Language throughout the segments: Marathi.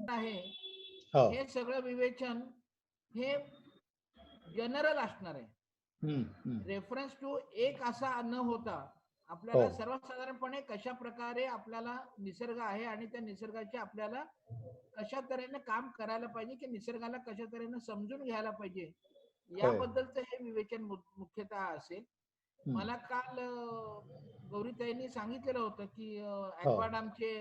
आहे हो हे सगळं विवेचन हे जनरल असणार आहे. रेफरन्स टू एक असा न होता आपल्याला सर्वसाधारणपणे कशा प्रकारे आपल्याला निसर्ग आहे आणि त्या निसर्गाचे आपल्याला कशा तऱ्हेने काम करायला पाहिजे की निसर्गाला कशा तऱ्हेने समजून घ्यायला पाहिजे याबद्दलचं हे विवेचन मुख्यतः असेल. मला काल गौरीताईंनी सांगितलेलं होतं की ॲक्वाडामचे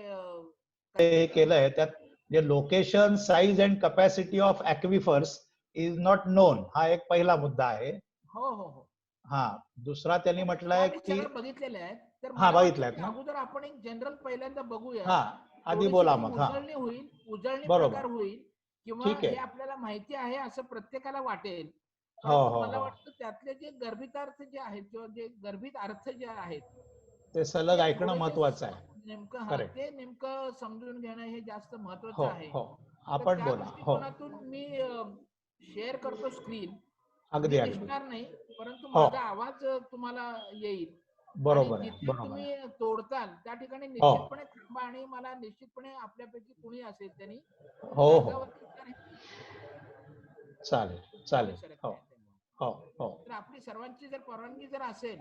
हे केलंय त्यात जे location size and capacity of aquifers is not known हा एक पहिला मुद्दा आहे. हो हो हो. हा दुसरा त्यांनी म्हटलंय की सगळं बघितलेले आहेत. तर हा मला वाटतं बघितलंय की ना अगोदर आपण एक जनरल पहिल्यांदा बघूया. हा आधी बोला मग. हा उजळणी बरोबर प्रकार होईल किंवा ठीक हे आहे. आपल्याला माहिती आहे असं प्रत्येकाला वाटेल. हो परंतु हो मला हो वाटतं त्यातले जे गर्भितार्थ जे आहेत किंवा जे गर्भित अर्थ जे आहेत ते सलग ते ऐकणं थोडेसे महत्वाचं आहे. नेमकं करेक्ट. ते नेमकं समजून घेणं हे जास्त महत्वाचं हो आहे. हो तर आपण त्या बोला. हो दृष्टिकोनातून मी शेअर करतो स्क्रीन. अगदी मी अगदी दिसणार नाही परंतु हो माझा आवाज तुम्हाला येईल आणि बरोबर आहे जिथे बरोबर तुम्ही आहे. तोडताल त्या ठिकाणी हो निश्चितपणे थांबा आणि मला निश्चितपणे आपल्यापैकी कुणी असेल त्यांनी हो हो कागदावरती चालेल पुढे चालेल. सरकता हो येते. हो हो तर आपली सर्वांची जर परवानगी जर असेल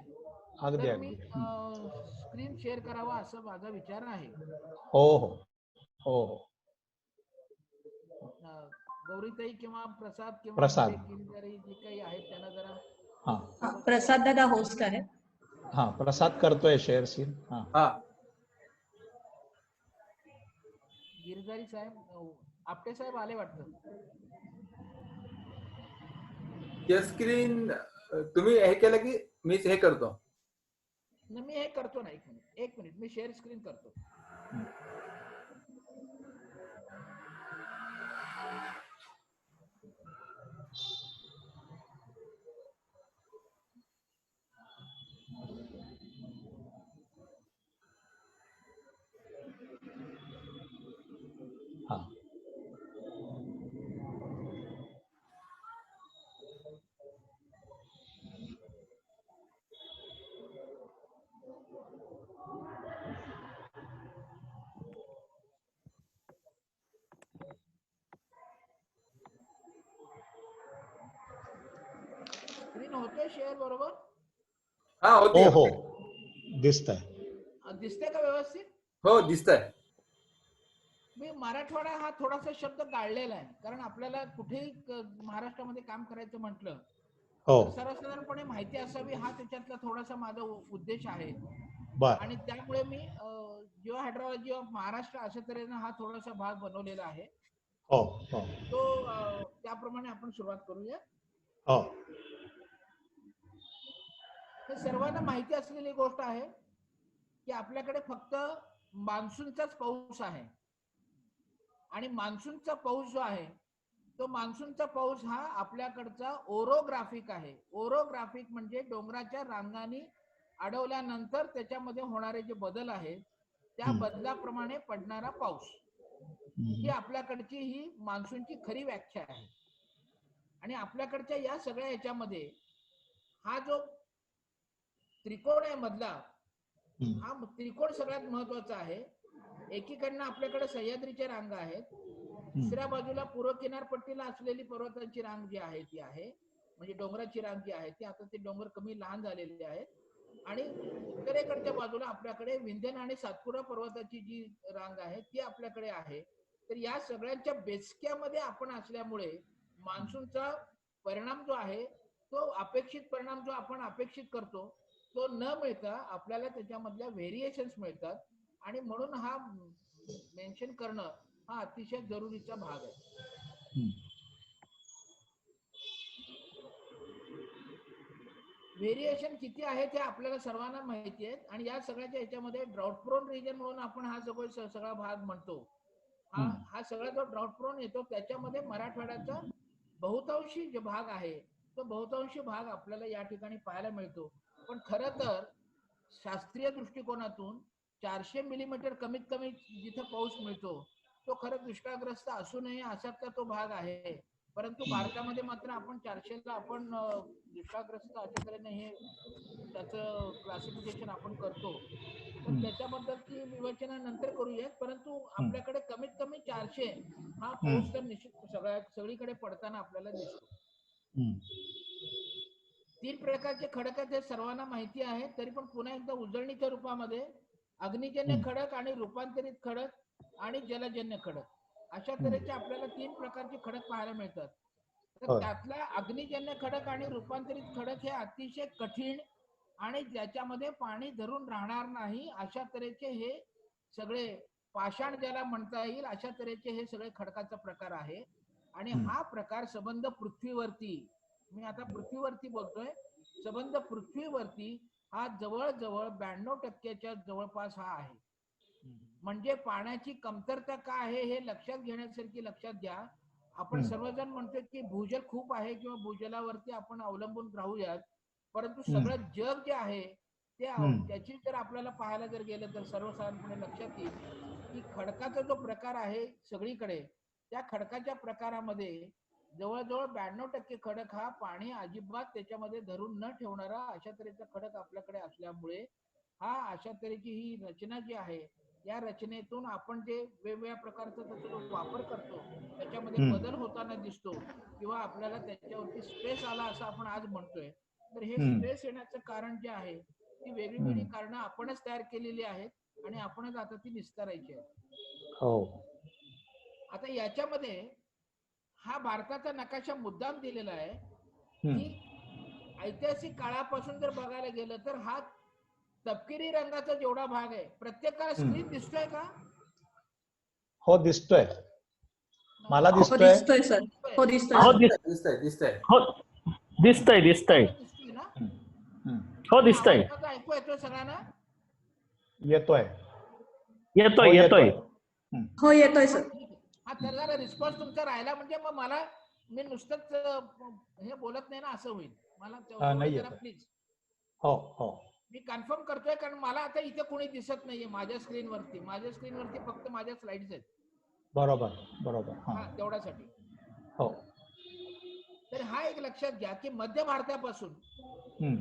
अगदी तर मी अगदी. स्क्रीन शेअर करावा असं माझा विचार आहे. हो हो हो हो. गौरीताई किंवा प्रसाद किंवा प्रसाद. आमचे गिरधारी जे काही आहेत त्यांना जरा हा प्रसाद दादा होस्ट आहे. हा प्रसाद करतोय शेअर सीन. हा गिरधारी साहेब आपटे साहेब आले वाटतं. स्क्रीन तुम्ही हे केलं की मी हे करतो. मी हे करतो ना. एक मिनिट मी शेअर स्क्रीन करतो. हा स्क्रीन होतोय शेअर बरोबर. हा होते हो हो दिसतंय. दिसतंय का व्यवस्थित. हो दिसतंय. मी मराठवाडा हा थोडासा शब्द गाळलेला आहे कारण आपल्याला कुठेही महाराष्ट्रामध्ये काम करायचं म्हटलं तर सर्वसाधारणपणे माहिती असावी हा त्याच्यातला थोडासा माझा उद्देश आहे. आणि त्यामुळे मी जिओ हायड्रोलॉजी ऑफ महाराष्ट्र अशा तऱ्हेने हा थोडासा भाग बनवलेला आहे. हो हो तो त्याप्रमाणे आपण सुरुवात करूया. हो हे सर्वांना माहिती असलेली गोष्ट आहे की आपल्याकडे फक्त मान्सूनचाच पाऊस आहे आणि मान्सूनचा पाऊस जो आहे तो मान्सूनचा पाऊस हा आपल्याकडचा ओरोग्राफिक आहे. ओरोग्राफिक म्हणजे डोंगराच्या रांगांनी अडवल्यानंतर त्याच्यामध्ये होणारे जे बदल आहेत त्या बदलाप्रमाणे पडणारा पाऊस ही आपल्याकडची ही मान्सूनची खरी व्याख्या आहे. आणि आपल्याकडच्या या सगळ्या ह्याच्यामध्ये हा जो त्रिकोण आहे मधला हा त्रिकोण सगळ्यात महत्वाचा आहे. एकीकडनं आपल्याकडे सह्याद्रीच्या रांगा आहेत. दुसऱ्या बाजूला पूर्व किनारपट्टीला असलेली पर्वतांची रांग जी आहे ती आहे म्हणजे डोंगराची रांग जी आहे ती आता ते डोंगर कमी लहान झालेले आहेत. आणि उत्तरेकडच्या बाजूला आपल्याकडे विंध्यन आणि सातपुडा पर्वताची जी रांग आहे ती आपल्याकडे आहे. तर या सगळ्यांच्या बेचक्यामध्ये आपण असल्यामुळे मान्सूनचा परिणाम जो आहे तो अपेक्षित परिणाम जो आपण अपेक्षित करतो तो न मिळता आपल्याला त्याच्यामधल्या व्हेरिएशन्स मिळतात आणि म्हणून हा मेन्शन करणं हा अतिशय जरुरीचा भाग आहे. व्हेरिएशन किती आहे ते आपल्याला सर्वांना माहिती आहे आणि या सगळ्याच्या ह्याच्यामध्ये ड्राउट प्रोन रिजन म्हणून आपण हा सगळा भाग म्हणतो. हा सगळा जो ड्राउट प्रोन येतो त्याच्यामध्ये मराठवाड्याचा बहुतांशी जो भाग आहे तो बहुतांशी भाग आपल्याला या ठिकाणी पाहायला मिळतो. पण खरं तर शास्त्रीय दृष्टिकोनातून 400 मिलीमीटर कमीत कमी जिथे पाऊस मिळतो तो खरं दुष्काळग्रस्त असू नये असातला तो भाग आहे. परंतु भारतामध्ये मात्र आपण 400ला आपण दुष्काळग्रस्त अशा तऱ्हेने हे त्याचं क्लासिफिकेशन आपण करतो. तर त्याच्याबद्दलची विवेचना नंतर करूयात, परंतु आपल्याकडे कमीत कमी 400 हा पाऊस तर निश्चित सगळीकडे पडताना आपल्याला दिसतो. 3 प्रकारचे खडक आहेत हे सर्वांना माहिती आहे, तरी पण पुन्हा एकदा उजळणीच्या रूपामध्ये अग्निजन्य खडक आणि रूपांतरित खडक आणि जलजन्य खडक अशा तऱ्हेचे आपल्याला 3 प्रकारचे खडक पाहायला मिळतात. तर त्यातला अग्निजन्य खडक आणि रूपांतरित खडक हे अतिशय कठीण आणि ज्याच्यामध्ये पाणी धरून राहणार नाही अशा तऱ्हेचे हे सगळे पाषाण ज्याला म्हणता येईल अशा तऱ्हेचे हे सगळे खडकाचा प्रकार आहे. आणि हा प्रकार संबंध पृथ्वीवरती, मी आता पृथ्वीवरती बोलतोय, संबंध पृथ्वीवरती हा जवळजवळ 92% जवळपास हा आहे. म्हणजे पाण्याची कमतरता काय आहे हे लक्षात घेण्यासारखी लक्षात घ्या. आपण सर्वजण म्हणतो की भूजल खूप आहे किंवा भूजलावरती आपण अवलंबून राहूयात, परंतु सगळं जग जे आहे ते त्याची जर आपल्याला पाहायला जर गेलं तर सर्वसाधारणपणे लक्षात येईल की खडकाचा जो प्रकार आहे सगळीकडे, त्या खडकाच्या प्रकारामध्ये जवळजवळ 92% खडक हा पाणी अजिबात त्याच्यामध्ये धरून न ठेवणारा अशा तऱ्हेचा खडक आपल्याकडे असल्यामुळे हा अशा तऱ्हेची ही रचना जी आहे, या रचनेतून आपण जे वेगवेगळ्या प्रकारचा त्याचा जो वापर करतो त्याच्यामध्ये बदल होताना दिसतो किंवा आपल्याला त्याच्यावरती स्ट्रेस आला असं आपण आज म्हणतोय. तर हे स्ट्रेस येण्याचं कारण जे आहे ती वेगळी वेगळी कारणं आपणच तयार केलेली आहेत आणि आपणच आता ती निस्तारायची आहेत. आता याच्यामध्ये हा भारताचा नकाशा मुद्दाम दिलेला आहे की ऐतिहासिक काळापासून जर बघायला गेलं तर हा तपकिरी रंगाचा जेवढा भाग आहे, प्रत्येकाला स्क्रीन दिसतोय का? हो दिसतोय, मला हो दिसतोय. दिसतोय सर, हो दिसतोय हो सर. दिसतंय दिसतंय. हो दिसतंय दिसतंय दिसतोय ना? हो आणि दिसतंय, आवाज माझा ऐकू येतोय सगळ्यांना? येतोय. येतोय येतोय. हो येतोय हा सर. ठीक आहे. हा तर जरा रिस्पॉन्स तुमचा राहिला म्हणजे मग मला मी नुसतंच हे बोलत नाही ना असं होईल. मला तेवढं नाही जरा येत. प्लीज हो हो मी कन्फर्म करतोय, कारण मला आता इथे कोणी दिसत नाहीये माझ्या स्क्रीनवरती. माझ्या स्क्रीनवरती फक्त माझ्या स्लाइड्स आहेत. बरोबर बरोबर. हा तेवढ्यासाठी. हो. तर हा एक लक्षात घ्या की मध्य भारतापासून,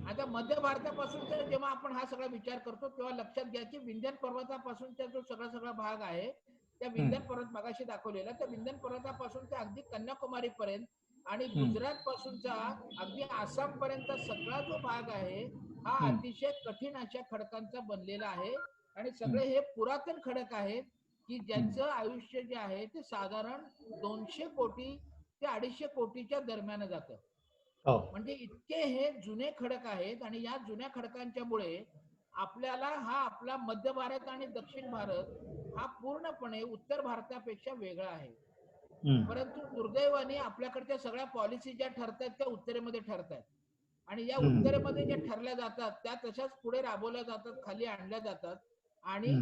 आता मध्य भारतापासूनचा जेव्हा आपण हा सगळा विचार करतो तेव्हा लक्षात घ्या की विंध्य पर्वतापासूनचा जो सगळा भाग आहे, त्या विंध्य पर्वत मागाशी दाखवलेला, त्या विंध्य पर्वतापासून ते अगदी कन्याकुमारी पर्यंत आणि गुजरात पासूनचा अगदी आसाम पर्यंत सगळा जो भाग आहे हा अतिशय कठीण अशा खडकांचा बनलेला आहे. आणि सगळे हे पुरातन खडक आहेत की ज्यांचं आयुष्य जे आहे ते साधारण 200 कोटी ते 250 कोटीच्या दरम्यान जातं. म्हणजे इतके हे जुने खडक आहेत आणि या जुन्या खडकांच्यामुळे आपल्याला हा आपला मध्य भारत आणि दक्षिण भारत हा पूर्णपणे उत्तर भारतापेक्षा वेगळा आहे. परंतु दुर्दैवाने आपल्याकडच्या सगळ्या पॉलिसी ज्या ठरतात त्या उत्तरेमध्ये ठरतात आणि या उत्तरेमध्ये ज्या ठरल्या जातात त्या तशाच पुढे राबवल्या जातात, खाली आणल्या जातात आणि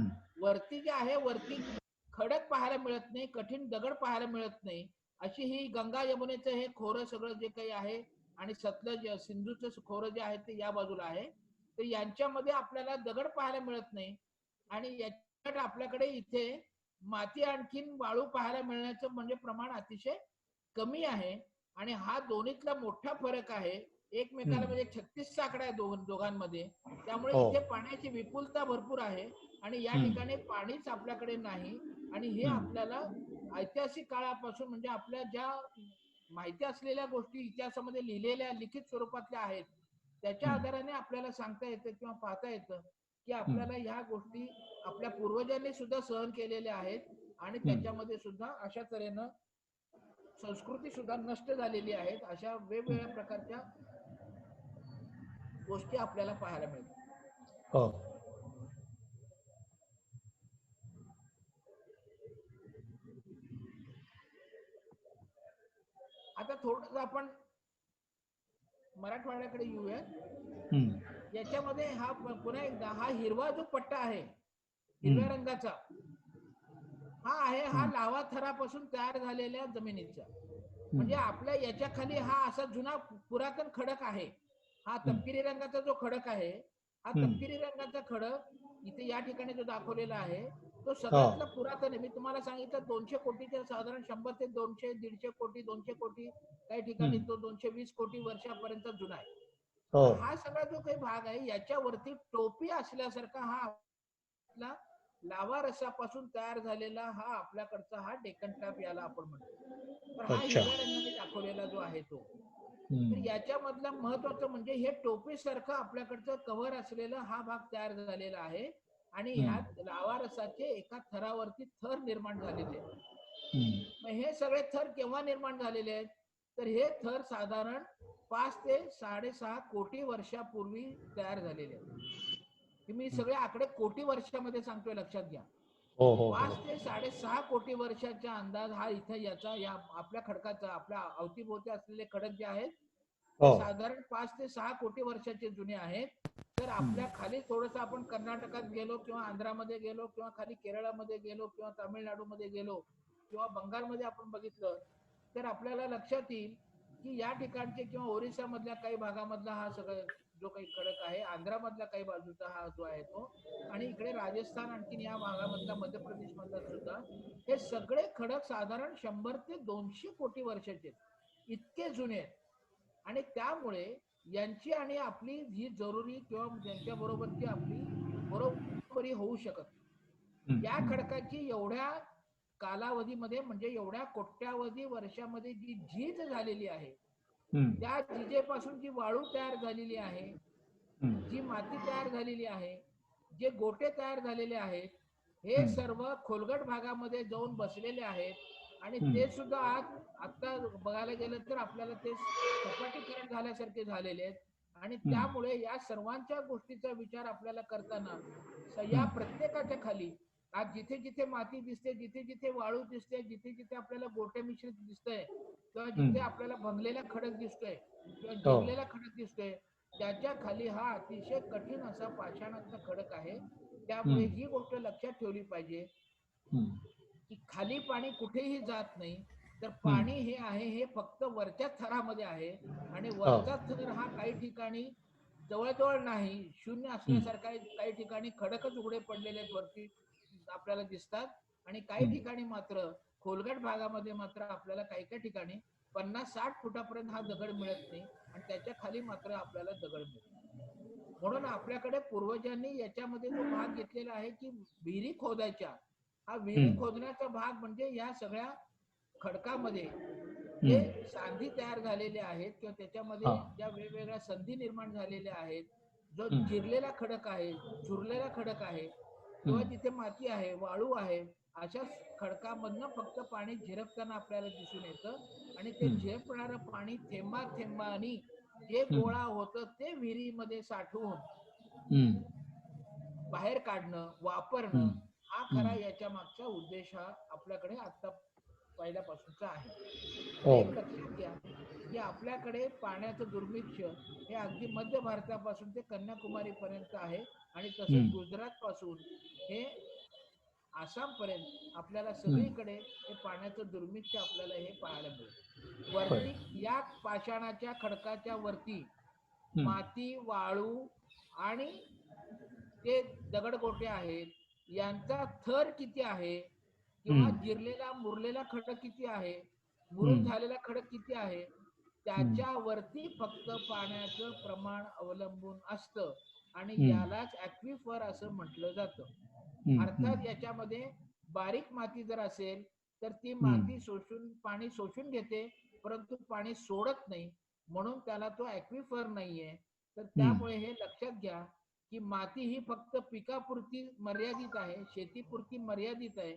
वरती जे आहे वरती खडक पाहायला मिळत नाही, कठीण दगड पाहायला मिळत नाही. अशी ही गंगा यमुनेचं हे खोरं सगळं जे काही आहे आणि सतलज सिंधूचं खोरं जे आहे ते या बाजूला आहे, तर यांच्यामध्ये आपल्याला दगड पाहायला मिळत नाही आणि याच्यात आपल्याकडे इथे माती आणखीन वाळू पाहायला मिळण्याचं म्हणजे प्रमाण अतिशय कमी आहे. आणि हा दोन्हीतला मोठा फरक आहे. एकमेकाला म्हणजे 36 आकडा आहे दोघांमध्ये. त्यामुळे इथे पाण्याची विपुलता भरपूर आहे आणि या ठिकाणी पाणीच आपल्याकडे नाही. आणि हे आपल्याला ऐतिहासिक काळापासून म्हणजे आपल्या ज्या माहिती असलेल्या गोष्टी इतिहासामध्ये लिहिलेल्या लिखित स्वरूपातल्या आहेत त्याच्या आधाराने आपल्याला सांगता येतं किंवा पाहता येतं की आपल्याला ह्या गोष्टी आपल्या पूर्वजांनी सुद्धा सहन केलेल्या आहेत आणि त्याच्यामध्ये सुद्धा अशा तऱ्हेनं संस्कृती सुद्धा नष्ट झालेली आहेत. अशा वेगवेगळ्या प्रकारच्या गोष्टी आपल्याला पाहायला मिळतात. आता थोडं आपण मराठवाड्याकडे येऊया. याच्यामध्ये हा पुन्हा एकदा हा हिरवा जो पट्टा आहे हिरव्या रंगाचा हा आहे हा लावा थरापासून तयार झालेल्या जमिनीचा. म्हणजे आपल्या याच्या खाली हा असा जुना पुरातन खडक आहे. हा तपकिरी रंगाचा जो खडक आहे हा तपकिरी रंगाचा खडक इथे या ठिकाणी जो दाखवलेला आहे तो सगळ्यातला पुरातन आहे. मी तुम्हाला सांगितलं 200 कोटीच्या साधारण 100 ते 200, 150 कोटी, 200 कोटी, काही ठिकाणी तो 220 कोटी वर्षापर्यंत जुना आहे. हो हा सगळा जो काही भाग आहे याच्यावरती टोपी असल्यासारखा हा आपला लावा रसापासून तयार झालेला हा आपल्याकडचा हा डेक्कन टॅप याला आपण म्हणतो. तर हा अच्छा. हिरव्या रंगाने दाखवलेला जो आहे तो. तर हम्म. याच्यामधला महत्वाचं म्हणजे हे टोपीसारखं आपल्याकडचं कव्हर असलेला हा भाग तयार झालेला आहे आणि ह्यात लावा रसाचे एका थरावरती थर निर्माण झालेले आहेत. हम्म. मग हे सगळे थर केव्हा निर्माण झालेले आहेत? तर हे थर साधारण 5 ते 6.5 कोटी वर्षापूर्वी तयार झालेले आहेत. हे मी सगळे आकडे कोटी वर्षामध्ये सांगतोय, लक्षात घ्या. हो हो 5 ते 6.5 कोटी वर्षाचा अंदाज हा इथं याचा या आपल्या खडकाचा आपल्या अवतीभोवती असलेले खडक जे आहेत ते हो. साधारण 5 ते 6 कोटी वर्षाचे जुने आहेत. तर आपल्या खाली थोडस आपण कर्नाटकात गेलो किंवा आंध्रामध्ये गेलो किंवा खाली केरळामध्ये गेलो किंवा तामिळनाडूमध्ये गेलो किंवा बंगालमध्ये आपण बघितलं तर आपल्याला लक्षात येईल की या ठिकाणचे किंवा ओरिसा मधल्या काही भागामधला हा सगळं जो काही खडक आहे, आंध्रामधला काही बाजूचा हा जो आहे तो, आणि इकडे राजस्थान आणखीन या भागामधला मध्य प्रदेश मधला सुद्धा, हे सगळे खडक साधारण 100 ते 200 कोटी वर्षाचे इतके जुने आहेत. आणि त्यामुळे यांची आणि आपली ही जरुरी किंवा त्यांच्या बरोबरची आपली बरोबरी होऊ शकत. या खडकाची एवढ्या कालावधीमध्ये म्हणजे एवढ्या कोट्यावधी वर्षामध्ये जी झीज झालेली आहे, त्या झीजेपासून जी वाळू तयार झालेली आहे, जी माती तयार झालेली आहे, जे गोटे तयार झालेले आहेत, हे सर्व खोलगट भागामध्ये जाऊन बसलेले आहेत आणि ते सुद्धा आता बघायला गेलं तर आपल्याला ते सपाटीकरण झाल्यासारखे झालेले आहेत. आणि त्यामुळे या सर्वांच्या गोष्टीचा विचार आपल्याला करताना या प्रत्येकाच्या खाली आज जिथे जिथे माती दिसते, जिथे जिथे वाळू दिसते, जिथे जिथे आपल्याला गोटे मिश्रित दिसतंय किंवा जिथे आपल्याला भंगलेला खडक दिसतोय किंवा जिरलेला खडक दिसतोय, त्याच्या खाली हा अतिशय कठीण असा पाषाणाचा खडक आहे. त्यामुळे ही गोष्ट लक्षात ठेवली पाहिजे की खाली पाणी कुठेही जात नाही, तर पाणी हे आहे हे फक्त वरच्या थरामध्ये आहे आणि वरचा थर हा काही ठिकाणी जवळजवळ नाही, शून्य असल्यासारखा, काही ठिकाणी खडकच उघडे पडलेले आहेत वरती आपल्याला दिसतात आणि काही ठिकाणी मात्र खोलगट भागामध्ये मात्र आपल्याला काही काही ठिकाणी 50-60 फुटापर्यंत हा दगड मिळत नाही आणि त्याच्या खाली मात्र आपल्याला दगड मिळतो. म्हणून आपल्याकडे पूर्वजांनी याच्यामध्ये जो भाग घेतलेला आहे की विहिरी खोदायच्या, हा विहिरी खोदण्याचा भाग म्हणजे या सगळ्या खडकामध्ये जे सांधी तयार झालेले आहेत किंवा त्याच्यामध्ये ज्या वेगवेगळ्या संधी निर्माण झालेल्या आहेत, जो जिरलेला खडक आहे, चुरलेला खडक आहे किंवा जिथे माती आहे, वाळू आहे, अशा खडकामधनं फक्त पाणी झिरपताना आपल्याला दिसून येतं आणि ते झिरपणारं पाणी थेंबा थेंबानी जे गोळा होतं ते विहिरीमध्ये साठवून बाहेर काढणं, वापरणं, हा खरा याच्या मागचा उद्देश हा आपल्याकडे आता पहिल्यापासूनचा आहे. एक लक्षात घ्या की आपल्याकडे पाण्याचं दुर्भिक्ष्य हे अगदी मध्य भारतापासून ते कन्याकुमारी पर्यंत आहे आणि तसंच गुजरात पासून हे आसाम पर्यंत आपल्याला सगळीकडे हे पाण्याचं दुर्भिक्ष्य आपल्याला हे पाहायला मिळेल. वरती या पाषाणाच्या खडकाच्या वरती माती, वाळू आणि ते दगडगोटे आहेत, यांचा थर किती आहे किंवा जिरलेला मुरलेला खडक किती आहे, मुरून झालेला खडक किती आहे, त्याच्यावरती फक्त पाण्याचं प्रमाण अवलंबून असतं आणि यालाच ऍक्विफर असं म्हटलं जातं. अर्थात याच्यामध्ये बारीक माती जर असेल तर ती माती पाणी शोषून घेते परंतु पाणी सोडत नाही, म्हणून त्याला तो ऍक्विफर नाहीये. तर त्यामुळे हे लक्षात घ्या की माती ही फक्त पिकापुरती मर्यादित आहे, शेतीपुरती मर्यादित आहे,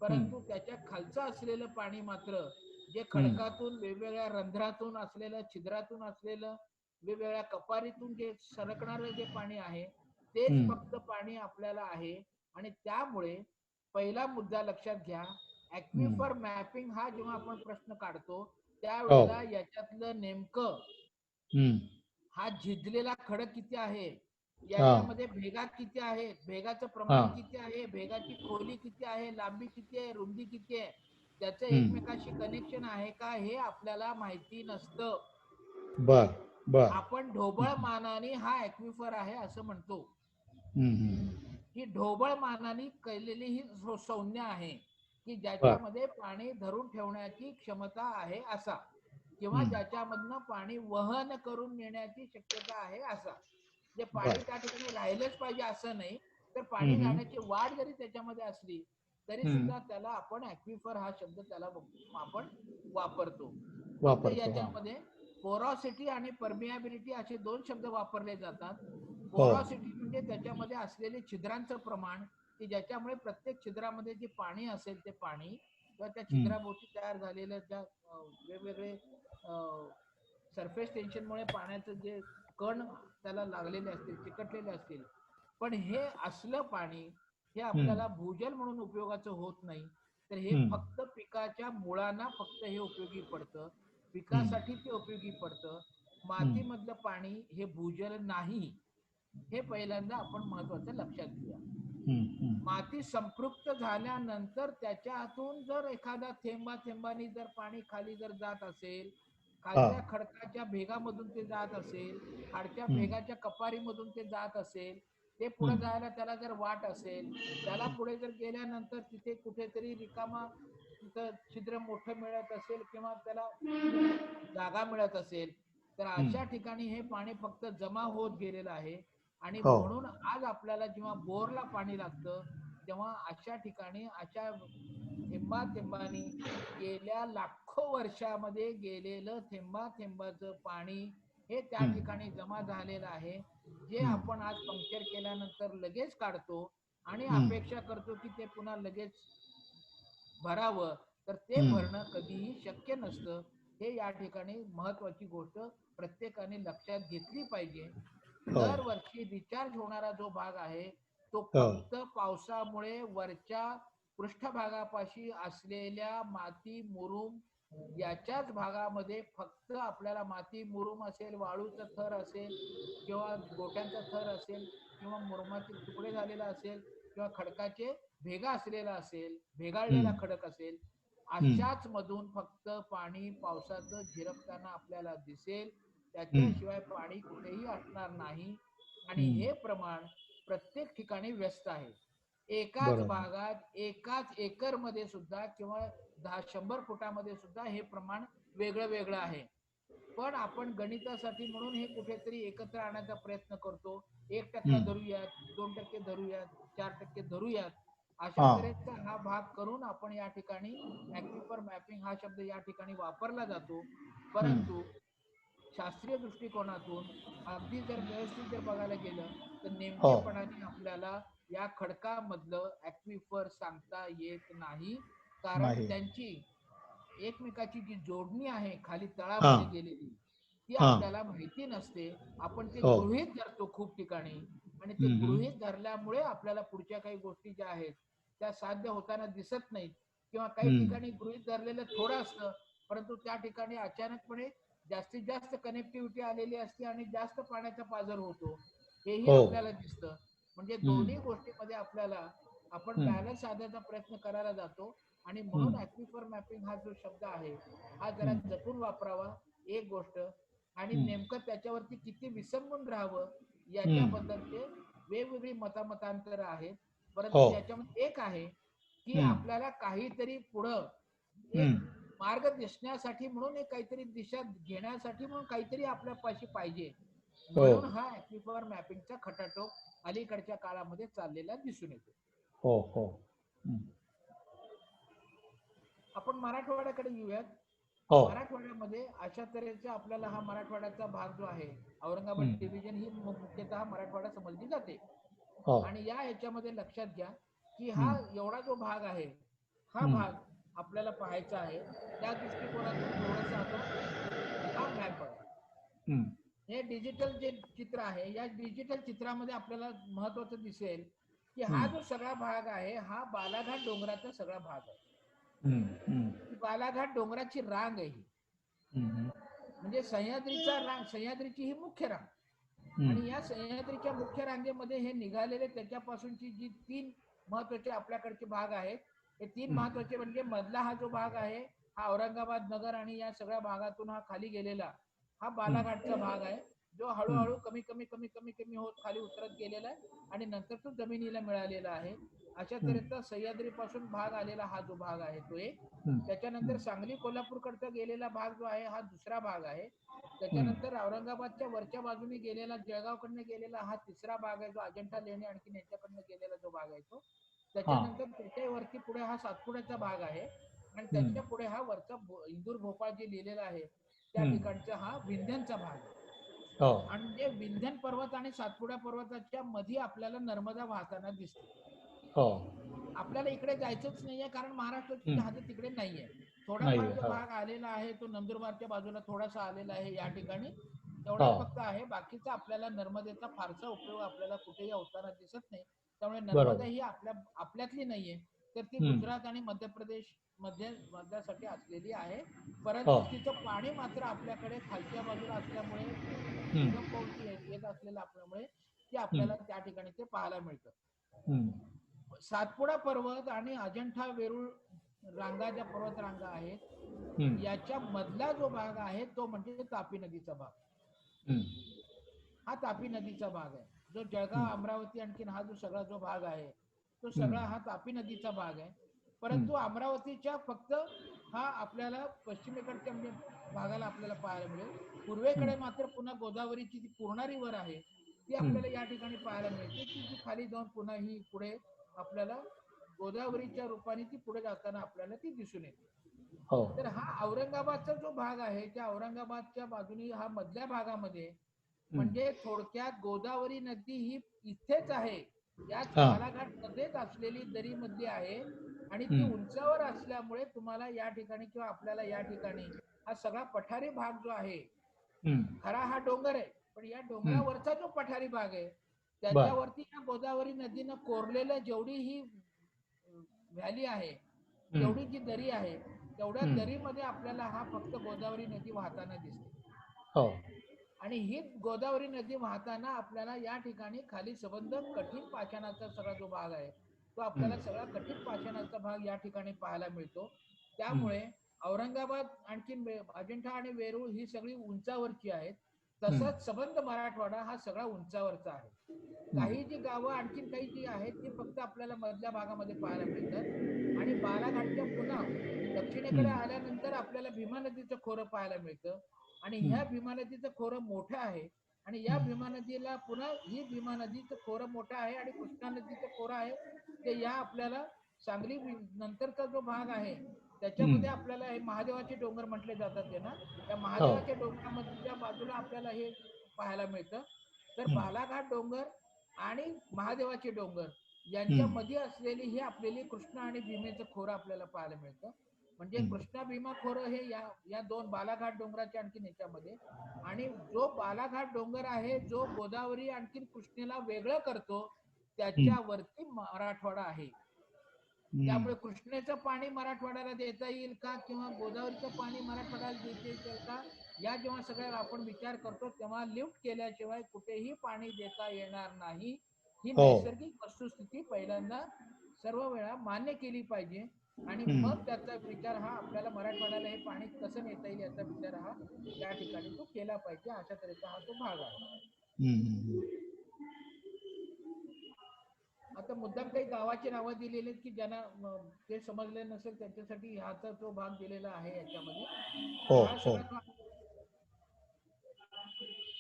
परंतु त्याच्या खालचं असलेलं पाणी मात्र जे खडकातून वेगवेगळ्या रंध्रातून असलेलं, छिद्रातून असलेलं, वेगवेगळ्या कपारीतून जे सरकणारं जे पाणी आहे तेच फक्त पाणी आपल्याला आहे. आणि त्यामुळे पहिला मुद्दा लक्षात घ्या, ऍक्विफर मॅपिंग हा जेव्हा आपण प्रश्न काढतो त्यावेळेला याच्यातलं नेमकं हा झिजलेला खडक किती आहे, याच्यामध्ये भेगा किती आहेत, भेगाचं प्रमाण किती आहे, भेगाची खोली किती आहे, लांबी किती आहे, रुंदी किती आहे, त्याचं एकमेकाशी कनेक्शन आहे का हे आपल्याला माहिती नसतं. आपण ढोबळ मानाने हा ऍक्विफर आहे असं म्हणतो. ही ढोबळ मानाने केलेली ही संज्ञा आहे की ज्याच्यामध्ये पाणी धरून ठेवण्याची क्षमता आहे असा, किंवा ज्याच्यामधनं पाणी वहन करून नेण्याची शक्यता आहे असा. जे पाणी त्या ठिकाणी राहिलंच पाहिजे असं नाही, तर पाणी जाण्याची वाढ जरी त्याच्यामध्ये असली तरी सुद्धा त्याला आपण ऍक्विफर हा शब्द त्याला आपण वापरतो. फक्त याच्यामध्ये पोरॉसिटी आणि परमियाबिलिटी असे दोन शब्द वापरले जातात. पोरॉसिटी म्हणजे त्याच्यामध्ये असलेले छिद्रांचं प्रमाण, की ज्याच्यामुळे प्रत्येक छिद्रामध्ये जे पाणी असेल ते पाणी किंवा त्या छिद्राभोवती तयार झालेल्या ज्या वेगवेगळे सरफेस टेन्शनमुळे पाण्याचं जे कण त्याला लागलेले असतील, चिकटलेले असतील. पण हे असलं पाणी हे आपल्याला भूजल म्हणून उपयोगाचं होत नाही. तर हे फक्त पिकाच्या मुळांना फक्त हे उपयोगी पडतं, पिकासाठी ते उपयोगी पडतं. मातीमधलं पाणी हे भूजल नाही, हे पहिल्यांदा आपण महत्वाचं लक्षात घेऊया. माती संपृक्त झाल्यानंतर त्याच्यातून जर एखादा थेंबाने जर पाणी खाली जर जात असेल, खालच्या खडकाच्या भेगामधून ते जात असेल, खालच्या भेगाच्या कपारीमधून ते जात असेल, ते पुढे जायला त्याला जर वाट असेल, त्याला पुढे जर गेल्यानंतर तिथे कुठेतरी रिकामा तिथं छिद्र मोठं मिळत असेल किंवा त्याला जागा मिळत असेल, तर अशा ठिकाणी हे पाणी फक्त जमा होत गेलेलं आहे. आणि म्हणून आज आपल्याला जेव्हा बोरला पाणी लागतं तेव्हा अशा ठिकाणी अशा थेंबाने गेल्या लाखो वर्षामध्ये गेलेलं थेंबाचं पाणी हे त्या ठिकाणी जमा झालेलं आहे, जे आपण आज पंक्चर केल्यानंतर लगेच काढतो आणि अपेक्षा करतो की ते पुन्हा लगेच भरावं. तर ते भरणं कधीही शक्य नसतं. हे या ठिकाणी महत्वाची गोष्ट प्रत्येकाने लक्षात घेतली पाहिजे. दरवर्षी रिचार्ज होणारा जो भाग आहे तो फक्त पावसामुळे वरच्या पृष्ठभागापाशी असलेल्या माती मुरुम याच्याच भागामध्ये फक्त आपल्याला माती मुरुम असेल, वाळूचा थर असेल किंवा गोट्यांचा थर असेल किंवा मुरुमाचे तुकडे झालेला असेल किंवा खडकाचे भेगा असलेला असेल, भेगाळलेला खडक असेल, अशाच मधून फक्त पाणी पावसाचं झिरपताना आपल्याला दिसेल. त्याच्याशिवाय पाणी कुठेही असणार नाही. आणि हे प्रमाण प्रत्येक ठिकाणी व्यस्त आहे. एकाच भागात एकाच एकर मध्ये सुद्धा किंवा 100 फुटामध्ये सुद्धा हे प्रमाण वेगळं आहे. पण आपण गणितासाठी म्हणून हे कुठेतरी एकत्र आणण्याचा प्रयत्न करतो. 1% धरूयात, 2% धरूयात, 4% धरूयात, अशा तऱ्हेचा हा भाग करून आपण या ठिकाणी ऍक्विफर मॅपिंग हा शब्द या ठिकाणी वापरला जातो. परंतु शास्त्रीय दृष्टिकोनातून अगदी जर व्यवस्थित जर बघायला गेलं तर नेमकेपणाने आपल्याला या खडकामधलं ऍक्विफर सांगता येत नाही, कारण त्यांची एकमेकाची जी जोडणी आहे खाली तळामध्ये गेलेली ती आपल्याला माहिती नसते. आपण ते गृहीत धरतो खूप ठिकाणी, आणि ते गृहीत धरल्यामुळे आपल्याला पुढच्या काही गोष्टी ज्या आहेत त्या साध्य होताना दिसत नाहीत, किंवा काही ठिकाणी गृहीत धरलेलं थोडं असतं परंतु त्या ठिकाणी अचानकपणे जास्तीत जास्त कनेक्टिव्हिटी आलेली असते आणि जास्त पाण्याचा पाझर होतो, हेही आपल्याला दिसतं. म्हणजे दोन्ही गोष्टीमध्ये आपल्याला आपण बॅलन्स साधण्याचा प्रयत्न करायला जातो. आणि म्हणून ऍक्विफर मॅपिंग हा जो शब्द आहे हा जरा जपून वापरावा, एक गोष्ट. आणि नेमकं त्याच्यावरती किती विसंबून राहावं याच्याबद्दलचे वेगवेगळी मतांतर आहेत. परंतु याच्यामध्ये एक आहे की आपल्याला काहीतरी पुढं एक मार्ग दिसण्यासाठी म्हणून एक काहीतरी दिशा घेण्यासाठी म्हणून काहीतरी आपल्यापाशी पाहिजे, म्हणून हा ऍक्विफर मॅपिंगचा खटाटोप अलीकडच्या काळामध्ये चाललेला दिसून येतो. आपण मराठवाड्याकडे येऊयात. मराठवाड्यामध्ये अशा तऱ्हेचा आपल्याला हा मराठवाड्याचा भाग जो आहे, औरंगाबाद डिव्हिजन ही मुख्यतः मराठवाडा समजली जाते. आणि या ह्याच्यामध्ये लक्षात घ्या की हा एवढा जो भाग आहे हा भाग आपल्याला पाहायचा आहे. त्या दृष्टिकोनातून थोडस आपण हा मॅप बघा. हे डिजिटल जे चित्र आहे, या डिजिटल चित्रामध्ये आपल्याला महत्वाचं दिसेल की हा जो सगळा भाग आहे हा बालाघाट डोंगराचा सगळा भाग आहे. बालाघाट डोंगराची रांग आहे, म्हणजे सह्याद्रीची ही मुख्य रांग. आणि या सह्याद्रीच्या मुख्य रांगेमध्ये हे निघालेले त्याच्यापासूनची जी 3 महत्वाचे आपल्याकडचे भाग आहेत, हे 3 महत्वाचे म्हणजे मधला हा जो भाग आहे हा औरंगाबाद नगर आणि या सगळ्या भागातून हा खाली गेलेला हा बालाघाटचा भाग आहे. जो हळूहळू कमी कमी कमी कमी कमी होत खाली उतरत गेलेला आहे आणि नंतर तो जमिनीला मिळालेला आहे. अशा तऱ्हेचा सह्याद्री पासून भाग आलेला हा जो भाग आहे तो एक. त्याच्यानंतर सांगली कोल्हापूरकडचा गेलेला भाग जो आहे हा दुसरा भाग आहे. त्याच्यानंतर औरंगाबादच्या वरच्या बाजूने गेलेला जळगावकडनं गेलेला हा तिसरा भाग आहे, जो अजंठा लेणी आणखी यांच्याकडनं गेलेला जो भाग आहे तो. त्याच्यानंतर त्याच्या वरती पुढे हा सातपुड्याचा भाग आहे आणि त्याच्या पुढे हा वरचा इंदूर भोपाळ जे लिहिलेला आहे त्या ठिकाणचा हा विंध्यांचा भाग आहे. आणि जे विंध्यन पर्वत आणि सातपुडा पर्वताच्या मध्ये आपल्याला नर्मदा वाहताना दिसते. आपल्याला इकडे जायचंच नाहीये कारण महाराष्ट्राची जहाज तिकडे नाहीये. थोडाफार जो भाग आलेला आहे तो नंदुरबारच्या बाजूला थोडासा आलेला आहे या ठिकाणी, तेवढा फक्त आहे. बाकीचा आपल्याला नर्मदेचा फारसा उपयोग आपल्याला कुठेही होताना दिसत नाही. त्यामुळे नर्मदा ही आपल्यातली नाहीये, तर ती गुजरात आणि मध्य प्रदेश मध्यासाठी असलेली आहे. परंतु तिचं पाणी मात्र आपल्याकडे खालच्या बाजूला असल्यामुळे येत असलेलं असल्यामुळे ते आपल्याला त्या ठिकाणी ते पाहायला मिळतं. सातपुडा पर्वत आणि अजंठा वेरूळ रांगा ज्या पर्वत रांगा आहेत याच्या मधला जो भाग आहे तो म्हणजे तापी नदीचा भाग. हा तापी नदीचा भाग आहे. जो जळगाव अमरावती आणखीन हा जो सगळा जो भाग आहे तो सगळा हा तापी नदीचा भाग आहे. परंतु अमरावतीच्या फक्त हा आपल्याला पश्चिमेकडच्या म्हणजे भागाला आपल्याला पाहायला मिळेल. पूर्वेकडे मात्र पुन्हा गोदावरीची जी पूर्णा रिव्हर आहे ती आपल्याला या ठिकाणी पाहायला मिळते, की जी खाली जाऊन पुन्हा ही पुढे आपल्याला गोदावरीच्या रूपाने ती पुढे जाताना आपल्याला ती दिसून येते. तर हा औरंगाबादचा जो भाग आहे त्या औरंगाबादच्या बाजूने हा मधल्या भागामध्ये म्हणजे थोडक्यात गोदावरी नदी ही इथेच आहे, याच बालाघाट मध्येच असलेली दरी मध्ये आहे आणि ती उंचावर असल्यामुळे तुम्हाला या ठिकाणी किंवा आपल्याला या ठिकाणी हा सगळा पठारी भाग जो आहे, खरा हा डोंगर आहे पण या डोंगरावरचा जो पठारी भाग आहे त्याच्यावरती या गोदावरी नदीनं कोरलेलं जेवढी ही व्हॅली आहे, जेवढी जी दरी आहे तेवढ्या दरीमध्ये आपल्याला हा फक्त गोदावरी नदी वाहताना दिसते. आणि ही गोदावरी नदी वाहताना आपल्याला या ठिकाणी खाली संबंध कठीण पाषाणाचा सगळा जो भाग आहे तो आपल्याला सगळा कठीण पाषाणाचा भाग या ठिकाणी पाहायला मिळतो. त्यामुळे औरंगाबाद आणखीन अजिंठा आणि वेरूळ ही सगळी उंचावरची आहेत. तसंच संबंध मराठवाडा हा सगळा उंचावरचा आहे. काही जी गावं आणखीन काही जी आहेत ती फक्त आपल्याला मधल्या भागामध्ये पाहायला मिळतात. आणि बालाघाटच्या पुन्हा दक्षिणेकडे आल्यानंतर आपल्याला भीमा नदीचं खोरं पाहायला मिळतं आणि ह्या भीमा नदीचं खोरं मोठं आहे आणि या भीमा नदीला पुन्हा ही भीमा नदीचं खोरं मोठं आहे आणि कृष्णा नदीचं खोरं आहे ते या आपल्याला सांगली नंतरचा जो भाग आहे त्याच्यामध्ये आपल्याला हे महादेवाचे डोंगर म्हटले जातात ते ना, त्या महादेवाच्या डोंगरामधल्या बाजूला आपल्याला हे पाहायला मिळतं. तर बालाघाट डोंगर आणि महादेवाचे डोंगर यांच्या मध्ये असलेली ही आपल्याला कृष्णा आणि भीमेचं खोरं आपल्याला पाहायला मिळतं. म्हणजे कृष्णा भीमा खोरं हे या दोन बालाघाट डोंगराच्या आणखीन याच्यामध्ये, आणि जो बालाघाट डोंगर आहे जो गोदावरी आणखीन कृष्णेला वेगळं करतो त्याच्यावरती मराठवाडा आहे. त्यामुळे कृष्णेचं पाणी मराठवाड्याला देता येईल का किंवा गोदावरीचं पाणी मराठवाड्याला देता येईल का, या जेव्हा सगळ्या आपण विचार करतो तेव्हा लिफ्ट केल्याशिवाय कुठेही पाणी देता येणार नाही. ही नैसर्गिक वस्तुस्थिती पहिल्यांदा सर्व वेळा मान्य केली पाहिजे आणि मग त्याचा विचार हा आपल्याला मराठवाड्याला हे पाणी कसं नेता येईल याचा विचार हा त्या ठिकाणी तो केला पाहिजे. अशा तऱ्हेचा हा तो भाग आहे. आता मुद्दाम काही गावाची नावं दिलेली की ज्यांना ते समजले नसेल त्यांच्यासाठी ह्याचा जो भाग दिलेला आहे याच्यामध्ये हा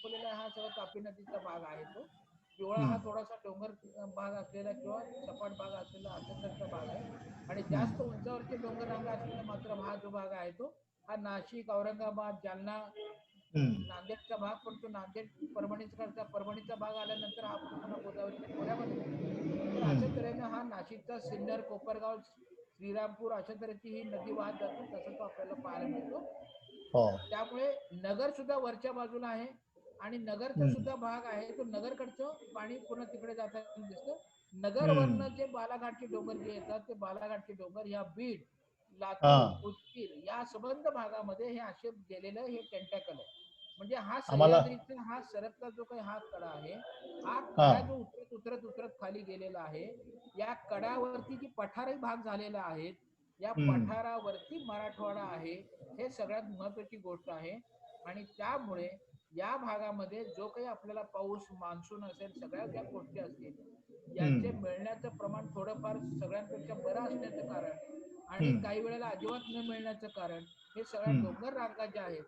सगळा हा सगळा तापी नदीचा भाग आहे. तो पिवळा हा थोडासा डोंगर भाग असलेला किंवा सपाट भाग असलेला अशातरचा भाग आहे आणि जास्त उंचावरचे डोंगर रांगा असलेला मात्र हा जो भाग आहे तो हा नाशिक, औरंगाबाद, जालना, नांदेडचा भाग, पण तो नांदेड परभणीचा भाग आल्यानंतर हा पुन्हा गोदावरीच्या खोऱ्यामध्ये येतो. तर अशा तऱ्हेने हा नाशिकचा सिन्नर, कोपरगाव, श्रीरामपूर अशा तऱ्हेची ही नदी वाहत जाते, तसं तो आपल्याला पाहायला मिळतो. त्यामुळे नगर सुद्धा वरच्या बाजूला आहे आणि नगरचा सुद्धा भाग आहे तो नगरकडचं पाणी पुन्हा तिकडे जाताना दिसतं. नगरवरनं जे बालाघाटचे डोंगर जे येतात ते बालाघाटचे डोंगर या बीड, लातूर, उदगीर या संबंध भागामध्ये हे असे गेलेलं हे टेंटॅकल आहे. म्हणजे हा सह्याद्रीचा हा सरकता जो काही हा कडा आहे, हा कडा जो उतरत खाली गेलेला आहे, या कडावरती जी पठारी भाग झालेला आहे या पठारावरती मराठवाडा आहे, हे सगळ्यात महत्वाची गोष्ट आहे. आणि त्यामुळे या भागामध्ये जो काही आपल्याला पाऊस मान्सून असेल सगळ्या ज्या गोष्टी असतील यांचे मिळण्याचं प्रमाण थोडंफार सगळ्यांपेक्षा बरं असण्याचं कारण आणि काही वेळेला अजिबात न मिळण्याचं कारण हे सगळ्या डोंगर रांगा ज्या आहेत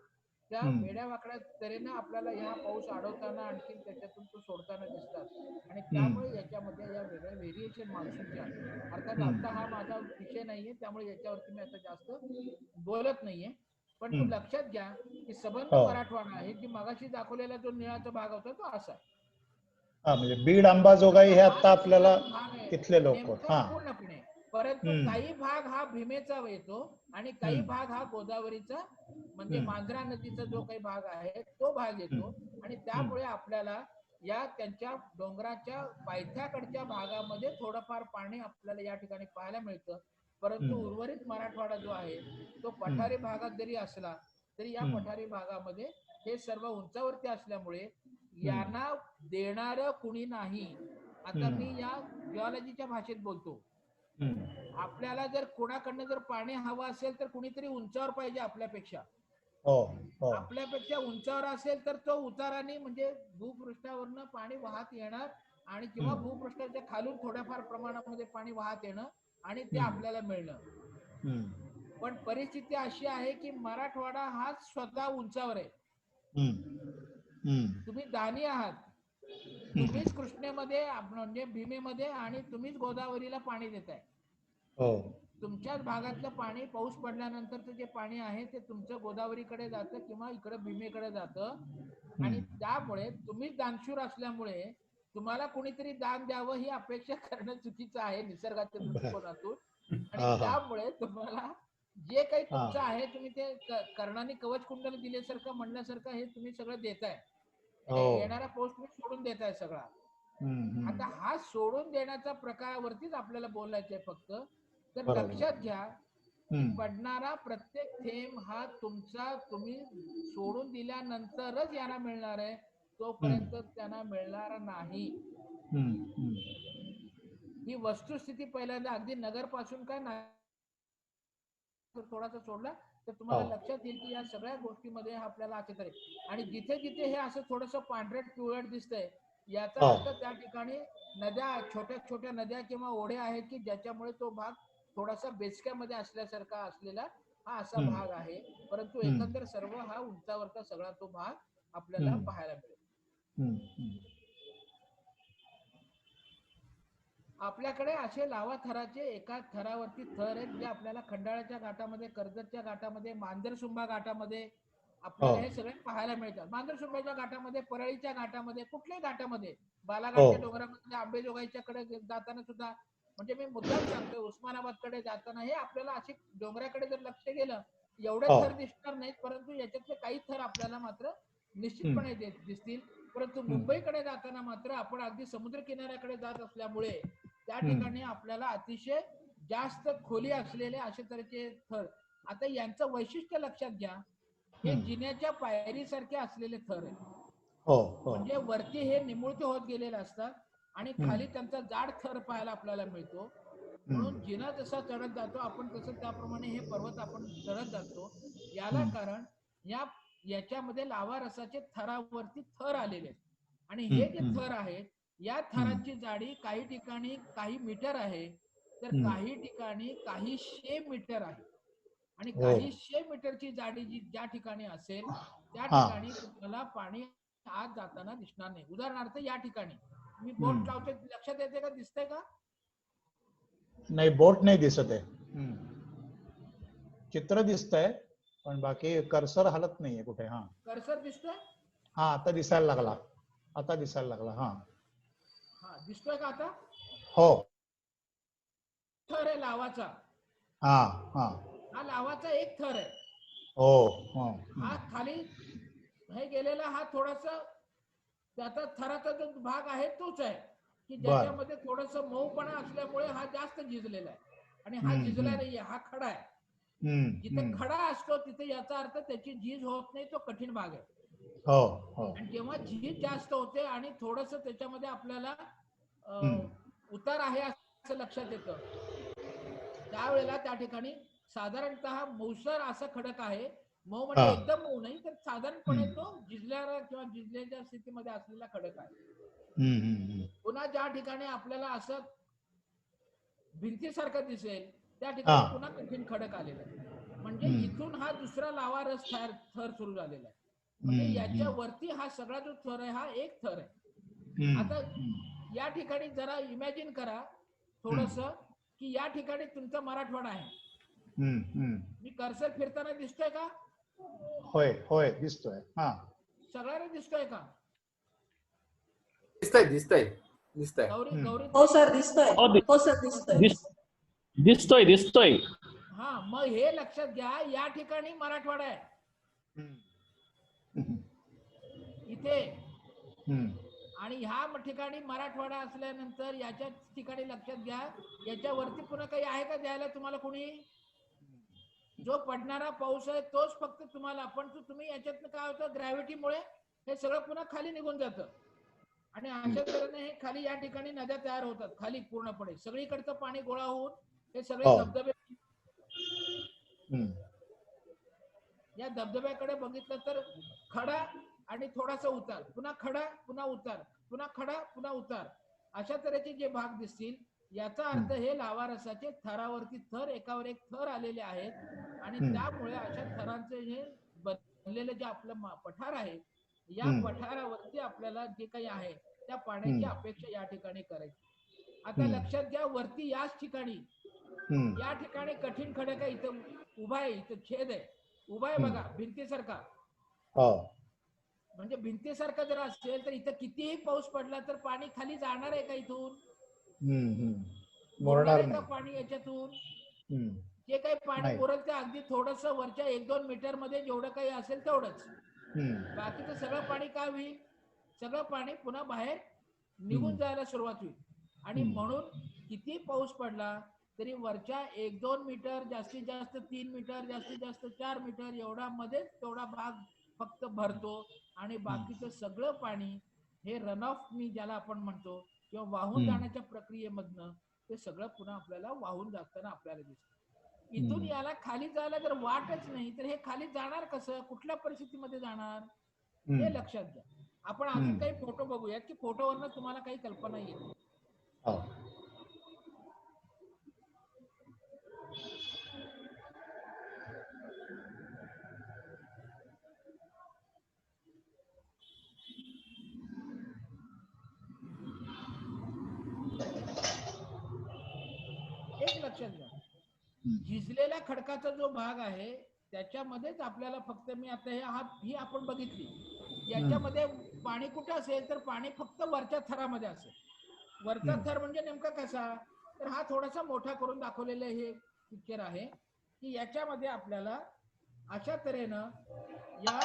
त्या वेड्या वाकड्या तऱ्हेनं आपल्याला ह्या पाऊस अडवताना आणखी त्याच्यातून तो सोडताना दिसतात आणि त्यामुळे याच्यामध्ये या वेगळ्या व्हेरिएशन मान्सूनच्या अर्थात आता हा माझा विषय नाहीये त्यामुळे याच्यावरती मी आता जास्त बोलत नाहीये पण तू लक्षात घ्या की सबंध मराठवाडा आहे की मगाशी दाखवलेला जो निळाचा भाग होता तो असा आहे. हा म्हणजे बीड अंबाजोगाई हे आता आपल्याला तिथले लोक नेमका पूर्णपणे परंतु काही भाग हा भीमेचा येतो आणि काही भाग हा गोदावरीचा म्हणजे मांजरा नदीचा जो काही भाग आहे तो भाग येतो आणि त्यामुळे आपल्याला या त्यांच्या डोंगराच्या पायथ्याकडच्या भागामध्ये थोडंफार पाणी आपल्याला या ठिकाणी पाहायला मिळतं परंतु उर्वरित मराठवाडा जो आहे तो पठारी भागात जरी असला तरी या पठारी भागामध्ये हे सर्व उंचावरती असल्यामुळे यांना देणार कुणी नाही. आता मी या जिओलॉजीच्या भाषेत बोलतो. आपल्याला जर कोणाकडनं जर पाणी हवं असेल तर कुणीतरी उंचावर पाहिजे आपल्यापेक्षा. आपल्यापेक्षा उंचावर असेल तर तो उताराने म्हणजे भूपृष्ठावरनं पाणी वाहत येणार आणि किंवा भूपृष्ठाच्या खालून थोड्याफार प्रमाणामध्ये पाणी वाहत येणं आणि ते आपल्याला मिळणं. पण परिस्थिती अशी आहे की मराठवाडा हा स्वतः उंचावर आहे. तुम्ही दानी आहात, तुम्हीच कृष्णेमध्ये म्हणजे भीमेमध्ये आणि तुम्हीच गोदावरीला पाणी देताय. तुमच्याच भागातलं पाणी पाऊस पडल्यानंतरचं जे पाणी आहे ते तुमचं गोदावरीकडे जातं किंवा इकडे भीमेकडे जातं आणि त्यामुळे तुम्हीच दानशूर असल्यामुळे तुम्हाला कोणीतरी दान द्यावं ही अपेक्षा करणं चुकीचं आहे निसर्गाच्या दृष्टिकोनातून आणि त्यामुळे तुम्हाला जे काही तुमचं आहे तुम्ही ते कर्णाने कवच कुंडल दिल्यासारखं म्हणण्यासारखं हे तुम्ही सगळं देताय. येणारा पाऊस तुम्ही सोडून देताय सगळा. आता हा सोडून देण्याच्या प्रकारावरतीच आपल्याला बोलायचं आहे फक्त. तर लक्षात घ्या पडणारा प्रत्येक थेंब हा तुमचा तुम्ही सोडून दिल्यानंतरच यांना मिळणार आहे तोपर्यंत त्यांना मिळणार नाही. ही वस्तुस्थिती पहिल्यांदा अगदी नगर पासून काय नाही थोडासा सोडला तर तुम्हाला लक्षात येईल की या सगळ्या गोष्टीमध्ये आपल्याला असं तरी आणि जिथे जिथे हे असं थोडस पांढरट पिवळट दिसतंय याचा अर्थ त्या ठिकाणी नद्या छोट्या छोट्या नद्या किंवा ओढ्या आहेत की ज्याच्यामुळे तो भाग थोडासा बेचक्यामध्ये असल्यासारखा असलेला हा असा भाग आहे. परंतु एकंदर सर्व हा उंचावरचा सगळा तो भाग आपल्याला पाहायला मिळेल. आपल्याकडे असे लावा थराचे एका थरावरती थर आहेत जे आपल्याला खंडाळ्याच्या घाटामध्ये कर्जतच्या घाटामध्ये मांजरसुंबा घाटामध्ये आपल्याला हे सगळे पाहायला मिळतात. मांजरसुंबाच्या घाटामध्ये परळीच्या घाटामध्ये कुठल्याही घाटामध्ये बालाघाटच्या डोंगरामध्ये आंबेजोगाईच्या कडे जाताना सुद्धा म्हणजे मी मुद्दाम सांगतोय उस्मानाबाद कडे जाताना हे आपल्याला अशी डोंगराकडे जर लक्ष गेलं एवढे थर दिसणार नाहीत परंतु याच्यातले काही थर आपल्याला मात्र निश्चितपणे दिसतील. परंतु मुंबईकडे जाताना मात्र आपण अगदी समुद्र किनाऱ्याकडे जात असल्यामुळे त्या ठिकाणी आपल्याला अतिशय जास्त खोली असलेले अशा तऱ्हेचे थर. आता यांचं वैशिष्ट्य लक्षात घ्या हे जिन्याच्या पायरीसारखे असलेले थर आहेत. म्हणजे वरती हे निमुळते होत गेलेले असतात आणि खाली त्यांचा जाड थर पाहायला आपल्याला मिळतो. म्हणून जिना जसा चढत जातो आपण तसं त्याप्रमाणे हे पर्वत आपण चढत जातो. याला कारण याच्यामध्ये लावा रसाचे थरावरती थर आलेले आहेत आणि हे जे थर आहेत या थराची जाडी काही ठिकाणी काही मीटर आहे तर काही ठिकाणी काही 100 मीटर आहे आणि काही 100 मीटरची जाडी जी ज्या ठिकाणी असेल त्या ठिकाणी तुम्हाला पाणी आत जाताना दिसणार नाही. उदाहरणार्थ या ठिकाणी मी बोट लावते लक्षात येते का दिसतंय का? नाही बोट नाही दिसत आहे. चित्र दिसतंय पण बाकी कर्सर हलत नाहीये कुठे. हा कर्सर दिसतोय. हा आता दिसायला लागला. आता दिसायला लागला. हा हा दिसतोय का आता? हो थर आहे लावाचा. हा लावाचा एक थर आहे. हा खाली हे गेलेला हा थोडासा त्याचा थराचा जो भाग आहे तोच आहे की ज्याच्यामध्ये थोडस मऊपणा असल्यामुळे हा जास्त झिजलेला आहे आणि हा झिजला नाहीये हा खडा आहे. जिथे खडा असतो तिथे याचा अर्थ त्याची झीज होत नाही तो कठीण भाग आहे. आणि जेव्हा झीज जास्त होते आणि थोडस त्याच्यामध्ये आपल्याला उतार आहे असं लक्षात येतं त्यावेळेला त्या ठिकाणी साधारणतः मौसर असं खडक आहे मऊ म्हणजे हा. एकदम मऊ नाही, तर साधारणपणे तो झिजल्याला किंवा झिजल्याच्या स्थितीमध्ये असलेला खडक आहे. पुन्हा ज्या ठिकाणी आपल्याला असं भिंतीसारखं दिसेल त्या ठिकाणी हा. पुन्हा कठीण खडक आलेला आहे. म्हणजे इथून हा दुसरा लावा रस थर सुरू झालेला आहे. म्हणजे याच्या वरती हा सगळा जो थर आहे हा एक थर आहे. आता या ठिकाणी जरा इमॅजिन करा थोडस की या ठिकाणी तुमचा मराठवाडा आहे. मी कर्सर फिरताना दिसतोय का? होय होय दिसतोय. हा. सगळ्यांना दिसतोय का? दिसतंय दिसतंय दिसतंय. गौरी गौरी हो सर दिसतोय. हो, हो सर दिसतोय. दिसतोय दिसतोय. हा, मग हे लक्षात घ्या, या ठिकाणी मराठवाडा आहे इथे, आणि ह्या ठिकाणी मराठवाडा असल्यानंतर याच्या ठिकाणी लक्षात घ्या याच्यावरती पुन्हा काही आहे का द्यायला तुम्हाला कोणी? जो पडणारा पाऊस आहे तोच फक्त तुम्हाला, पण तुम्ही याच्यातनं काय होतं, ग्रॅव्हिटीमुळे हे सगळं पुन्हा खाली निघून जातं आणि अशा तऱ्हेने हे खाली या ठिकाणी नद्या तयार होतात. खाली पूर्णपणे सगळीकडचं पाणी गोळा होऊन हे सगळे धबधबे, या धबधब्याकडे बघितलं तर खडा आणि थोडासा उतार, पुन्हा खडा पुन्हा उतार, पुन्हा खडा पुन्हा उतार, अशा तऱ्हेचे जे भाग दिसतील याचा अर्थ हे लावा रसाचे थरावरती थर एकावर एक थर आलेले आहेत आणि त्यामुळे अशा थरांचे हे बनलेलं जे आपलं पठार आहे या पठारावरती आपल्याला जे काही आहे त्या पाण्याची अपेक्षा या ठिकाणी करायची. आता लक्षात घ्या, वरती याच ठिकाणी या ठिकाणी कठीण खडक आहे, इथं उभा आहे, इथं छेद आहे, उभा आहे बघा भिंतीसारखा. म्हणजे भिंतीसारखा जर असेल तर इथं कितीही पाऊस पडला तर पाणी खाली जाणार आहे का इथून? मुरणार आहे का पाणी याच्यातून? जे काही पाणी मुरल ते अगदी थोडस वरच्या 1-2 मीटर मध्ये जेवढं काही असेल तेवढंच. बाकीचं सगळं पाणी काय होईल? सगळं पाणी पुन्हा बाहेर निघून जायला सुरुवात होईल. आणि म्हणून किती पाऊस पडला तरी वरच्या 1-2 मीटर, जास्तीत जास्त 3 मीटर, जास्तीत जास्त 4 मीटर एवढा मध्येच तेवढा भाग फक्त भरतो आणि बाकीचं सगळं पाणी हे रन ऑफ मी ज्याला आपण म्हणतो किंवा वाहून जाण्याच्या प्रक्रियेमधनं ते सगळं पुन्हा आपल्याला वाहून जाताना आपल्याला दिसतं. इथून याला खाली जायला जर वाटच नाही तर हे खाली जाणार कसं, कुठल्या परिस्थितीमध्ये जाणार हे लक्षात घ्या. आपण अजून काही फोटो बघूयात की फोटोवरनं तुम्हाला काही कल्पना येईल. एक लक्षात घ्या, झिजलेल्या खडकाचा जो भाग आहे त्याच्यामध्येच आपल्याला फक्त, मी आता ही आपण बघितली, याच्यामध्ये पाणी कुठे असेल तर पाणी फक्त वरच्या थरामध्ये असेल. वरचा थर म्हणजे नेमका कसा, तर हा थोडासा मोठा करून दाखवलेला हे पिक्चर आहे की याच्यामध्ये आपल्याला अशा तऱ्हेनं या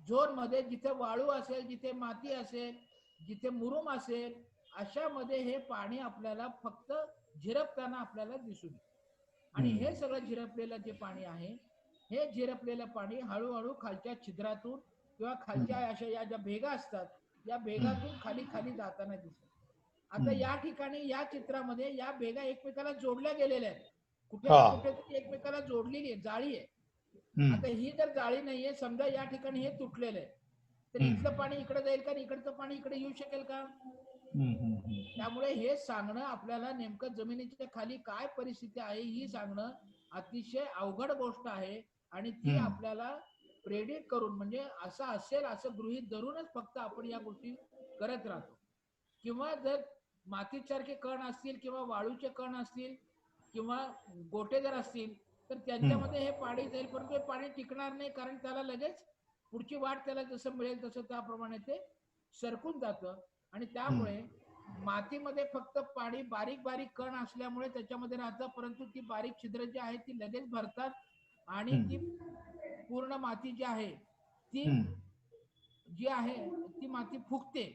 झोन मध्ये जिथे वाळू असेल, जिथे माती असेल, जिथे मुरुम असेल, अशा मध्ये हे पाणी आपल्याला फक्त झिरपताना आपल्याला दिसून येईल. आणि हे सगळं झिरपलेलं जे पाणी आहे हे झिरपलेलं पाणी हळूहळू खालच्या छिद्रातून किंवा खालच्या अशा या ज्या भेगा असतात या भेगातून खाली खाली जाताना दिसतात. आता या ठिकाणी या चित्रामध्ये या भेगा एकमेकाला जोडल्या गेलेल्या आहेत, कुठे ना कुठेतरी एकमेकाला जोडलेली आहे, जाळी आहे. आता ही जर जाळी नाहीये, समजा या ठिकाणी हे तुटलेलं आहे तर इथलं पाणी इकडे जाईल का, इकडचं पाणी इकडे येऊ शकेल का? त्यामुळे हे सांगणं आपल्याला नेमकं जमिनीच्या खाली काय परिस्थिती आहे ही सांगणं अतिशय अवघड गोष्ट आहे आणि ती आपल्याला प्रेडिक्ट करून, म्हणजे असं असेल असं गृहीत धरूनच फक्त आपण या गोष्टी करत राहतो. किंवा जर मातीसारखे कण असतील किंवा वाळूचे कण असतील किंवा गोटे जर असतील तर त्यांच्यामध्ये हे पाणी जाईल, परंतु हे पाणी टिकणार नाही, कारण त्याला लगेच पुढची वाट त्याला जसं मिळेल तसं त्याप्रमाणे ते सरकून जातं. आणि त्यामुळे मातीमध्ये फक्त पाणी बारीक बारीक कण असल्यामुळे त्याच्यामध्ये राहतं, परंतु ती बारीक छिद्र जी आहेत ती लगेच भरतात आणि ती पूर्ण माती जी आहे ती जी आहे ती माती फुगते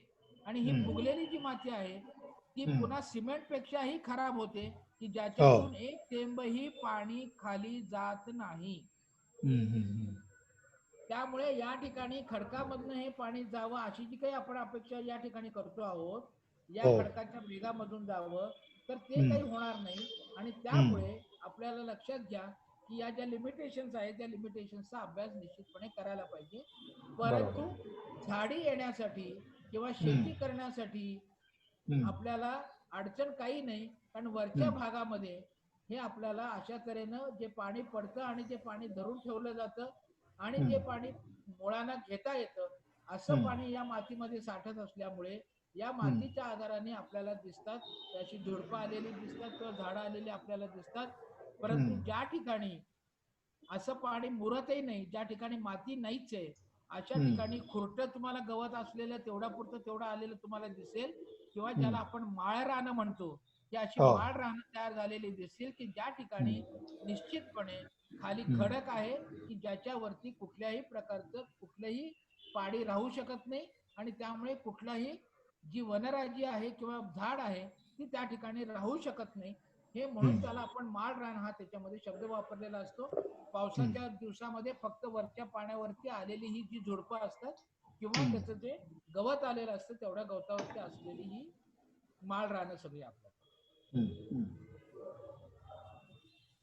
आणि ही फुगलेली जी माती आहे ती पुन्हा सिमेंट पेक्षाही खराब होते की ज्याच्यातून एक थेंबही पाणी खाली जात नाही. त्यामुळे या ठिकाणी खडकामधनं हे पाणी जावं अशी जी काही आपण अपेक्षा या ठिकाणी करतो आहोत, या खडकाच्या भेगामधून जावं, तर ते काही होणार नाही. आणि त्यामुळे आपल्याला लक्षात घ्या की या ज्या लिमिटेशन्स आहेत त्या लिमिटेशन्सचा अभ्यास निश्चितपणे करायला पाहिजे. बरोबर. परंतु झाडी येण्यासाठी किंवा शेती करण्यासाठी आपल्याला अडचण काही नाही, कारण वरच्या भागामध्ये हे आपल्याला अशा तऱ्हेनं जे पाणी पडतं आणि जे पाणी धरून ठेवलं जातं आणि जे पाणी मुळांना घेता येतं असं पाणी या मातीमध्ये साठत असल्यामुळे या मातीच्या आधाराने आपल्याला दिसतात, त्याची झुडपं आलेली दिसतात किंवा झाडं आलेली आपल्याला दिसतात. परंतु ज्या ठिकाणी असं पाणी मुरतही नाही, ज्या ठिकाणी माती नाहीच आहे, अशा ठिकाणी खुरटं तुम्हाला गवत असलेलं तेवढा पुरतं तेवढं आलेलं तुम्हाला दिसेल, किंवा ज्याला आपण माळ रानं म्हणतो, की अशी हो. माळ रानं तयार झालेली दिसेल, की ज्या ठिकाणी निश्चितपणे खाली खडक आहे, की ज्याच्यावरती कुठल्याही प्रकारचं कुठलंही पाणी राहू शकत नाही आणि त्यामुळे कुठलाही जी वनराजी आहे किंवा झाड आहे ती त्या ठिकाणी राहू शकत नाही. हे म्हणून त्याला आपण माळ रान हा त्याच्यामध्ये शब्द वापरलेला असतो. पावसाच्या दिवसामध्ये फक्त वरच्या पाण्यावरती आलेली ही जी झुडपं असतात किंवा त्याचं जे गवत आलेलं असतं तेवढ्या गवतावरती असलेली ही माळ रानं सगळी आपल्याला.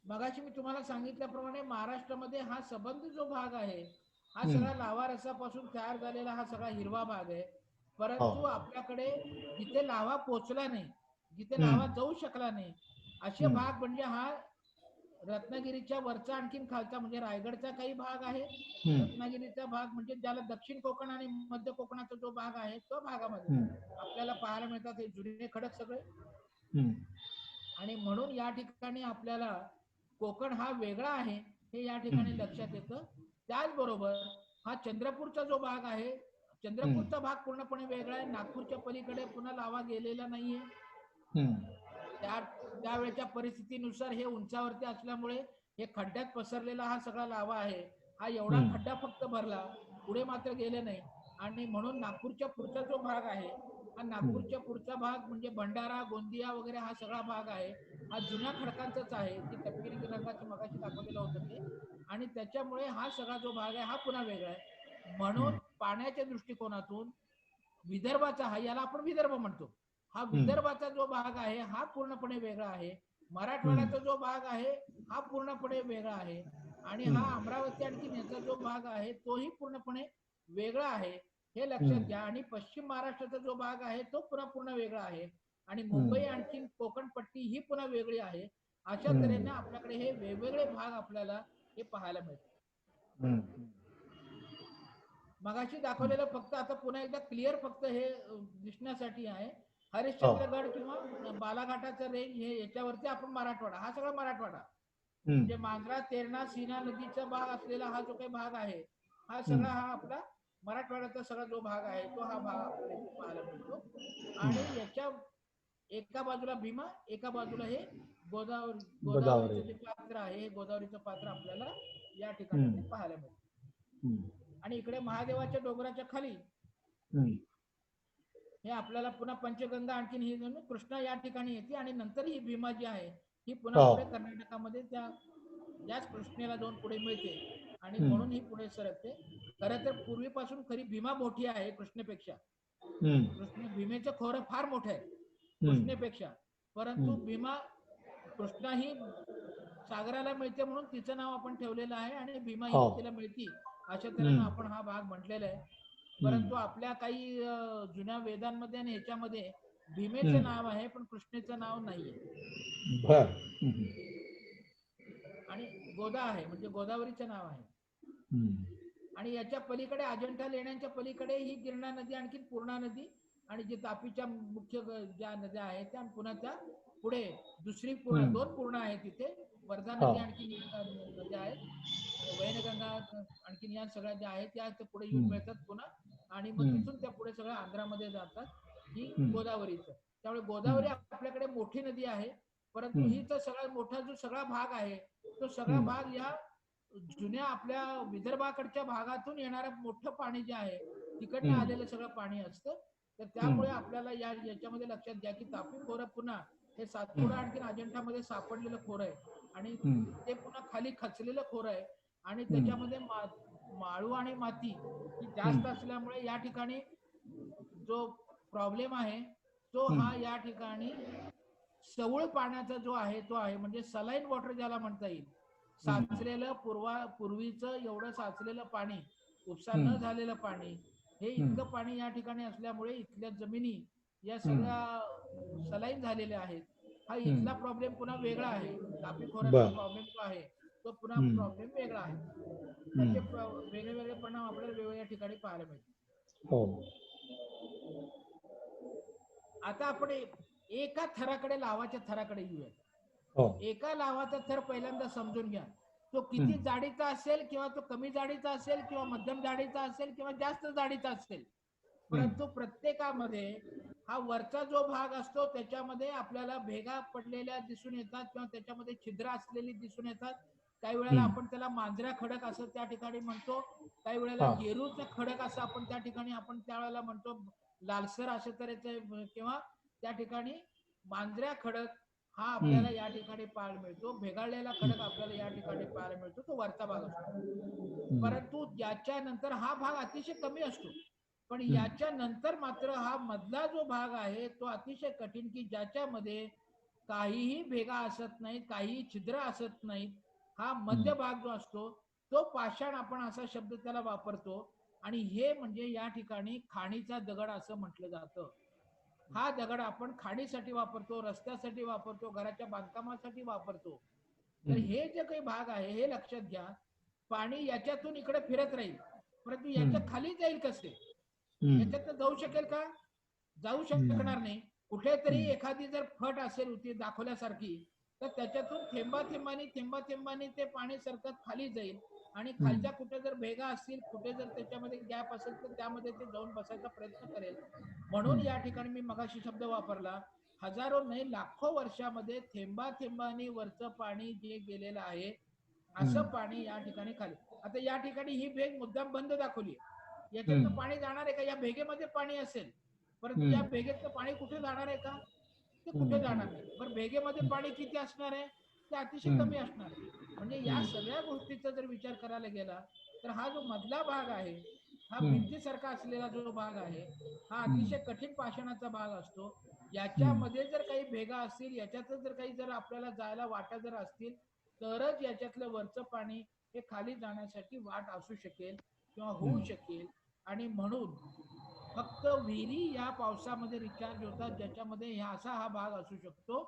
मगाशी मी तुम्हाला सांगितल्याप्रमाणे महाराष्ट्रामध्ये हा सबंध जो भाग आहे हा सगळा लाव्हा रसापासून तयार झालेला हा सगळा हिरवा भाग आहे. परंतु आपल्याकडे जिथे लाव्हा पोचला नाही, जिथे लाव्हा जाऊ शकला नाही असे भाग म्हणजे हा रत्नागिरीच्या वरचा आणखीन खालचा म्हणजे रायगडचा काही भाग आहे. रत्नागिरीचा भाग म्हणजे ज्याला दक्षिण कोकण आणि मध्य कोकणाचा जो भाग आहे तो भागामध्ये आपल्याला पाहायला मिळतात हे जुने खडक सगळे. आणि म्हणून या ठिकाणी आपल्याला कोकण हा वेगळा आहे हे या ठिकाणी लक्षात येतं. त्याचबरोबर हा चंद्रपूरचा जो भाग आहे, चंद्रपूरचा भाग पूर्णपणे वेगळा आहे. नागपूरच्या पलीकडे पुन्हा लावा गेलेला नाहीये. त्यावेळेच्या परिस्थितीनुसार हे उंचावरती असल्यामुळे हे खड्ड्यात पसरलेला हा सगळा लावा आहे. हा एवढा खड्डा फक्त भरला, पुढे मात्र गेले नाही. आणि म्हणून नागपूरच्या पुढचा जो भाग आहे हा नागपूरच्या पुढचा भाग म्हणजे भंडारा, गोंदिया वगैरे हा सगळा भाग आहे हा जुन्या खडकांचाच आहे, जे तपकिरी रंगाचे मगाशी दाखवलेलं होतं ते. आणि त्याच्यामुळे हा सगळा जो भाग आहे हा पुन्हा वेगळा आहे. म्हणून पाण्याच्या दृष्टिकोनातून विदर्भाचा हा, याला आपण विदर्भ म्हणतो, हा विदर्भाचा जो भाग आहे हा पूर्णपणे वेगळा आहे. मराठवाड्याचा जो भाग आहे हा पूर्णपणे वेगळा आहे. आणि हा अमरावती आणखी याचा जो भाग आहे तोही पूर्णपणे वेगळा आहे हे लक्षात घ्या. आणि पश्चिम महाराष्ट्राचा जो भाग आहे तो पूर्ण वेगळा आहे. आणि मुंबई आणखी कोकण पट्टी ही पुन्हा वेगळी आहे. अशा तऱ्हेने आपल्याकडे हे वेगवेगळे भाग आपल्याला हे पाहायला मिळतात. मगाशी दाखवलेलं फक्त आता पुन्हा एकदा क्लिअर फक्त हे दिसण्यासाठी आहे. हरिश्चंद्रगड किंवा बालाघाटाचा रेंज हे याच्यावरती आपण मराठवाडा, हा सगळा मराठवाडा म्हणजे मांजरा, तेरणा, सीना नदीचा भाग असलेला हा जो काही भाग आहे हा सगळा हा आपला मराठवाड्याचा सगळा जो भाग आहे तो हा भाग आपल्याला इथे पाहायला मिळतो. आणि याच्या एका बाजूला भीमा, एका बाजूला हे गोदावरीचं जे पात्र आहे हे गोदावरीचं पात्र आपल्याला या ठिकाणी पाहायला मिळतं. आणि इकडे महादेवाच्या डोंगराच्या खाली हे आपल्याला पुन्हा पंचगंगा आणखीन ही कृष्णा या ठिकाणी येते. आणि नंतर ही भीमा जी आहे ही पुन्हा पुढे कर्नाटकामध्ये त्या याच कृष्णेला जाऊन पुढे मिळते आणि म्हणून ही पुढे सरकते. खरं तर पूर्वीपासून खरी भीमा मोठी आहे कृष्णेपेक्षा. भीमेचं खोरं फार मोठं आहे कृष्णेपेक्षा. परंतु भीमा, कृष्णा ही सागराला मिळते म्हणून तिचं नाव आपण ठेवलेलं आहे आणि भीमा ही तिला मिळती अशा तऱ्हेनं आपण हा भाग म्हटलेला आहे. परंतु आपल्या काही जुन्या वेदांमध्ये आणि ह्याच्यामध्ये भीमेचं नाव आहे पण कृष्णेचं नाव नाहीये. आणि गोदा आहे म्हणजे गोदावरीचं नाव आहे. आणि याच्या पलीकडे अजंठा लेण्यांच्या पलीकडे ही गिरणा नदी, आणखी पूर्णा नदी आणि जे तापीच्या मुख्य ज्या नद्या आहेत त्या पुण्याच्या पुढे दुसरी पूर्णा, 2 पूर्णा आहेत तिथे. वर्धा नदी आणखी नद्या आहेत, वैनगंगा आणखीन या सगळ्या ज्या आहेत त्या पुढे येऊन मिळतात पुन्हा. आणि मग तिथून त्या पुढे सगळ्या आंध्रामध्ये जातात ही गोदावरीचं. त्यामुळे गोदावरी आपल्याकडे मोठी नदी आहे. परंतु हिचा सगळ्यात मोठा जो सगळा भाग आहे तो सगळा भाग या जुन्या आपल्या विदर्भाकडच्या भागातून येणारं मोठं पाणी जे आहे तिकडनं आलेलं सगळं पाणी असतं. तर त्यामुळे आपल्याला याच्यामध्ये लक्षात घ्या की तापी खोरं पुन्हा हे सातपुडा आणखी अजंठामध्ये सापडलेलं खोरं आहे आणि ते पुन्हा खाली खचलेलं खोरं आहे. आणि त्याच्यामध्ये माळू आणि माती ही जास्त असल्यामुळे या ठिकाणी जो प्रॉब्लेम आहे तो हा या ठिकाणी सवळ पाण्याचा जो आहे तो आहे म्हणजे सलाईन वॉटर ज्याला म्हणता येईल. साचलेलं पूर्वीचं एवढं साचलेलं पाणी, उपसा न झालेलं पाणी, हे इतकं पाणी या ठिकाणी असल्यामुळे इथल्या जमिनी या सगळ्या सलाईन झालेल्या आहेत. हा इथला प्रॉब्लेम पुन्हा वेगळा आहे. तापी खोऱ्यातला प्रॉब्लेम जो आहे तो पुन्हा प्रॉब्लेम वेगळा आहे. त्याचे वेगळे वेगळे परिणाम आपल्याला वेगवेगळ्या ठिकाणी पाहायला मिळतील. हो. आता आपण एका थराकडे, लावाच्या थराकडे येऊया. हो. एका लावाचा थर पहिल्यांदा समजून घ्या. तो किती जाडीचा असेल किंवा तो कमी जाडीचा असेल किंवा मध्यम जाडीचा असेल किंवा जास्त जाडीचा असेल, परंतु प्रत्येकामध्ये हा वरचा जो भाग असतो त्याच्यामध्ये आपल्याला भेगा पडलेल्या दिसून येतात किंवा त्याच्यामध्ये छिद्र असलेली दिसून येतात. काही वेळेला आपण त्याला मांजरा खडक असं त्या ठिकाणी म्हणतो, काही वेळेला गेरूचा खडक असं आपण त्या ठिकाणी त्यावेळेला म्हणतो, लालसर अशा तऱ्हेचे, किंवा त्या ठिकाणी मांजऱ्या खडक हा आपल्याला या ठिकाणी पाहायला मिळतो. भेगाळलेला खडक आपल्याला या ठिकाणी पाहायला मिळतो, तो वरचा भाग असतो. परंतु याच्यानंतर हा भाग अतिशय कमी असतो. पण याच्या नंतर मात्र हा मधला जो भाग आहे तो अतिशय कठीण, की ज्याच्यामध्ये काहीही भेगा असत नाहीत, काहीही छिद्र असत नाहीत. हा मध्य भाग जो असतो तो पाषाण आपण असा शब्द त्याला वापरतो. आणि हे म्हणजे या ठिकाणी खाणीचा दगड असं म्हटलं जातं. हा दगड आपण खाणीसाठी वापरतो, रस्त्यासाठी वापरतो, घराच्या बांधकामासाठी वापरतो. तर हे जे काही भाग आहे हे लक्षात घ्या. पाणी याच्यातून इकडे फिरत राहील, परंतु याच्या खाली जाईल कसे? याच्यात जाऊ शकेल का? जाऊ शकणार नाही. कुठेतरी एखादी जर फट असेल होती दाखवल्यासारखी, तर त्याच्यातून थेंबा थेंबाने ते पाणी सरकत खाली जाईल. आणि खालच्या कुठे जर भेगा असतील, कुठे जर त्याच्यामध्ये गॅप असेल तर त्यामध्ये ते जाऊन बसायचा प्रयत्न करेल. म्हणून या ठिकाणी मी मगाशी शब्द वापरला, हजारो नाही लाखो वर्षामध्ये थेंबाने वरचं पाणी जे गेलेलं आहे असं पाणी या ठिकाणी खाली. आता या ठिकाणी ही भेग मुद्दाम बंद दाखवली, याच्यातनं पाणी जाणार आहे का? या भेगेमध्ये पाणी असेल, परंतु या भेगेतलं पाणी कुठे जाणार आहे का? ते कुठे जाणार नाही. बरं, भेगेमध्ये पाणी किती असणार आहे? ते अतिशय कमी असणार आहे. म्हणजे या सगळ्या गोष्टीचा जर विचार करायला गेला तर हा जो मधला भाग आहे, हा भिंतीसारखा असलेला जो भाग आहे, हा अतिशय कठीण पाषाणाचा भाग असतो. याच्यामध्ये जर काही भेगा असतील, याच्यात जर काही जर आपल्याला जायला वाटा जर असतील, तरच याच्यातलं वरचं पाणी हे खाली जाण्यासाठी वाट असू शकेल किंवा होऊ शकेल. आणि म्हणून फक्त विहिरी या पावसामध्ये रिचार्ज होतात, ज्याच्यामध्ये असा हा भाग असू शकतो.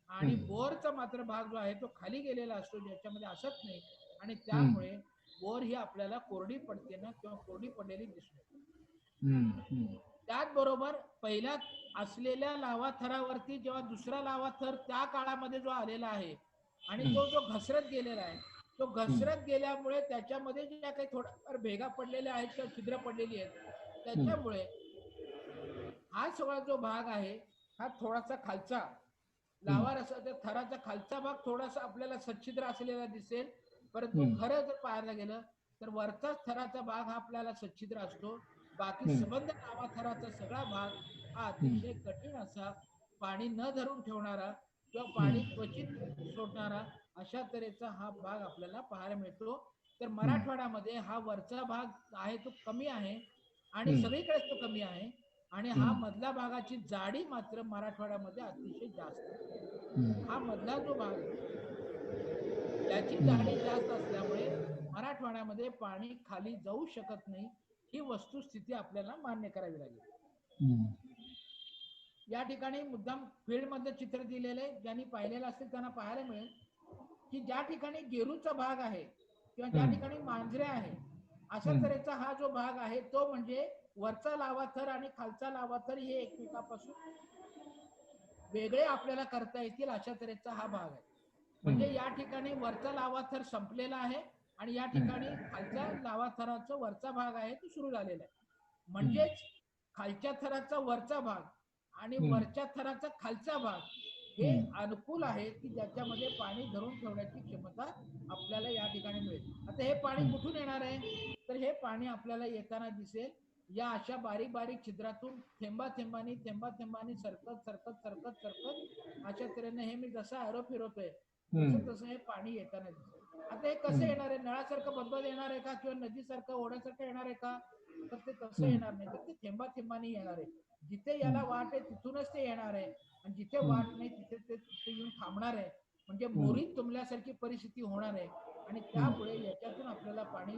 आणि बोरचा मात्र भाग जो आहे तो खाली गेलेला असतो, ज्याच्यामध्ये असत नाही. आणि त्यामुळे बोर ही आपल्याला कोरडी पडते ना, किंवा कोरडी पडलेली दिसून येते. त्याचबरोबर पहिल्या असलेल्या लावा थरावरती जेव्हा दुसरा लावा थर त्या काळामध्ये जो आलेला आहे आणि तो जो घसरत गेलेला आहे, तो घसरत गेल्यामुळे त्याच्यामध्ये ज्या काही थोड्याफार भेगा पडलेल्या आहेत किंवा छिद्र पडलेली आहेत, त्याच्यामुळे हा सगळा जो भाग आहे हा थोडासा खालचा लावा रसाच्या थराचा खालचा भाग थोडासा आपल्याला सच्छिद्र असलेला दिसेल. परंतु खरं जर पाहायला गेलं तर वरचा थराचा भाग हा आपल्याला सच्छिद्र असतो. बाकी संबंध लावा थराचा सगळा भाग हा अतिशय कठीण असा, पाणी न धरून ठेवणारा किंवा पाणी क्वचित सोडणारा अशा तऱ्हेचा हा भाग आपल्याला पाहायला मिळतो. तर मराठवाड्यामध्ये हा वरचा भाग आहे तो कमी आहे आणि सगळीकडेच तो कमी आहे. आणि हा मधल्या भागाची जाडी मात्र मराठवाड्यामध्ये अतिशय जास्त आहे. हा मधला जो भाग आहे याची जाडी जास्त असल्यामुळे मराठवाड्यामध्ये पाणी खाली जाऊ शकत नाही, ही वस्तुस्थिती आपल्याला मान्य करावी लागेल. या ठिकाणी मुद्दाम फील्ड मध्ये चित्र दिलेले ज्यांनी पाहिलेलं असेल त्यांना पाहायला मिळेल की ज्या ठिकाणी गेरूचा भाग आहे किंवा ज्या ठिकाणी मांजरे आहे, अशा तऱ्हेचा हा जो भाग आहे तो म्हणजे वरचा लावा थर आणि खालचा लावा थर हे एकमेकापासून वेगळे आपल्याला करता येतील अशा तऱ्हेचा हा भाग आहे. म्हणजे या ठिकाणी वरचा लावा थर संपलेला आहे आणि या ठिकाणी खालच्या लावा थराचा वरचा भाग आहे तो सुरू झालेला आहे. म्हणजेच खालच्या थराचा वरचा भाग आणि वरच्या थराचा खालचा भाग हे अनुकूल आहे की ज्याच्यामध्ये पाणी धरून ठेवण्याची क्षमता आपल्याला या ठिकाणी मिळेल. आता हे पाणी कुठून येणार आहे? तर हे पाणी आपल्याला येताना दिसेल या अशा बारीक बारीक छिद्रातून थेंबाने सरकत अशा तऱ्हेने हे मी जसं आरो फिरवतोय तसं हे पाणी येताना दिसेल. आता हे कसं येणार आहे? नळासारखं बदबद येणार आहे का किंवा नदीसारखं ओढ्यासारखं येणार आहे का? तर ते तसं येणार नाही, तर ते थेंबाने येणार आहे. जिथे याला वाट आहे तिथूनच ते येणार आहे आणि जिथे वाट नाही तिथे ते येऊन थांबणार आहे. म्हणजे मोरीत तुंबल्यासारखी परिस्थिती होणार आहे. आणि त्यामुळे याच्यातून आपल्याला पाणी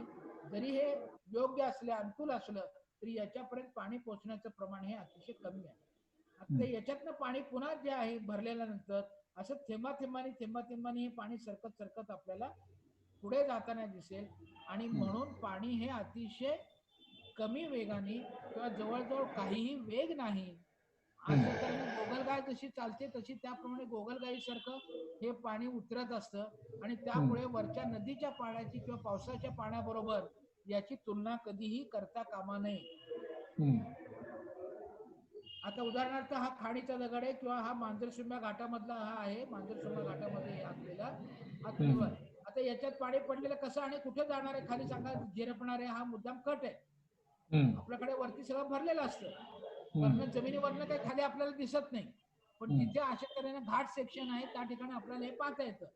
जरी हे योग्य असले, अनुकूल असलं, तरी याच्यापर्यंत पाणी पोहोचण्याचं प्रमाण हे अतिशय कमी आहे. आता याच्यातनं पाणी पुन्हा जे आहे भरलेल्यानंतर असं थेंबाथेंबाने हे पाणी सरकत आपल्याला पुढे जाताना दिसेल. आणि म्हणून पाणी हे अतिशय कमी वेगाने किंवा जवळजवळ काहीही वेग नाही, असं तऱ्हेने गोगलगाय जशी चालते तशी त्याप्रमाणे गोगलगाई सारखं हे पाणी उतरत असतं. आणि त्यामुळे वरच्या नदीच्या पाण्याची किंवा पावसाच्या पाण्याबरोबर याची तुलना कधीही करता कामा नये. आता उदाहरणार्थ हा खाडीचा दगड आहे किंवा हा मांजरसुंबा घाटामधला हा आहे, मांजरसुंबा घाटामध्ये असलेला हा तळीवर. आता याच्यात पाणी पडलेलं कसं आणि कुठे जाणार आहे खाली सांगा, झिरपणार आहे, हा मुद्दाम कट आहे. आपल्याकडे वरती सगळं भरलेलं असतं, वरनं जमिनीवरनं काही खाली आपल्याला दिसत नाही. पण जिथे अशा तऱ्हेने घाट सेक्शन आहे त्या ठिकाणी आपल्याला हे पाहता येतं.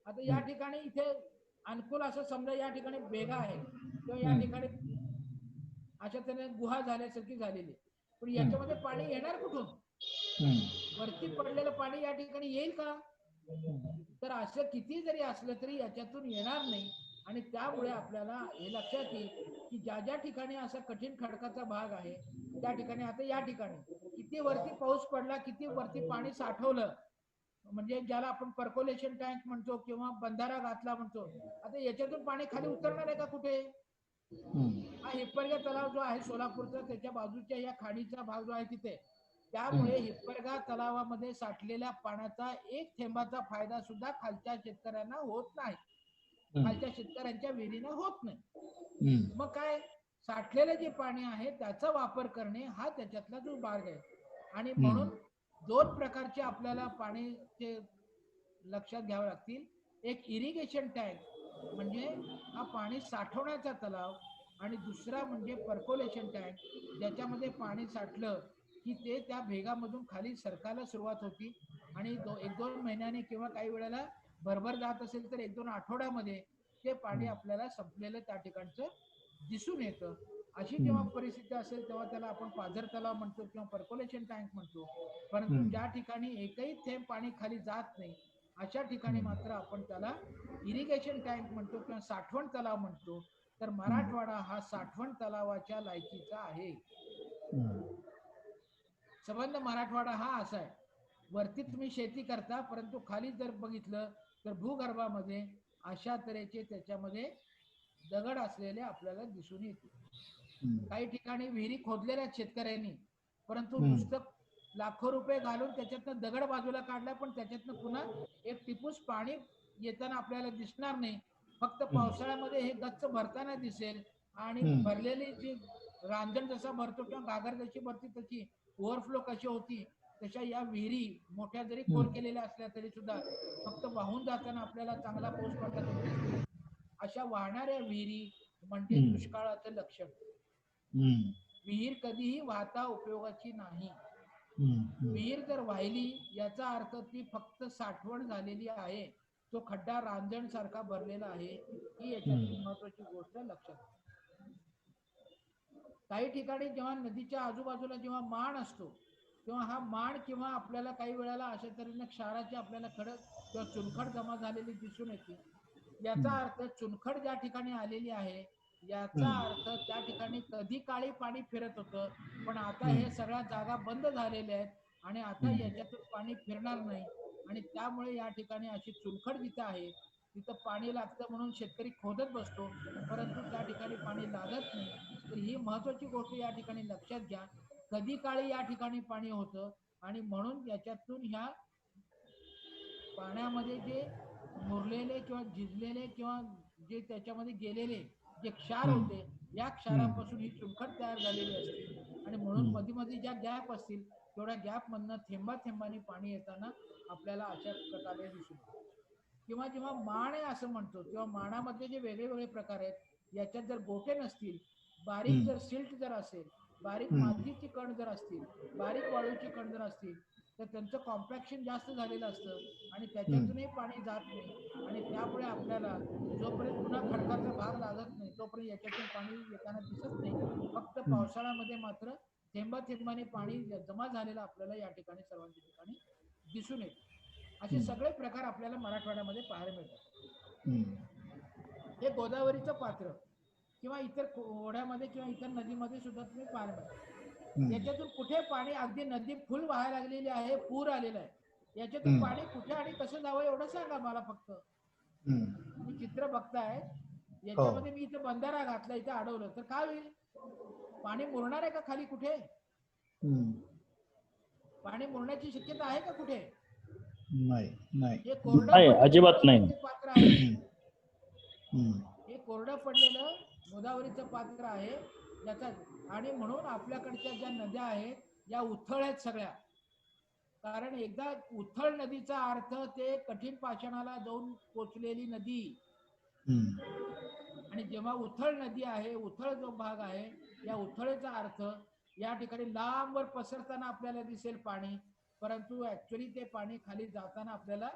आता या ठिकाणी इथे अनुकूल असं समजा या ठिकाणी भेगा आहे किंवा या ठिकाणी अशा तऱ्हेने गुहा झाल्यासारखी झालेली, पण याच्यामध्ये पाणी येणार कुठून? वरती पडलेलं पाणी या ठिकाणी येईल का? तर असं किती जरी असलं तरी याच्यातून येणार नाही. आणि त्यामुळे आपल्याला हे लक्षात येईल की ज्या ज्या ठिकाणी असा कठीण खडकाचा भाग आहे त्या ठिकाणी, आता या ठिकाणी किती वरती पाऊस पडला, किती वरती पाणी साठवलं, म्हणजे ज्याला आपण पर्कोलेशन टँक म्हणतो किंवा बंधारा घातला म्हणतो, आता याच्यातून पाणी खाली उतरणार आहे का कुठे? हा हिप्परगा तलाव जो आहे सोलापूरचा, त्याच्या बाजूच्या या खाडीचा भाग जो आहे तिथे, त्यामुळे हिप्परगा तलावामध्ये साठलेल्या पाण्याचा एक थेंबाचा फायदा सुद्धा खालच्या शेतकऱ्यांना होत नाही, खालच्या शेतकऱ्यांच्या विहिरीनं होत नाही. मग काय, साठलेलं जे पाणी आहे त्याचा वापर करणे हा त्याच्यातला जो मार्ग आहे. आणि म्हणून दोन प्रकारचे आपल्याला पाण्याचे लक्षात घ्यावे लागतील. एक इरिगेशन टँक म्हणजे हा पाणी साठवण्याचा तलाव, आणि दुसरा म्हणजे पर्कोलेशन टँक, ज्याच्यामध्ये पाणी साठलं की ते त्या भेगामधून खाली सरकायला सुरुवात होती. आणि एक दोन महिन्याने किंवा काही वेळेला भरभर जात असेल तर एक दोन आठवड्यामध्ये ते पाणी आपल्याला संपलेलं त्या ठिकाणचं दिसून येतं. अशी जेव्हा परिस्थिती असेल तेव्हा त्याला आपण पाझर तलाव म्हणतो किंवा पर्कोलेशन टँक म्हणतो. परंतु ज्या ठिकाणी एकही थेंब पाणी खाली जात नाही अशा ठिकाणी मात्र आपण त्याला इरिगेशन टँक म्हणतो किंवा साठवण तलाव म्हणतो. तर मराठवाडा हा साठवण तलावाच्या लायकीचा आहे. संबंध मराठवाडा हा असा आहे, वरती तुम्ही शेती करता परंतु खाली जर बघितलं तर भूगर्भामध्ये अशा तऱ्हेचे त्याच्यामध्ये दगड असलेले आपल्याला दिसून येते. काही ठिकाणी विहिरी खोदलेल्या शेतकऱ्यांनी, परंतु नुसतं लाखो रुपये घालून त्याच्यातनं दगड बाजूला काढला, पण त्याच्यातनं पुन्हा एक टिपूस पाणी येताना आपल्याला दिसणार नाही. फक्त पावसाळ्यामध्ये हे गच्च भरताना दिसेल. आणि भरलेली जी रांजण जसा भरतो किंवा गागर जशी भरती तशी ओव्हरफ्लो कशी होती तशा या विहिरी मोठ्या जरी खोल केलेल्या असल्या तरी सुद्धा फक्त वाहून जाताना आपल्याला चांगला पाऊस पडला तरी दिसतील. अशा वाहणाऱ्या विहिरी म्हणजे दुष्काळाचं लक्षण. विहीर कधीही वाहता उपयोगाची नाही. विहीर जर वाहिली याचा अर्थ ती फक्त साठवण झालेली आहे, तो खड्डा रांजण सारखा भरलेला आहे, ही याच्यातली महत्वाची गोष्ट लक्षात. काही ठिकाणी जेव्हा नदीच्या आजूबाजूला जेव्हा माण असतो तेव्हा हा माण किंवा आपल्याला काही वेळेला अशा तऱ्हेने क्षाराची आपल्याला खडक किंवा चुनखड जमा झालेली दिसून येते. याचा अर्थ चुनखड ज्या ठिकाणी आलेली आहे याचा अर्थ त्या ठिकाणी कधी काळी पाणी फिरत होतं, पण आता हे सगळ्या जागा बंद झालेल्या आहेत आणि आता याच्यातून पाणी फिरणार नाही. आणि त्यामुळे या ठिकाणी अशी चुनखड जिथं आहे तिथं पाणी लागतं म्हणून शेतकरी खोदत बसतो, परंतु त्या ठिकाणी पाणी लागत नाही. तर ही महत्वाची गोष्ट या ठिकाणी लक्षात घ्या. कधी काळी या ठिकाणी पाणी होतं आणि म्हणून याच्यातून ह्या पाण्यामध्ये जे मुरलेले किंवा झिजलेले किंवा जे त्याच्यामध्ये गेलेले जे क्षार होते या क्षारापासून ही चुनखड तयार झालेली असते. आणि म्हणून मध्ये मध्ये ज्या गॅप असतील तेवढ्या गॅप मधनं थेंबा थेंबाने पाणी येताना आपल्याला अशा प्रकारे दिसून येतं. किंवा जेव्हा माण आहे असं म्हणतो तेव्हा माणामधले जे वेगळे वेगळे प्रकार आहेत याच्यात जर गोटे नसतील, बारीक जर सिल्ट जर असेल, बारीक मातीची कण जर असतील, बारीक वाळूची कण जर असतील तर त्यांचं कॉम्पॅक्शन जास्त झालेलं असतं आणि त्याच्यातूनही पाणी जात नाही. आणि त्यामुळे आपल्याला जोपर्यंत पुन्हा खडकाचा भाग लागत नाही तोपर्यंत याच्यातून पाणी येताना दिसत नाही. फक्त पावसाळ्यामध्ये मात्र थेंबा थेंबाने पाणी जमा झालेलं आपल्याला या ठिकाणी सर्वांच्या ठिकाणी दिसून येतं. असे सगळे प्रकार आपल्याला मराठवाड्यामध्ये पाहायला मिळतात. हम्म. हे गोदावरीचं पात्र किंवा इतर ओढ्यामध्ये किंवा इतर नदीमध्ये सुद्धा तुम्ही पाहायला मिळतात. याच्यातून कुठे पाणी, अगदी नदी फुल वाहायला लागलेली आहे, पूर आलेला आहे, याच्यातून पाणी कुठे आणि कसं जावं एवढं सांगा मला फक्त. तुम्ही चित्र बघताय, याच्यामध्ये मी इथे बंधारा घातला, इथे अडवलं तर काय होईल? पाणी मुरणार आहे का खाली कुठे? पाणी मुरण्याची शक्यता आहे का कुठे? नाही नाही. हे कोरडं नाही, पडलेलं अजिबात नाही. गोदावरीचं पात्र आहे. हे कोरडं पडलेलं गोदावरीचं पात्र आहे याचा. आणि म्हणून आपल्याकडच्या ज्या नद्या आहेत या उथळ आहेत सगळ्या. कारण एकदा उथळ नदीचा अर्थ ते कठीण पाषाणाला जाऊन पोचलेली नदी. आणि जेव्हा उथळ नदी आहे, उथळ जो भाग आहे, या उथळेचा अर्थ या ठिकाणी लांबवर पसरताना आपल्याला दिसेल पाणी, परंतु ऍक्च्युअली ते पाणी खाली जाताना आपल्याला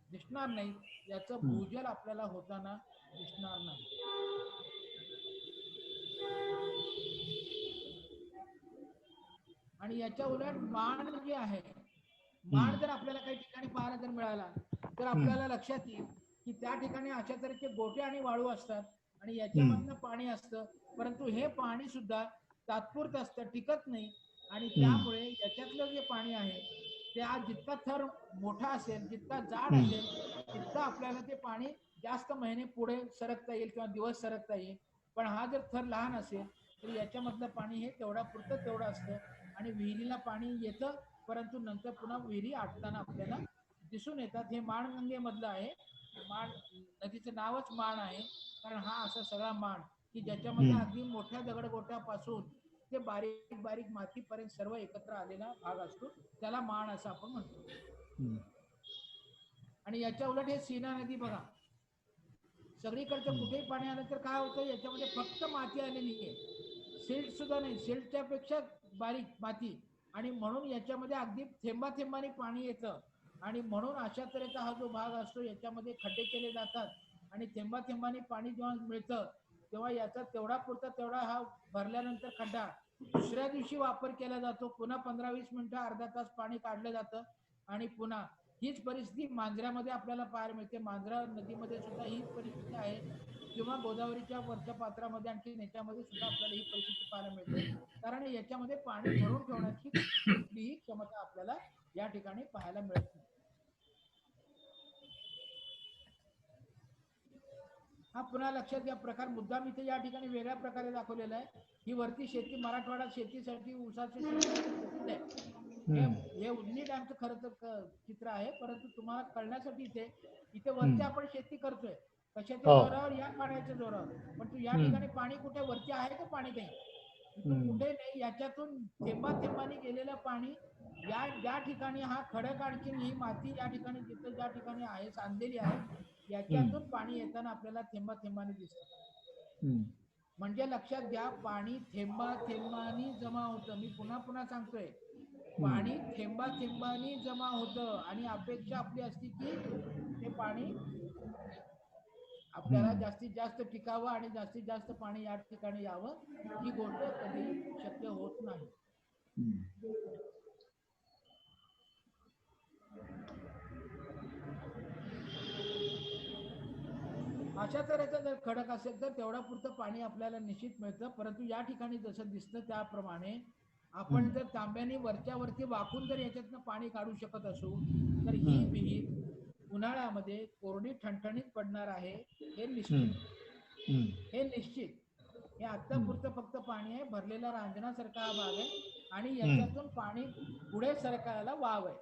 दिसणार नाही. याचं भूजल आपल्याला होताना दिसणार नाही. आणि याच्या उलट माण जे आहे, माण जर आपल्याला काही ठिकाणी पाहायला जर मिळाला तर आपल्याला लक्षात येईल की त्या ठिकाणी अशा तऱ्हेचे गोटे आणि वाळू असतात आणि याच्यामधनं पाणी असतं, परंतु हे पाणी सुद्धा तात्पुरतं असतं, टिकत नाही. आणि त्यामुळे याच्यातलं जे पाणी आहे ते आज जितका थर मोठा असेल, जितका जाड असेल, तितकं आपल्याला ते पाणी जास्त महिने पुढे सरकता येईल किंवा दिवस सरकता येईल. पण हा जर थर लहान असेल तर याच्यामधलं पाणी हे तेवढा पुरतं तेवढं असतं आणि विहिरीला पाणी येतं, परंतु नंतर पुन्हा विहिरी आटताना आपल्याला दिसून येतात. हे माणगंगेमधलं आहे. माण नदीचं नावच माण आहे, कारण हा असा सगळा माण की ज्याच्यामध्ये अगदी मोठ्या दगडगोट्यापासून ते बारीक बारीक मातीपर्यंत सर्व एकत्र आलेला भाग असतो, त्याला माण असं आपण म्हणतो. आणि याच्या उलट हे सीना नदी बघा, सगळीकडचं कुठेही पाणी आलं तर काय होतं, याच्यामध्ये फक्त माती आलेली आहे, सिल्ट सुद्धा नाही, सिल्टच्या पेक्षा बारीक माती. आणि म्हणून याच्यामध्ये अगदी थेंबा थेंबाने पाणी येतं. आणि म्हणून अशा तऱ्हेचा हा जो भाग असतो याच्यामध्ये खड्डे केले जातात आणि थेंबा थेंबाने पाणी जेव्हा मिळतं तेव्हा याचा तेवढा पुरता तेवढा हा भरल्यानंतर खड्डा दुसऱ्या दिवशी वापर केला जातो. पुन्हा 15-20 मिनिटं, अर्धा तास पाणी काढलं जातं आणि पुन्हा हीच परिस्थिती मांजऱ्यामध्ये आपल्याला पाहायला मिळते. मांजरा नदीमध्ये सुद्धा हीच परिस्थिती आहे किंवा गोदावरीच्या वरच्या पात्रामध्ये आणखी याच्यामध्ये सुद्धा आपल्याला ही परिस्थिती पाहायला मिळते, कारण याच्यामध्ये पाणी धरून ठेवण्याची कुठलीही क्षमता आपल्याला या ठिकाणी पाहायला मिळत नाही. हा पुन्हा लक्षात घ्या प्रकार, मुद्दाम इथे या ठिकाणी वेगळ्या प्रकारे दाखवलेला आहे. ही वरती शेती, मराठवाडा शेतीसाठी ऊसाची शेतीसाठी प्रसिद्ध आहे. हे उजनी डॅमचं खरं तर चित्र आहे, परंतु तुम्हाला कळण्यासाठी इथे वरती आपण शेती करतोय कशाच्या जोरावर, या पाण्याच्या जोरावर. पण तू या ठिकाणी पाणी कुठे वरती आहे का? पाणी काही इथून कुठे नाही. याच्यातून थेंबा थेंबाने गेलेलं पाणी या ज्या ठिकाणी हा खडक आणखी ही माती या ठिकाणी जिथं ज्या ठिकाणी आहे सांधलेली आहे, याच्यातून पाणी येताना आपल्याला थेंबा थेंबाने दिसतं. म्हणजे लक्षात घ्या, पाणी थेंबा थेंबानी जमा होतं. मी पुन्हा पुन्हा सांगतोय, पाणी थेंबा थेंबानी जमा होतं आणि अपेक्षा आपली असते की ते पाणी आपल्याला जास्तीत जास्त टिकावं आणि जास्तीत जास्त पाणी या ठिकाणी यावं. ही गोष्ट कधी शक्य होत नाही. अशा तऱ्हेचा जर खडक असेल तर तेवढा पुरतं पाणी आपल्याला निश्चित मिळतं. परंतु या ठिकाणी जसं दिसतं त्याप्रमाणे आपण जर तांब्याने वरच्या वरती वाकून जर याच्यातनं पाणी काढू शकत असू तर ही विहीर उन्हाळ्यामध्ये कोरडी ठणठणीत पडणार आहे, हे निश्चित. हे निश्चित. हे आतापुरतं फक्त पाणी आहे, भरलेला रांजणासारखा हा भाग आहे आणि याच्यातून पाणी पुढे सरकायला वाव आहे.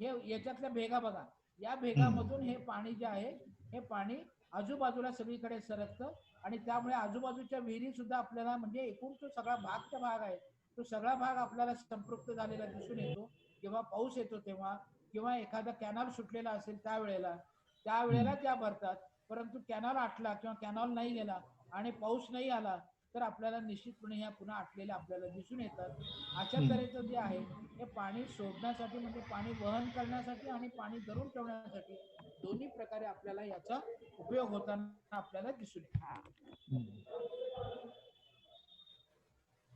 हे याच्यातल्या भेगा बघा, या भेगामधून हे पाणी जे आहे हे पाणी आजूबाजूला सगळीकडे सरकतं आणि त्यामुळे आजूबाजूच्या विहिरी सुद्धा आपल्याला, म्हणजे एकूण तो सगळा भाग आहे, तो सगळा भाग आपल्याला संपृक्त झालेला दिसून येतो जेव्हा पाऊस येतो तेव्हा, किंवा एखादा कॅनॉल सुटलेला असेल त्यावेळेला त्या भरतात. परंतु कॅनॉल आटला किंवा कॅनॉल नाही गेला आणि पाऊस नाही आला तर आपल्याला निश्चितपणे ह्या पुन्हा आटलेल्या आपल्याला दिसून येतात. अशा तऱ्हेचं जे आहे हे पाणी सोडण्यासाठी, म्हणजे पाणी वहन करण्यासाठी आणि पाणी धरून ठेवण्यासाठी दोन्ही प्रकारे आपल्याला याचा उपयोग होताना आपल्याला दिसून येतो.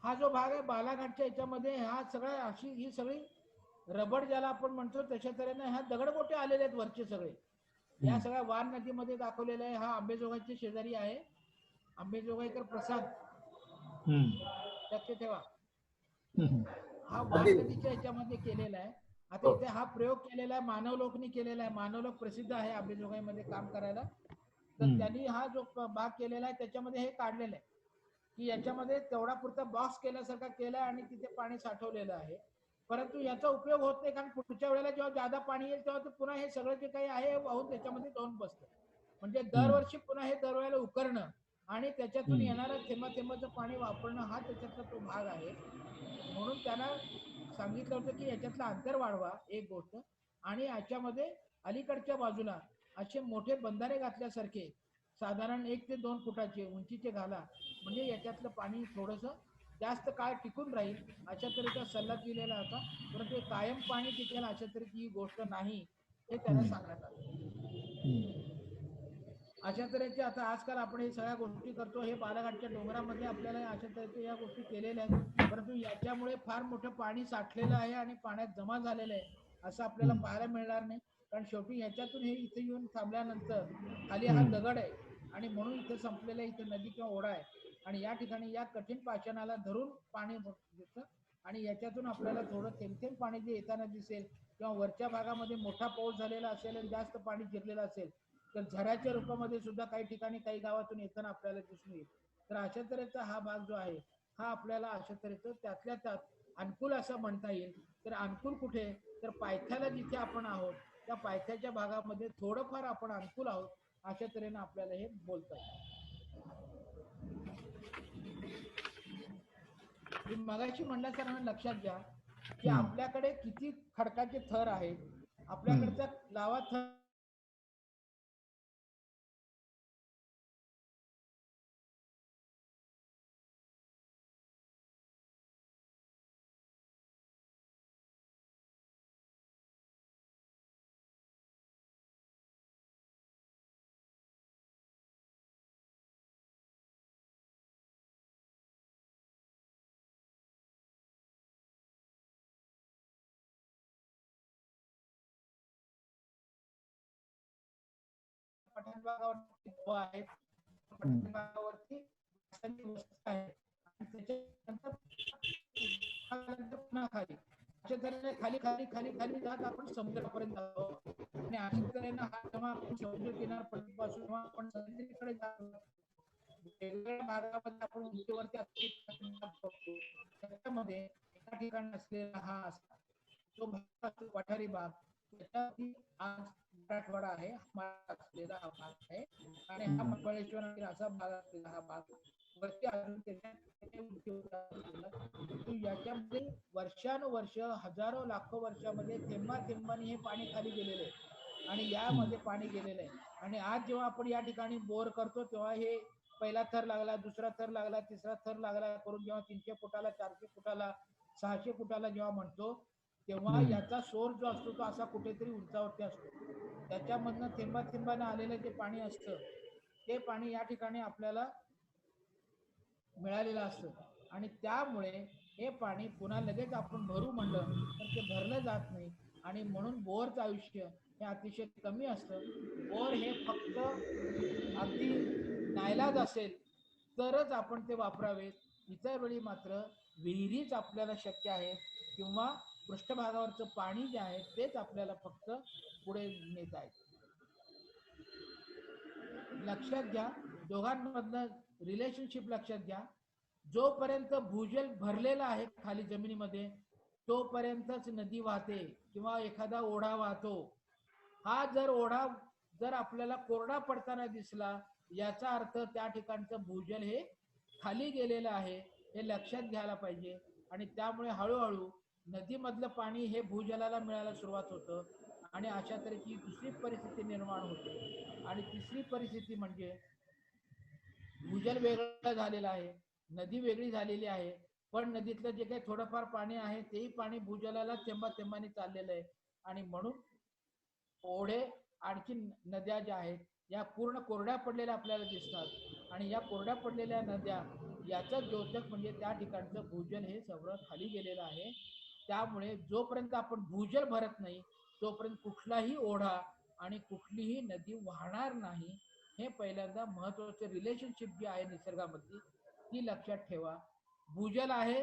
हा जो भाग आहे बालाघाटच्या याच्यामध्ये, हा सगळा ही सगळी रबड ज्याला आपण म्हणतो तशा तऱ्हेने ह्या दगडगोटे आलेले आहेत वरचे सगळे. या सगळ्या वान नदीमध्ये दाखवलेलं आहे. हा अंबेजोगाईचे शेजारी आहे, अंबेजोगाईकर प्रसाद, लक्ष ठेवा. हा वान नदीच्या ह्याच्यामध्ये केलेला आहे. आता इथे हा प्रयोग केलेला आहे, मानवलोकनी केलेला आहे. मानवलोक प्रसिद्ध आहे अंबेजोगाईमध्ये काम करायला. तर त्यांनी हा जो भाग केलेला आहे त्याच्यामध्ये हे काढलेलं आहे की याच्यामध्ये तेवढा पुरता बॉक्स केल्यासारखा केलाय आणि तिथे पाणी साठवलेलं आहे. परंतु याचा उपयोग होत नाही, कारण पुढच्या वेळेला जेव्हा जादा पाणी येईल तेव्हा ते पुन्हा हे सगळं जे काही आहे वाहून त्याच्यामध्ये जाऊन बसतं. म्हणजे दरवर्षी पुन्हा हे दरवेळेला उकरणं आणि त्याच्यातून येणारं थेंबाथेंबाचं पाणी वापरणं हा त्याच्यातला तो भाग आहे. म्हणून त्यांना सांगितलं होतं की याच्यातलं अंतर वाढवा एक गोष्ट, आणि याच्यामध्ये अलीकडच्या बाजूला असे मोठे बंधारे घातल्यासारखे साधारण 1 ते 2 फुटाचे उंचीचे घाला, म्हणजे याच्यातलं पाणी थोडंसं जास्त काळ टिकून राहील अशा तऱ्हेचा सल्ला दिलेला होता. परंतु हे कायम पाणी टिकेल अशा तऱ्हेची ही गोष्ट नाही, हे त्यांना सांगण्यात आलं. अशा तऱ्हेचे आता आजकाल आपण हे सगळ्या गोष्टी करतो, हे बालाघाटच्या डोंगरामध्ये आपल्याला अशा तऱ्हेच्या या गोष्टी केलेल्या आहेत. परंतु याच्यामुळे फार मोठं पाणी साठलेलं आहे आणि पाण्यात जमा झालेलं आहे असं आपल्याला पाहायला मिळणार नाही. कारण शेवटी ह्याच्यातून हे इथे येऊन थांबल्यानंतर खाली हा दगड आहे आणि म्हणून इथे संपलेलं इथे नदी किंवा ओढा आहे. आणि या ठिकाणी या कठीण पाषाणाला धरून पाणी येतं आणि याच्यातून आपल्याला थोडं थेंब पाणी जे येताना दिसेल किंवा वरच्या भागामध्ये मोठा पाऊस झालेला असेल आणि जास्त पाणी जिरलेलं असेल तर झऱ्याच्या रूपामध्ये सुद्धा काही ठिकाणी काही गावातून येताना आपल्याला दिसून येईल. तर अशा तऱ्हेचा हा भाग जो आहे हा आपल्याला अशा तऱ्हेचं त्यातल्या त्यात अनुकूल असं म्हणता येईल. तर अनुकूल कुठे, तर पायथ्याला जिथे आपण आहोत त्या पायथ्याच्या भागामध्ये थोडंफार आपण अनुकूल आहोत अशा तऱ्हेने आपल्याला हे बोलता येईल. मगाशी म्हणल्यासारखं लक्षात घ्या की आपल्याकडे किती खडकाचे थर आहेत. आपल्याकडचा लावा थर पठाण भागावरती आहेत, पठाण भागावरती आहे आणि त्याच्यानंतर पुन्हा खाली अशा तऱ्हेने खाली खाली खाली खाली जात आपण समुद्रापर्यंत जातो. आणि अशा तऱ्हेने हा जेव्हा आपण समुद्र किनारपट्टीपासून जेव्हा आपण समुद्राकडे जातो वेगवेगळ्या भागामध्ये आपण उंचीवरती त्याच्यामध्ये एका ठिकाणी असलेला हा असा जो भाग पठारी भाग त्याच्यावरती आज मराठवाडा आहे, असलेला हा भाग आहे आणि हा महाबळेश्वर असा भाग असलेला हा भाग वरती याच्यामध्ये वर्षानुवर्ष हजारो लाखो वर्षामध्ये थेंबा थेंबाने हे पाणी खाली गेलेलं आहे आणि यामध्ये पाणी गेलेलं आहे. आणि आज जेव्हा आपण या ठिकाणी बोर करतो तेव्हा हे पहिला थर लागला, दुसरा थर लागला, तिसरा थर लागला करून जेव्हा 300 फुटाला 400 फुटाला 600 फुटाला जेव्हा म्हणतो तेव्हा याचा सोर्स जो असतो तो असा कुठेतरी उंचावरती असतो. त्याच्यामधनं थेंबा थेंबाने आलेलं जे पाणी असतं ते पाणी या ठिकाणी आपल्याला मिळालेलं असतं आणि त्यामुळे हे पाणी पुन्हा लगेच आपण भरू म्हणलं तर ते भरलं जात नाही आणि म्हणून बोरचं आयुष्य हे अतिशय कमी असतं. बोर हे फक्त अगदी नाईलाज असेल तरच आपण ते वापरावेत, इतर वेळी मात्र विहिरीच आपल्याला शक्य आहे किंवा पृष्ठभागावरचं पाणी जे आहे तेच आपल्याला फक्त पुढे नेत आहे. लक्षात घ्या, दोघांमधलं रिलेशनशिप लक्षात घ्या. जोपर्यंत भूजल भरलेला आहे खाली जमिनीमध्ये तोपर्यंतच नदी वाहते किंवा एखादा ओढा वाहतो. हा जर ओढा जर आपल्याला कोरडा पडताना दिसला याचा अर्थ त्या ठिकाणचं भूजल हे खाली गेलेलं आहे हे लक्षात घ्यायला पाहिजे. आणि त्यामुळे हळूहळू नदीमधलं पाणी हे भूजलाला मिळायला सुरुवात होतं आणि अशा तऱ्हेची दुसरी परिस्थिती निर्माण होते. आणि तिसरी परिस्थिती म्हणजे भूजल वेगळं झालेलं आहे, नदी वेगळी झालेली आहे, पण नदीतलं जे काही थोडंफार पाणी आहे तेही पाणी भूजलाला थेंबा थेंबाने चाललेलं आहे आणि म्हणून ओढे आणखी नद्या ज्या आहेत या पूर्ण कोरड्या पडलेल्या आपल्याला दिसतात आणि या कोरड्या पडलेल्या नद्या याचं द्योतक म्हणजे त्या ठिकाणचं भूजल हे सगळं खाली गेलेलं आहे. त्यामुळे जोपर्यंत आपण भूजल भरत नाही तोपर्यंत कुठलाही ओढा आणि कुठलीही नदी वाहणार नाही. हे पहिल्यांदा महत्वाचं रिलेशनशिप जी आहे निसर्गामधली ती लक्षात ठेवा. भूजल आहे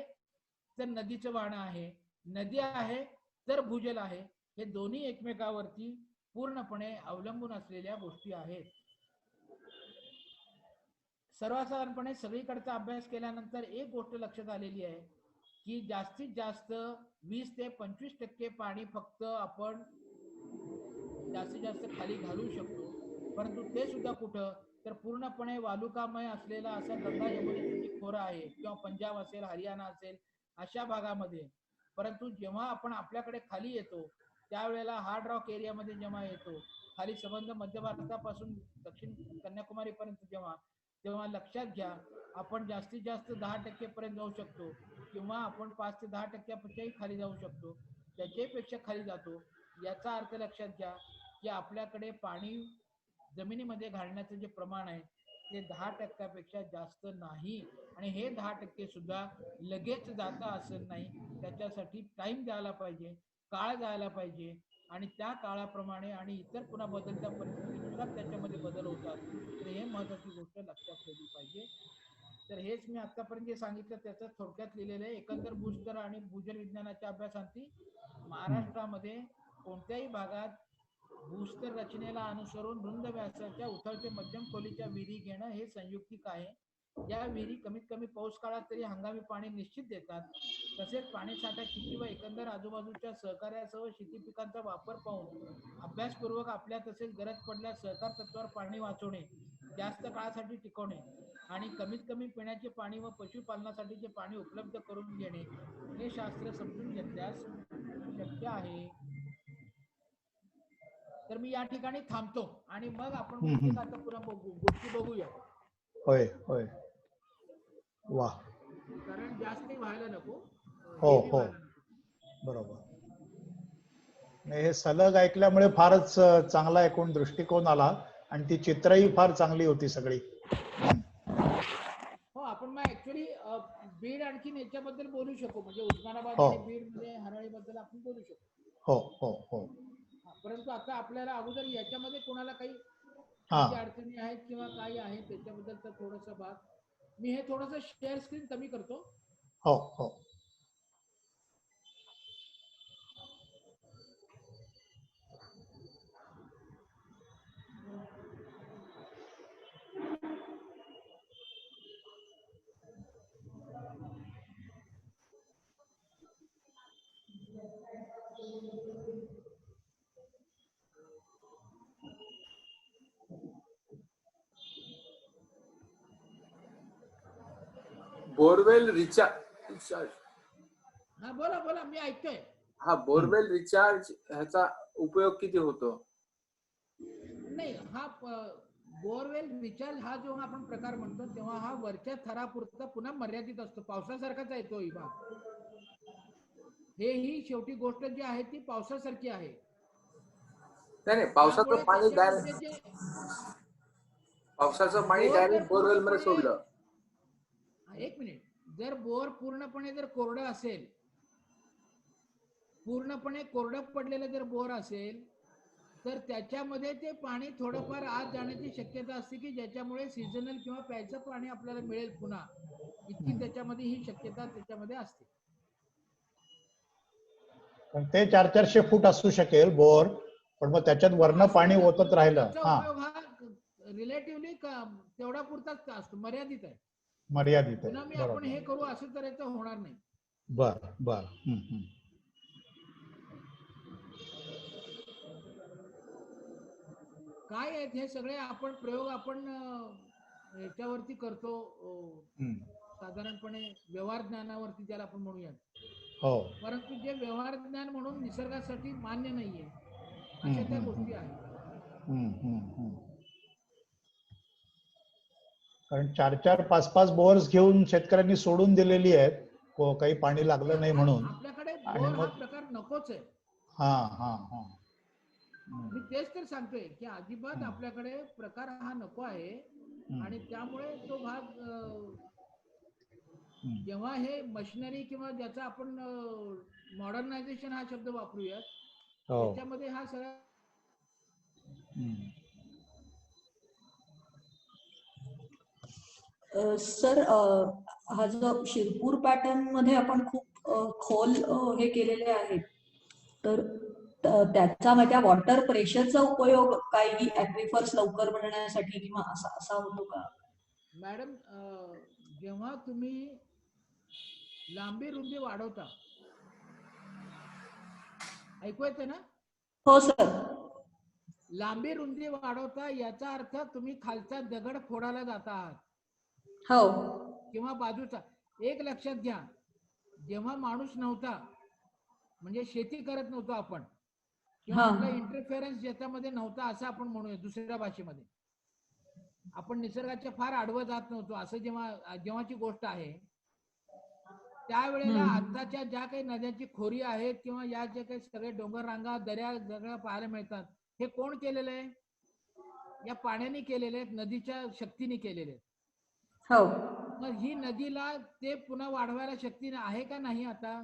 तर नदीचं वाहन आहे, नदी आहे तर भूजल आहे. हे दोन्ही एकमेकावरती पूर्णपणे अवलंबून असलेल्या गोष्टी आहेत. सर्वसाधारणपणे सगळीकडचा अभ्यास केल्यानंतर एक गोष्ट लक्षात आलेली आहे की जास्तीत जास्त 20 ते 25% पाणी फक्त आपण जास्तीत जास्त खाली घालू शकतो. परंतु ते सुद्धा कुठं तर पूर्णपणे वालुकामय असलेला असा गंगा यमुनेचं जे खोरं आहे किंवा पंजाब असेल, हरियाणा असेल अशा भागामध्ये. परंतु जेव्हा आपण आपल्याकडे खाली येतो त्यावेळेला हार्ड रॉक एरियामध्ये जेव्हा येतो, खाली संबंध मध्य भारतापासून दक्षिण कन्याकुमारी पर्यंत तेव्हा लक्षात घ्या आपण जास्तीत जास्त 10% पर्यंत जाऊ शकतो किंवा आपण 5 ते 10% खाली जाऊ शकतो, त्याच्यापेक्षा खाली जातो. याचा अर्थ लक्षात घ्या की आपल्याकडे पाणी जमिनीमध्ये घालण्याचं जे प्रमाण आहे ते 10% जास्त नाही. आणि हे 10% सुद्धा लगेच जाता असं नाही, त्याच्यासाठी टाइम द्यायला पाहिजे, काळ जायला पाहिजे. आणि त्या काळाप्रमाणे आणि इतर पुन्हा बदलत्या परिस्थितीनुसार त्याच्यामध्ये बदल होतात. तर हे महत्वाची गोष्ट लक्षात ठेवली पाहिजे. तर हेच मी आतापर्यंत जे सांगितलं त्याचं थोडक्यात लिहिलेलं आहे. एकंदर भूस्तर आणि भूजल विज्ञानाच्या अभ्यासांती महाराष्ट्रामध्ये कोणत्याही भागात भूस्तर रचनेला अनुसरून रुंद व्यासाच्या उथळ ते मध्यम खोलीच्या विहिरी घेणं हे संयुक्तिक आहे. या विहिरी कमीत कमी पाऊस काळात तरी हंगामी पाणी निश्चित देतात. तसेच पाणीसाठा किती व एकंदर आजूबाजूच्या सहकार्यासह शेती पिकांचा वापर पाहून अभ्यासपूर्वक आपल्या तसेच गरज पडल्यास सहकार तत्वावर पाणी वाचवणे, जास्त काळासाठी टिकवणे आणि कमीत कमी पिण्याचे पाणी व पशुपालनासाठीचे पाणी उपलब्ध करून घेणे हे शास्त्र समजून घेतल्यास शक्य आहे. तर मी या ठिकाणी थांबतो आणि मग आपण बहुतेक आता पुन्हा गोष्टी बघूया. होय होय, वा, कारण जास्त व्हायला नको. हो हो, बरोबर. हे सलग ऐकल्यामुळे फारच चांगला एकूण दृष्टिकोन आला आणि ती चित्रही फार चांगली होती सगळी. हो, आपण मग ऍक्च्युली बीड आणखी याच्याबद्दल बोलू शकू, म्हणजे उस्मानाबाद हो आणि बीड मध्ये हराळी बद्दल आपण बोलू शकू. हो हो हो. परंतु आता आपल्याला अगोदर याच्यामध्ये कोणाला काही हा, अडचणी आहेत किंवा काही आहेत त्याच्याबद्दलचा थोडासा भाग मी हे थोडंसं शेअर स्क्रीन कमी करतो. हो हो. Borewell recharge. हा बोला बोला, मी ऐकतोय. हा, बोरवेल रिचार्ज ह्याचा उपयोग किती होतो? नाही, हा बोरवेल रिचार्ज हा जेव्हा आपण प्रकार म्हणतो तेव्हा हा वरच्या थरापुरता पुन्हा मर्यादित असतो. पावसासारखाच आहे तो विभाग. हे ही शेवटी गोष्ट जी आहे ती पावसासारखी आहे. नाही, पावसाचं पाणी डायरेक्ट बोरवेल मध्ये सोडलं. एक मिनिट, जर बोर पूर्णपणे जर कोरडं असेल, पूर्णपणे कोरडं पडलेलं जर बोर असेल तर त्याच्यामध्ये ते पाणी थोडंफार आत जाण्याची शक्यता असते की ज्याच्यामुळे सीझनल किंवा प्यायचं पाणी आपल्याला मिळेल पुन्हा, इतकी त्याच्यामध्ये ही शक्यता त्याच्यामध्ये असते. पण ते 400-400 फूट असू शकेल बोर, पण मग त्याच्यात वरनं पाणी ओतत राहिलं. हा, रिलेटिव्हली तेवढा पुरताच असतो, मर्यादित आहे, मर्यादित पुन्हा आहे. मी आपण हे करू असं तर याचं होणार नाही. बर बर. काय आहेत हे सगळे आपण प्रयोग आपण याच्यावरती करतो, साधारणपणे व्यवहार ज्ञानावरती ज्याला आपण म्हणूया. हो, परंतु जे व्यवहार ज्ञान म्हणून निसर्गासाठी मान्य नाहीये अशा त्या गोष्टी आहेत. कारण 4-4, 5-5 बोअर्स घेऊन शेतकऱ्यांनी सोडून दिलेली आहेत, काही पाणी लागलं नाही म्हणून. आपल्याकडे बोर हा प्रकार नकोच आहे. हा हा हा, मी तेच तर सांगतोय की अजिबात आपल्याकडे प्रकार हा नको आहे. आणि त्यामुळे तो भाग जेव्हा हे मशिनरी किंवा ज्याचा आपण मॉडर्नायझेशन हा शब्द वापरूयात. हो. त्याच्यामध्ये हा सगळा हम्म. सर हा जो शिरपूर पॅटर्न मध्ये आपण खूप खोल हे केलेले आहेत, तर त्याचा त्या वॉटर प्रेशरचा उपयोग काही ऍक्विफर्स लवकर बनण्यासाठी किंवा असा असा होतो का? मॅडम, जेव्हा तुम्ही लांबी रुंदी वाढवता, ऐकू येते ना? हो सर. लांबी रुंदी वाढवता याचा अर्थ तुम्ही खालचा दगड फोडायला जाता आहात हो. किंवा बाजूचा. एक लक्षात घ्या, जेव्हा माणूस नव्हता, म्हणजे शेती करत नव्हतो आपण, किंवा हा. आपला इंटरफेरन्स ज्याच्यामध्ये नव्हता असं आपण म्हणूया दुसऱ्या भाषेमध्ये, आपण निसर्गाच्या फार आडवं जात नव्हतो असं जेव्हाची गोष्ट आहे, त्यावेळेला आताच्या ज्या काही नद्यांची खोरी आहेत किंवा या जे काही सगळे डोंगर रांगा दर्या सगळ्या पाहायला मिळतात, हे कोण केलेलं आहे? या पाण्याने केलेले आहेत, नदीच्या शक्तीने केलेले आहेत. हो. मग ही नदीला ते पुन्हा वाढवायला शक्ती आहे का नाही आता?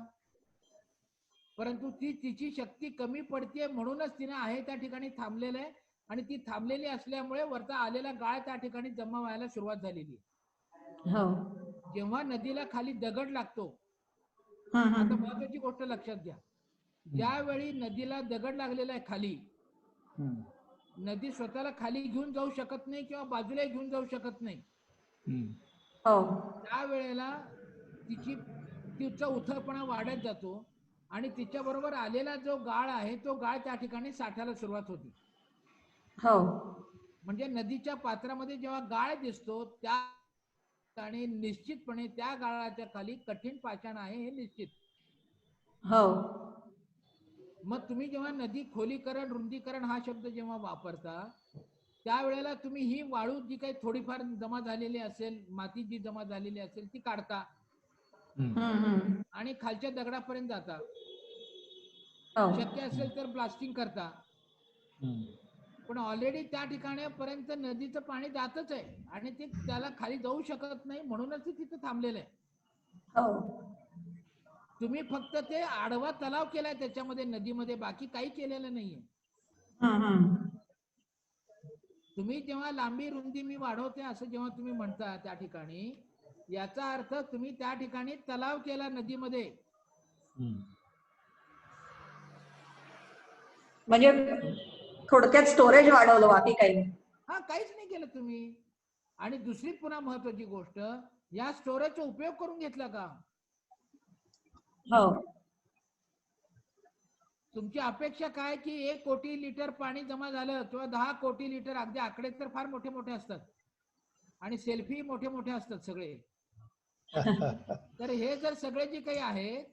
परंतु ती तिची शक्ती कमी पडते म्हणूनच तिने आहे त्या ठिकाणी थांबलेलं आहे, आणि ती थांबलेली असल्यामुळे वरता आलेला गाळ त्या ठिकाणी जमा व्हायला सुरुवात झालेली आहे. हो. जेव्हा नदीला खाली दगड लागतो, हम्म, आता हम्म. महत्वाची गोष्ट लक्षात घ्या, ज्यावेळी नदीला दगड लागलेला आहे खाली, हम्म. नदी स्वतःला खाली घेऊन जाऊ शकत नाही किंवा बाजूला घेऊन जाऊ शकत नाही. हम्म. हो. त्यावेळेला तिचा उथळपणा वाढत जातो आणि तिच्या बरोबर आलेला जो गाळ आहे तो गाळ त्या ठिकाणी साठायला सुरुवात होती. हो. म्हणजे नदीच्या पात्रामध्ये जेव्हा गाळ दिसतो त्या ठिकाणी निश्चितपणे त्या गाळाच्या खाली कठीण पाषाण आहे हे निश्चित. हो. मग तुम्ही जेव्हा नदी खोलीकरण रुंदीकरण हा शब्द जेव्हा वापरता, त्यावेळेला तुम्ही ही वाळू जी काही थोडीफार जमा झालेली असेल, माती जी जमा झालेली असेल ती काढता आणि खालच्या दगडापर्यंत जाता. शक्य असेल तर ब्लास्टिंग करता, पण ऑलरेडी त्या ठिकाणापर्यंत नदीचं पाणी जातच आहे आणि ते त्याला खाली जाऊ शकत नाही म्हणूनच ते तिथे थांबलेलं आहे. हो. तुम्ही फक्त ते आडवा तलाव केलाय त्याच्यामध्ये नदीमध्ये, बाकी काही केलेलं नाहीये. तुम्ही जेव्हा लांबी रुंदी मी वाढवते असं जेव्हा तुम्ही म्हणता त्या ठिकाणी, याचा अर्थ तुम्ही त्या ठिकाणी तलाव केला नदीमध्ये. म्हणजे थोडक्यात स्टोरेज वाढवलं, बाकी काही नाही. हा, काहीच नाही केलं तुम्ही. आणि दुसरी पुन्हा महत्वाची गोष्ट, या स्टोरेजचा उपयोग करून घेतला का? हो. तुमची अपेक्षा काय की 1 कोटी लिटर पाणी जमा झालं किंवा 10 कोटी लिटर, अगदी आकडे तर फार मोठे मोठे असतात आणि सेल्फी मोठे मोठे असतात सगळे. तर हे जर सगळे जे काही आहे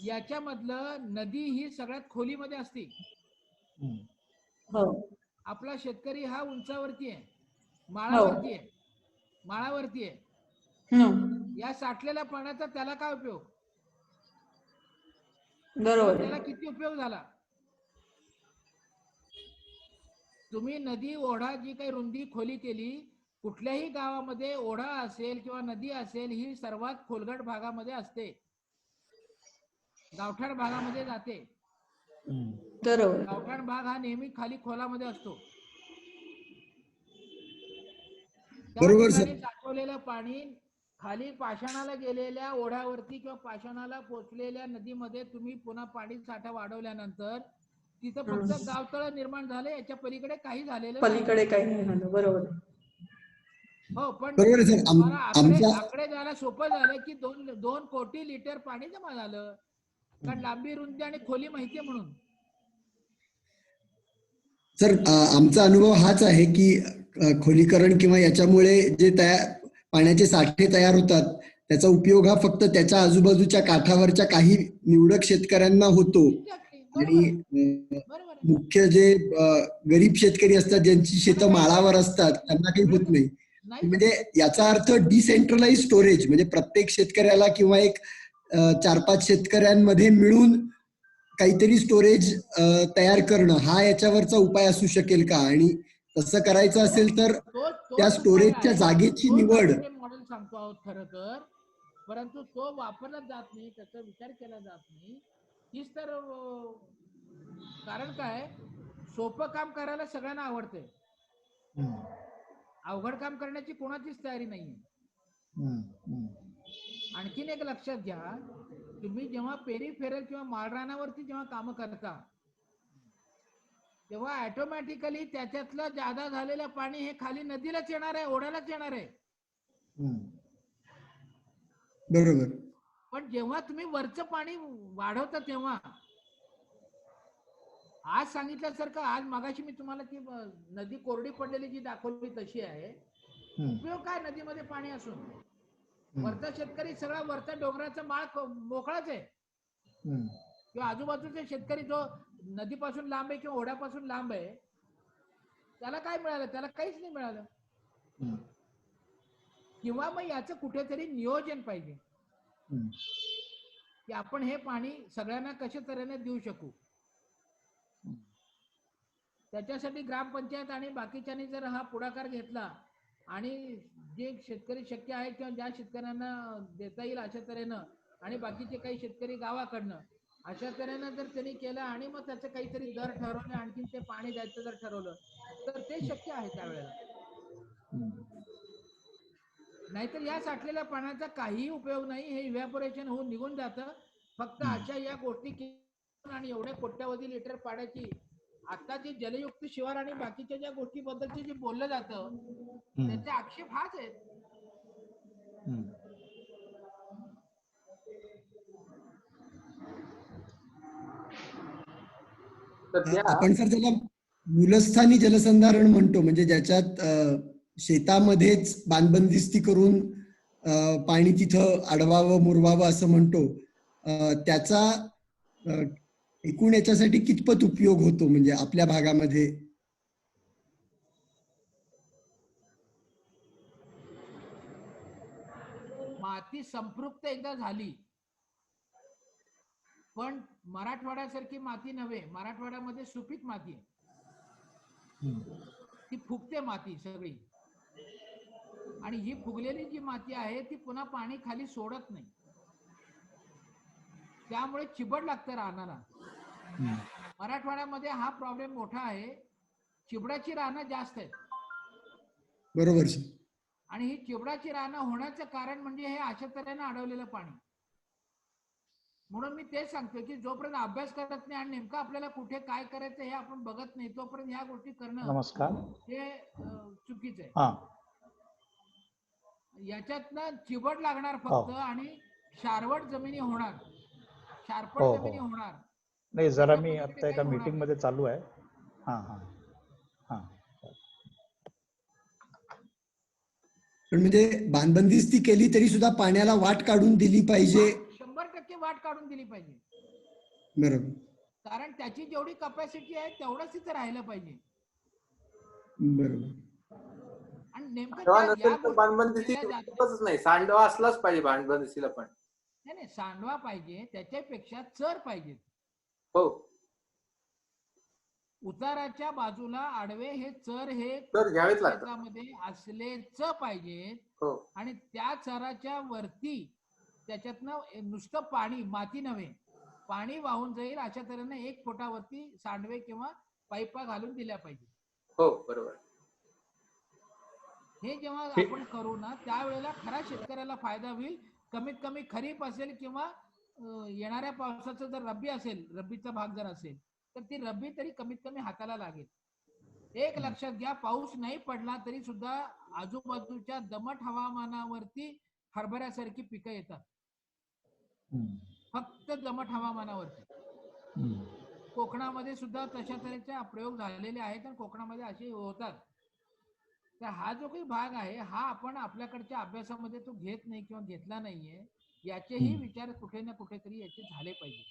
याच्यामधलं नदी ही सगळ्यात खोलीमध्ये असते. हो. आपला शेतकरी हा उंचावरती आहे, माळावरती आहे, माळावरती आहे. या साठलेल्या पाण्याचा त्याला काय उपयोग? बरोबर. त्याला किती उपयोग झाला? तुम्ही नदी ओढा जी काही रुंदी खोली केली, कुठल्याही गावामध्ये ओढा असेल किंवा नदी असेल ही सर्वात खोलगट भागामध्ये असते, गावठाण भागामध्ये जाते. बरोबर. गावठाण भाग हा नेहमी खाली खोलामध्ये असतो. बरोबर सर. साठवलेलं पाणी खाली पाषाणाला गेलेल्या ओढ्यावरती किंवा पाषाणाला पोचलेल्या नदीमध्ये तुम्ही पुन्हा पाणी साठा वाढवल्यानंतर तिथं फक्त गावतळ निर्माण झाले, याच्या पलीकडे काही झालेलं पलीकडे काही नाही झालं. बरोबर. हो, पण बरोबर आहे सर. आकडे द्यायला सोपं झालं की 2 कोटी लिटर पाणी जमा झालं, कारण लांबी रुंदी आणि खोली माहितीये म्हणून. सर, आमचा अनुभव हाच आहे की खोलीकरण किंवा याच्यामुळे जे पाण्याचे साठे तयार होतात त्याचा उपयोग हा फक्त त्याच्या आजूबाजूच्या काठावरच्या काही निवडक शेतकऱ्यांना होतो आणि मुख्य जे गरीब शेतकरी असतात ज्यांची शेतं माळावर असतात त्यांना काही होत नाही. म्हणजे याचा अर्थ डिसेंट्रलाइज स्टोरेज, म्हणजे प्रत्येक शेतकऱ्याला किंवा एक 4-5 शेतकऱ्यांमध्ये मिळून काहीतरी स्टोरेज तयार करणं हा याच्यावरचा उपाय असू शकेल का? आणि तसं करायचं असेल तर त्या स्टोरेजच्या जागेची निवड. मॉडेल सांगतो आहोत खरं तर, परंतु तो वापरला जात नाही, त्याचा विचार केला जात नाही. हीच तर कारण काय, सोपं काम करायला सगळ्यांना आवडते, हम्म, अवघड काम करण्याची कोणाचीच तयारी नाहीये. हम्म, हम्म, आणखीन एक लक्षात घ्या, तुम्ही जेव्हा पेरिफेरल किंवा माळरानावरती जेव्हा काम करता तेव्हा ऑटोमॅटिकली त्याच्यातलं जादा झालेलं पाणी हे खाली नदीलाच येणार आहे, ओढ्यालाच येणार आहे. हम्म. बरोबर. पण जेव्हा तुम्ही वरचं पाणी वाढवता तेव्हा, आज सांगितल्यासारखं, आज मगाशी मी तुम्हाला ती नदी कोरडी पडलेली जी दाखवली तशी आहे. हम्म, उपयोग काय नदीमध्ये पाणी असून? हम्म, वरचा शेतकरी सगळा वरचा डोंगराचा माळ मोकळाच आहे, हम्म, किंवा आजूबाजूचे शेतकरी जो नदीपासून लांब आहे किंवा ओढ्यापासून लांब आहे, त्याला काय मिळालं? त्याला काहीच नाही मिळालं. हम्म, किंवा मग याचं कुठेतरी नियोजन पाहिजे हम्म. की आपण हे पाणी सगळ्यांना कशा तऱ्हेने देऊ शकू. त्याच्यासाठी ग्रामपंचायत आणि बाकीच्यांनी जर हा पुढाकार घेतला आणि जे शेतकरी शक्य आहे किंवा ज्या शेतकऱ्यांना देता येईल अशा तऱ्हेनं, आणि बाकीचे काही शेतकरी गावाकडनं अशा तऱ्हेनं जर त्यांनी केलं आणि मग त्याचं काहीतरी दर ठरवलं, आणखीन ते पाणी द्यायचं जर ठरवलं तर ते शक्य आहे त्यावेळेला. नाहीतर या साठलेल्या पाण्याचा काहीही उपयोग नाही, हे इव्हॅपोरेशन होऊन निघून जातं. फक्त अशा या गोष्टी आणि एवढ्या कोट्यावधी लिटर पाण्याची आता जे जलयुक्त शिवार आणि बाकीच्या ज्या गोष्टीबद्दलचे जे बोललं जातं त्याचे आक्षेप हाच आहेत. तर त्या आपण सर त्याला मूलस्थानी जलसंधारण म्हणतो, म्हणजे ज्याच्यात शेतामध्येच बांधबंदिस्ती करून पाणी तिथं अडवावं मुरवावं असं म्हणतो. त्याचा एकूण याच्यासाठी कितपत उपयोग होतो म्हणजे आपल्या भागामध्ये? माती संपृक्त एकदा झाली, पण मराठवाड्यासारखी माती नव्हे. मराठवाड्यामध्ये सुपीक माती आहे, ती फुगते माती सगळी, आणि ही फुगलेली जी माती आहे ती पुन्हा पाणी खाली सोडत नाही, त्यामुळे चिबड लागतं रानाला. मराठवाड्यामध्ये हा प्रॉब्लेम मोठा आहे, चिबडाची रानं जास्त आहेत. बरोबर सर. आणि ही चिबडाची रानं होण्याचं कारण म्हणजे हे अशा तऱ्हेनं अडवलेलं पाणी. म्हणून मी तेच सांगतो की जोपर्यंत अभ्यास करत नाही आणि नेमकं आपल्याला कुठे काय करायचं हे आपण बघत नाही, तोपर्यंत ह्या गोष्टी करणं नमस्कार. हे चुकीचं आहे. हा, याच्यातनं चिबड लागणार हो. फक्त, आणि शारवट जमिनी होणार, शारपट हो, जमिनी हो. होणार. नाही, जरा दुसऱ्या मी पद्धतीने आता एका काही होणार मीटिंग नाही. मध्ये चालू आहे. हा हा हा. पण म्हणजे बांधबंदिस्ती केली तरी सुद्धा पाण्याला वाट काढून दिली पाहिजे. 100% वाट काढून दिली पाहिजे, बरोबर. कारण त्याची जेवढी कपॅसिटी आहे तेवढंच तिथं राहिलं पाहिजे. बरोबर. आणि नेमकं सांडवा त्या नसेल या तर बांधबंदीची गोष्टी उपयोगच नाही. सांडवा असलाच पाहिजे बांधबंदीला पण. नाही, सांडवा पाहिजे, त्याच्यापेक्षा चर पाहिजे. हो, उताराच्या बाजूला आडवे हे चर हे तर घ्यावेच लागतात. शेतामध्ये असलेच पाहिजेत. हो, आणि त्या चराच्या वरती त्याच्यातनं नुसतं पाणी, माती नव्हे, पाणी वाहून जाईल अशा तऱ्हेने 1 फुटावरती सांडवे किंवा पाईपा घालून दिल्या पाहिजे. हो, बरोबर. हे जेव्हा आपण करू ना त्यावेळेला खरा शेतकऱ्याला फायदा होईल. कमीत कमी खरीप असेल किंवा येणाऱ्या पावसाचं जर रब्बी असेल, रब्बीचा भाग जर असेल तर ती रब्बी तरी कमीत कमी हाताला लागेल. एक लक्षात घ्या, पाऊस नाही पडला तरी सुद्धा आजूबाजूच्या दमट हवामानावरती हरभऱ्यासारखी पिकं येतात, फक्त दमट हवामानावरती. कोकणामध्ये सुद्धा तशा तऱ्हेचे प्रयोग झालेले आहेत आणि कोकणामध्ये असे होतात. तर हा जो काही भाग आहे हा आपण आपल्याकडच्या अभ्यासामध्ये तो घेत नाही किंवा घेतला नाहीये, याचेही विचार कुठे ना कुठेतरी याचे झाले पाहिजे.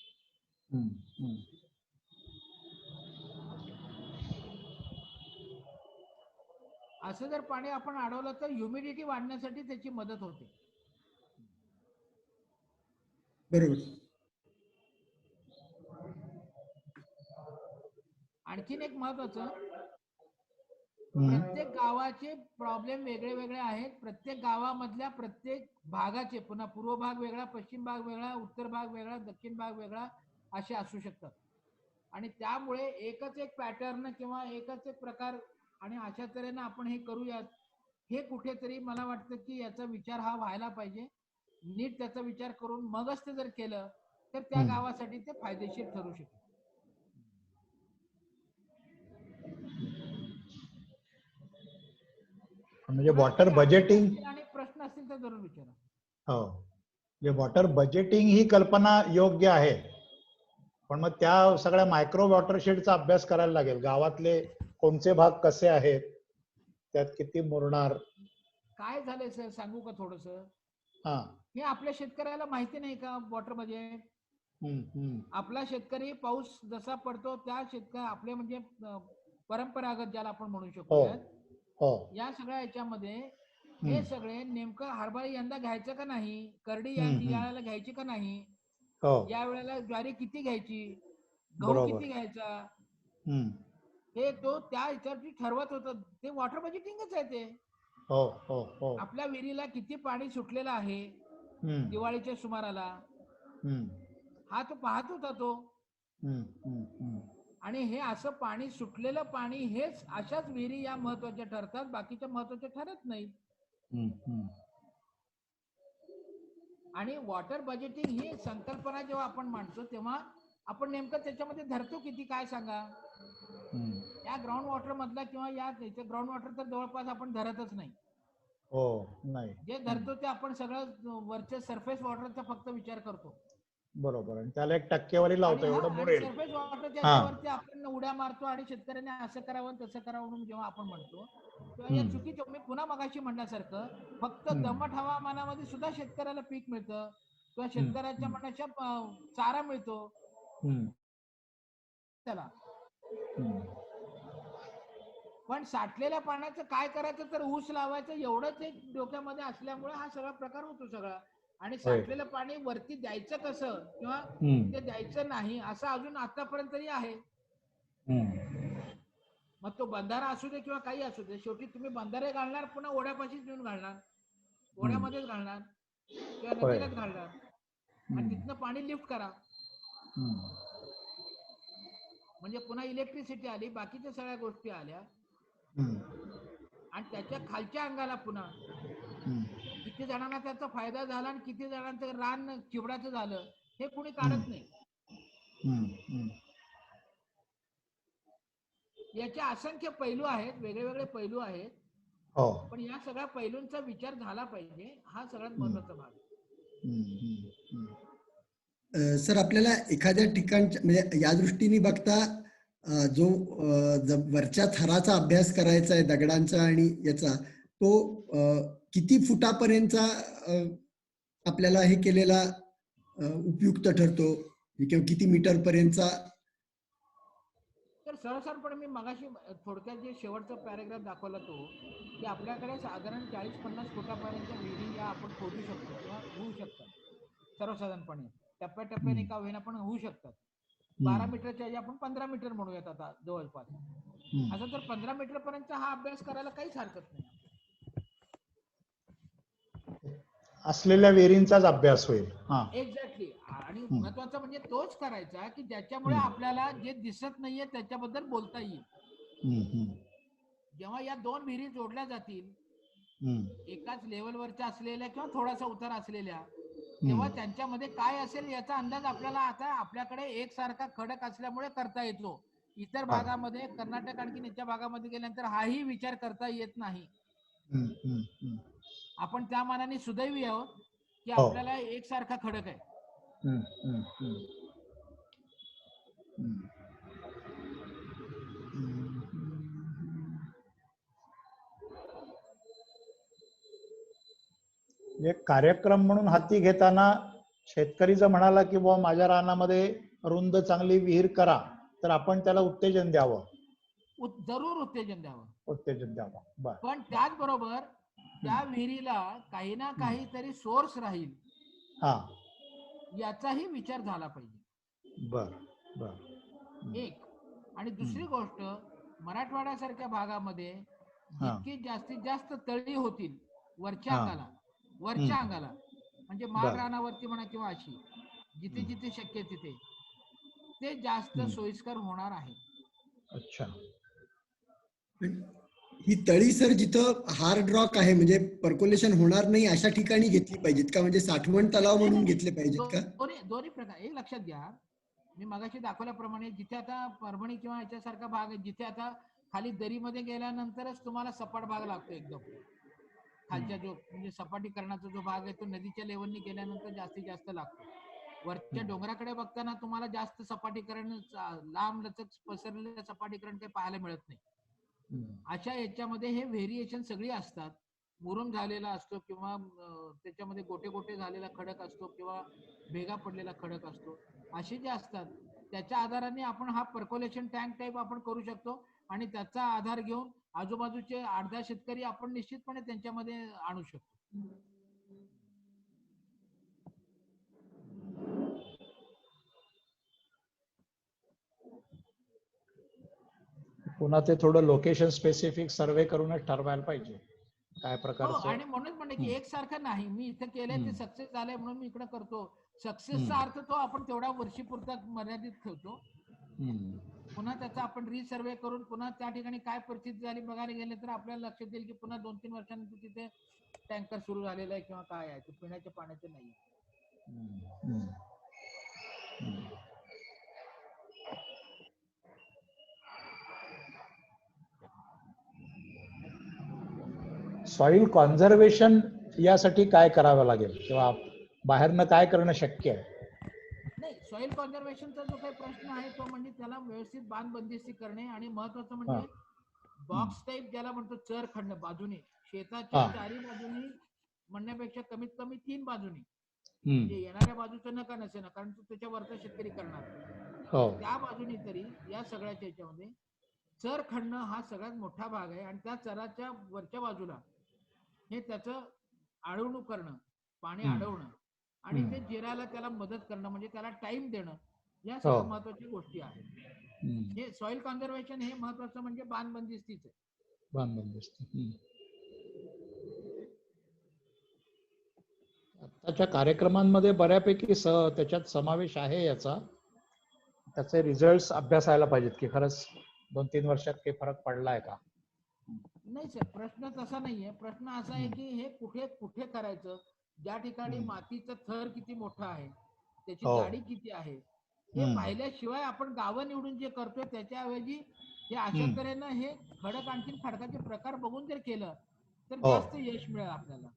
असं जर पाणी आपण अडवलं तर ह्युमिडिटी वाढण्यासाठी त्याची मदत होते. बरोबर. आणखीन एक महत्वाचं, प्रत्येक गावाचे प्रॉब्लेम वेगळे वेगळे आहेत. प्रत्येक गावामधल्या प्रत्येक भागाचे, पुन्हा पूर्व भाग वेगळा, पश्चिम भाग वेगळा, उत्तर भाग वेगळा, दक्षिण भाग वेगळा, असे असू शकतात. आणि त्यामुळे एकच एक पॅटर्न किंवा एकच एक प्रकार आणि अशा तऱ्हेनं आपण हे करूयात, हे कुठेतरी मला वाटतं की याचा विचार हा व्हायला पाहिजे. नीट त्याचा विचार करून मगच ते जर केलं तर त्या हम्म. गावासाठी ते फायदेशीर ठरू शकेल. म्हणजे कुणाला वॉटर काही बजेटिंग, अडचणी आणि प्रश्न असतील तर जरूर विचारा. हो, म्हणजे वॉटर बजेटिंग ही कल्पना योग्य आहे, पण मग त्या सगळ्या मायक्रो वॉटरशेडचा अभ्यास करायला लागेल. गावातले कोणते भाग कसे आहेत, त्यात किती मुरणार. काय झालंय सर सांगू का थोडस, हा. हे आपल्या शेतकऱ्याला माहिती नाही का वॉटर बजेट. आपला शेतकरी पाऊस जसा पडतो त्या शेतकरी आपले म्हणजे परंपरागत ज्याला आपण म्हणू हो शकूयात, हो. या सगळ्या याच्यामध्ये हे सगळे नेमकं हरभरा यंदा घ्यायचं का नाही, करडी या याला घ्यायची का नाही, हो, या वेळेला ज्वारी किती घ्यायची, गहू बरोबर. किती घ्यायचा, हम्म. हे तो त्या ह्याच्यावरती ठरवत होतं. ते वॉटर बजेटिंगच आहे ते. हो हो हो. आपल्या विहिरीला किती पाणी सुटलेलं आहे हम्म. दिवाळीच्या सुमाराला, हम्म. हा तो पाहत होता तो. हम्म. हम्म. हम्म. आणि हे असं पाणी सुटलेलं पाणी हेच अशाच विहिरी या महत्वाच्या ठरतात, बाकीच्या महत्वाच्या ठरत नाही. हम्म. हम्म. आणि वॉटर बजेटिंग ही संकल्पना जेव्हा आपण मांडतो तेव्हा आपण नेमकं त्याच्यामध्ये धरतो किती काय सांगा. हम्म. या ग्राउंड वॉटर मधला किंवा या ग्राउंड वॉटर तर जवळपास आपण धरतच नाही. हो, नाही. जे धरतो ते आपण सगळं वरच्या सरफेस वॉटरचा फक्त विचार करतो. बरोबर, आणि त्याला एक टक्केवारी लावतो, एवढं आणि मुरेल. सरफेस वॉटर हा. त्याच्यावरती आपण उड्या मारतो आणि शेतकऱ्यांनी असं करावं तसं करावं म्हणून जेव्हा आपण म्हणतो तेव्हा या चुकीचं, मी पुन्हा मगाशी म्हणण्यासारखं, फक्त दमट हवामानामध्ये सुद्धा शेतकऱ्याला पीक मिळतं किंवा शेतकऱ्याच्या मनाच्या चारा मिळतो त्याला. पण साठलेल्या पाण्याचं काय करायचं, तर ऊस लावायचं एवढंच एक डोक्यामध्ये असल्यामुळे हा सगळा प्रकार होतो सगळा. आणि साठलेलं पाणी वरती द्यायचं कसं किंवा ते द्यायचं नाही असं अजून आतापर्यंत तरी आहे. मग तो बंधारा असू दे किंवा काही असू दे, शेवटी तुम्ही बंधारे घालणार पुन्हा ओढ्यापाशीच नेऊन घालणार, ओढ्यामध्येच घालणार किंवा नदीलाच घालणार आणि तिथनं पाणी लिफ्ट करा. म्हणजे पुन्हा इलेक्ट्रिसिटी आली, बाकीच्या सगळ्या गोष्टी आल्या आणि त्याच्या खालच्या अंगाला पुन्हा किती जणांना त्याचा फायदा झाला आणि किती जणांचं रान चिबडाचं झालं हे कुणी काढत नाही. याचे असंख्य पैलू आहेत, वेगळे वेगळे पैलू आहेत, पण या सगळ्या पैलूंचा विचार झाला पाहिजे, हा सगळ्यात महत्वाचा भाग. सर, आपल्याला एखाद्या ठिकाणच्या म्हणजे या दृष्टीने बघता जो वरच्या थराचा अभ्यास करायचा आहे दगडांचा आणि याचा, तो किती फुटापर्यंतचा आपल्याला हे केलेला उपयुक्त ठरतो किंवा किती मीटर पर्यंतचा? तर सरसरपणे मी मगाशी थोडक्यात जे शेवटचा पॅराग्राफ दाखवला तो, की आपल्याकडे साधारण 40-50 फुटापर्यंतच्या विहिरी या आपण खोदू शकतो किंवा होऊ शकतात सर्वसाधारणपणे, टप्प्याटप्प्याने का होईना पण होऊ शकतात. 12 मीटरच्या ऐवजी आपण 15 मीटर म्हणूयात आता जवळपास. असं तर 15 मीटर पर्यंत हा अभ्यास करायला काहीच हरकत नाही. असलेल्या विहिरींचाच अभ्यास होईल. एक्झॅक्टली. आणि महत्वाचा म्हणजे तोच करायचा की ज्याच्यामुळे आपल्याला जे दिसत नाहीये त्याच्याबद्दल बोलता येईल. जेव्हा या दोन विहिरी जोडल्या जातील एकाच लेवलवरच्या असलेल्या किंवा थोडासा उतार असलेल्या, तेव्हा त्यांच्यामध्ये काय असेल याचा अंदाज आपल्याला आता आपल्याकडे एकसारखा खडक असल्यामुळे करता येतो. इतर भागामध्ये, कर्नाटक आणखी याच्या भागामध्ये गेल्यानंतर हाही विचार करता येत नाही. आपण त्या मानाने सुदैवी आहोत की आपल्याला एकसारखा खडक आहे. एक कार्यक्रम म्हणून हाती घेताना शेतकरी जर म्हणाला की बुवा माझ्या रानामध्ये रुंद चांगली विहीर करा, तर आपण त्याला उत्तेजन द्यावं. जरूर उत्तेजन द्यावं. उत्तेजन द्यावं. पण त्याचबरोबर त्या विहिरीला काही ना काहीतरी सोर्स राहील याचाही विचार झाला पाहिजे. एक. आणि दुसरी गोष्ट, मराठवाड्यासारख्या भागामध्ये जितकी जास्तीत जास्त तळी होतील वरच्या अंगाला म्हणजे माळ रानावरती म्हणा किंवा अशी जिथे जिथे शक्य तिथे, ते जास्त हम्म. सोयीस्कर होणार आहे. अच्छा. ही तळी सर जिथं हार्ड रॉक आहे म्हणजे पर्कोलेशन होणार नाही अशा ठिकाणी घेतली पाहिजेत का, म्हणजे साठवण तलाव नाही, म्हणून नाही, घेतले पाहिजेत का? दोन्ही प्रकार. एक लक्षात घ्या, मी मगाशी दाखवल्याप्रमाणे जिथे आता परभणी किंवा याच्यासारखा भाग आहे, जिथे आता खाली दरीमध्ये गेल्यानंतरच तुम्हाला सपाट भाग लागतो एकदम. खालच्या जो म्हणजे सपाटीकरणाचा जो भाग आहे तो नदीच्या लेवलनी गेल्यानंतर जास्तीत जास्त लागतो. वरच्या डोंगराकडे बघताना तुम्हाला जास्त सपाटीकरण, लांब लचक पसरलेलं सपाटीकरण काही पाहायला मिळत नाही. अशा याच्यामध्ये हे व्हेरिएशन सगळी असतात. मुरुम झालेला असतो किंवा त्याच्यामध्ये गोटे गोटे झालेला खडक असतो किंवा भेगा पडलेला खडक असतो. असे जे असतात त्याच्या आधाराने आपण हा पर्कोलेशन टँक टाईप आपण करू शकतो आणि त्याचा आधार घेऊन आजूबाजूचे 8-10 शेतकरी आपण निश्चितपणे त्यांच्यामध्ये आणू शकतो. पुन्हा ते थोडं लोकेशन स्पेसिफिक सर्वे करूनच ठरवायला पाहिजे काय हो, प्रकारचं. आणि म्हणून म्हणणे की एकसारखं नाही, मी इथं केलंय ते सक्सेस झालंय म्हणून मी इकडे करतो. सक्सेसचा अर्थ तो आपण तेवढा वर्षीपुरता मर्यादित ठेवतो. पुन्हा त्याचा आपण रिसर्वे करून पुन्हा त्या ठिकाणी काय परिस्थिती झाली बघायला गेले तर आपल्याला लक्षात येईल की पुन्हा 2-3 वर्षानंतर तिथे टँकर सुरू झालेला आहे किंवा काय आहे, ते पिण्याच्या पाण्याचे नाही. सॉइल कॉन्झर्वेशन यासाठी काय करावं लागेल किंवा बाहेरनं काय करणं शक्य आहे? नाही, सॉइल कॉन्झर्वेशनचा जो काही प्रश्न आहे तो म्हणजे त्याला व्यवस्थित बांध बंदिस्ती करणे आणि महत्वाचं म्हणजे बॉक्स टाईप ज्याला म्हणतो चरखंड बाजूने, शेताच्या चारी बाजूनी म्हणण्यापेक्षा कमीत कमी 3 बाजूनी, म्हणजे येणाऱ्या बाजूचं नका नसेना कारण तो त्याच्यावरचा शेतकरी करणार, त्या बाजूनी तरी या सगळ्याच्या याच्यामध्ये चरखंड हा सगळ्यात मोठा भाग आहे आणि त्या चराच्या वरच्या बाजूला हे त्याचं अडवणूक करणं, पाणी अडवणं आणि ते जिरायला त्याला मदत करणं म्हणजे त्याला टाइम देणं, या सगळ्या महत्वाच्या गोष्टी आहेत. हे सॉइल कॉन्झर्वेशन हे महत्वाचं म्हणजे बांध बंदिस्तीच आहे. बांध बंदिस्ती. आताच्या कार्यक्रमांमध्ये बऱ्यापैकी त्याच्यात समावेश आहे याचा. त्याचे रिझल्ट अभ्यासायला पाहिजेत की खरंच 2-3 वर्षात काही फरक पडलाय का? नाही सर, प्रश्न तसा नाहीये. प्रश्न असा आहे की हे कुठे कुठे करायचं, ज्या ठिकाणी मातीचा थर किती मोठा आहे, त्याची जाडी किती आहे, हे पाहिल्याशिवाय आपण गावं निवडून जे करतोय त्याच्याऐवजी हे अशा तऱ्हेनं हे खडक आणखीन खडकाचे प्रकार बघून जर केलं तर जास्त यश मिळेल आपल्याला.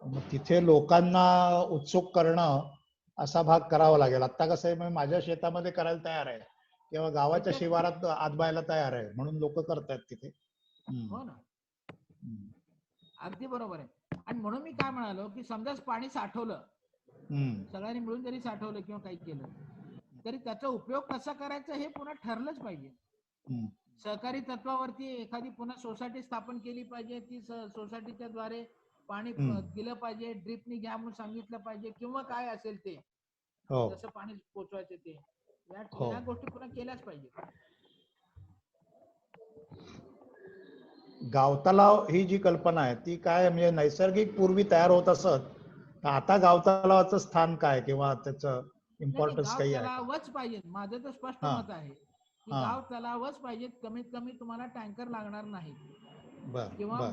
मग तिथे लोकांना उत्सुक करणं असा भाग करावा लागेल. आता कसं आहे, माझ्या शेतामध्ये करायला तयार आहे किंवा गावाच्या शिवारात आदबायला तयार आहे म्हणून लोक करतात तिथे. हो ना, अगदी बरोबर आहे. आणि म्हणून मी काय म्हणालो की समजा पाणी साठवलं, सगळ्यांनी मिळून जरी साठवलं किंवा काही केलं तरी त्याचा उपयोग कसा करायचा हे पुन्हा ठरलंच पाहिजे. सहकारी तत्वावरती एखादी पुन्हा सोसायटी स्थापन केली पाहिजे, ती सोसायटीच्या द्वारे पाणी दिलं पाहिजे, ड्रिपनी घ्या म्हणून सांगितलं पाहिजे किंवा काय असेल ते जसं पाणी पोचवायचं ते या गोष्टी पुन्हा केल्याच पाहिजे. गावतलाव ही जी कल्पना आहे ती काय म्हणजे नैसर्गिक पूर्वी तयार होत असत, आता गावतलावाचं स्थान काय किंवा त्याचं इम्पॉर्टन्स गाव काही आहे? तलावच पाहिजेत. माझं तर स्पष्ट मत आहे की गाव तलावच पाहिजेत. कमीत कमी तुम्हाला टँकर लागणार नाही किंवा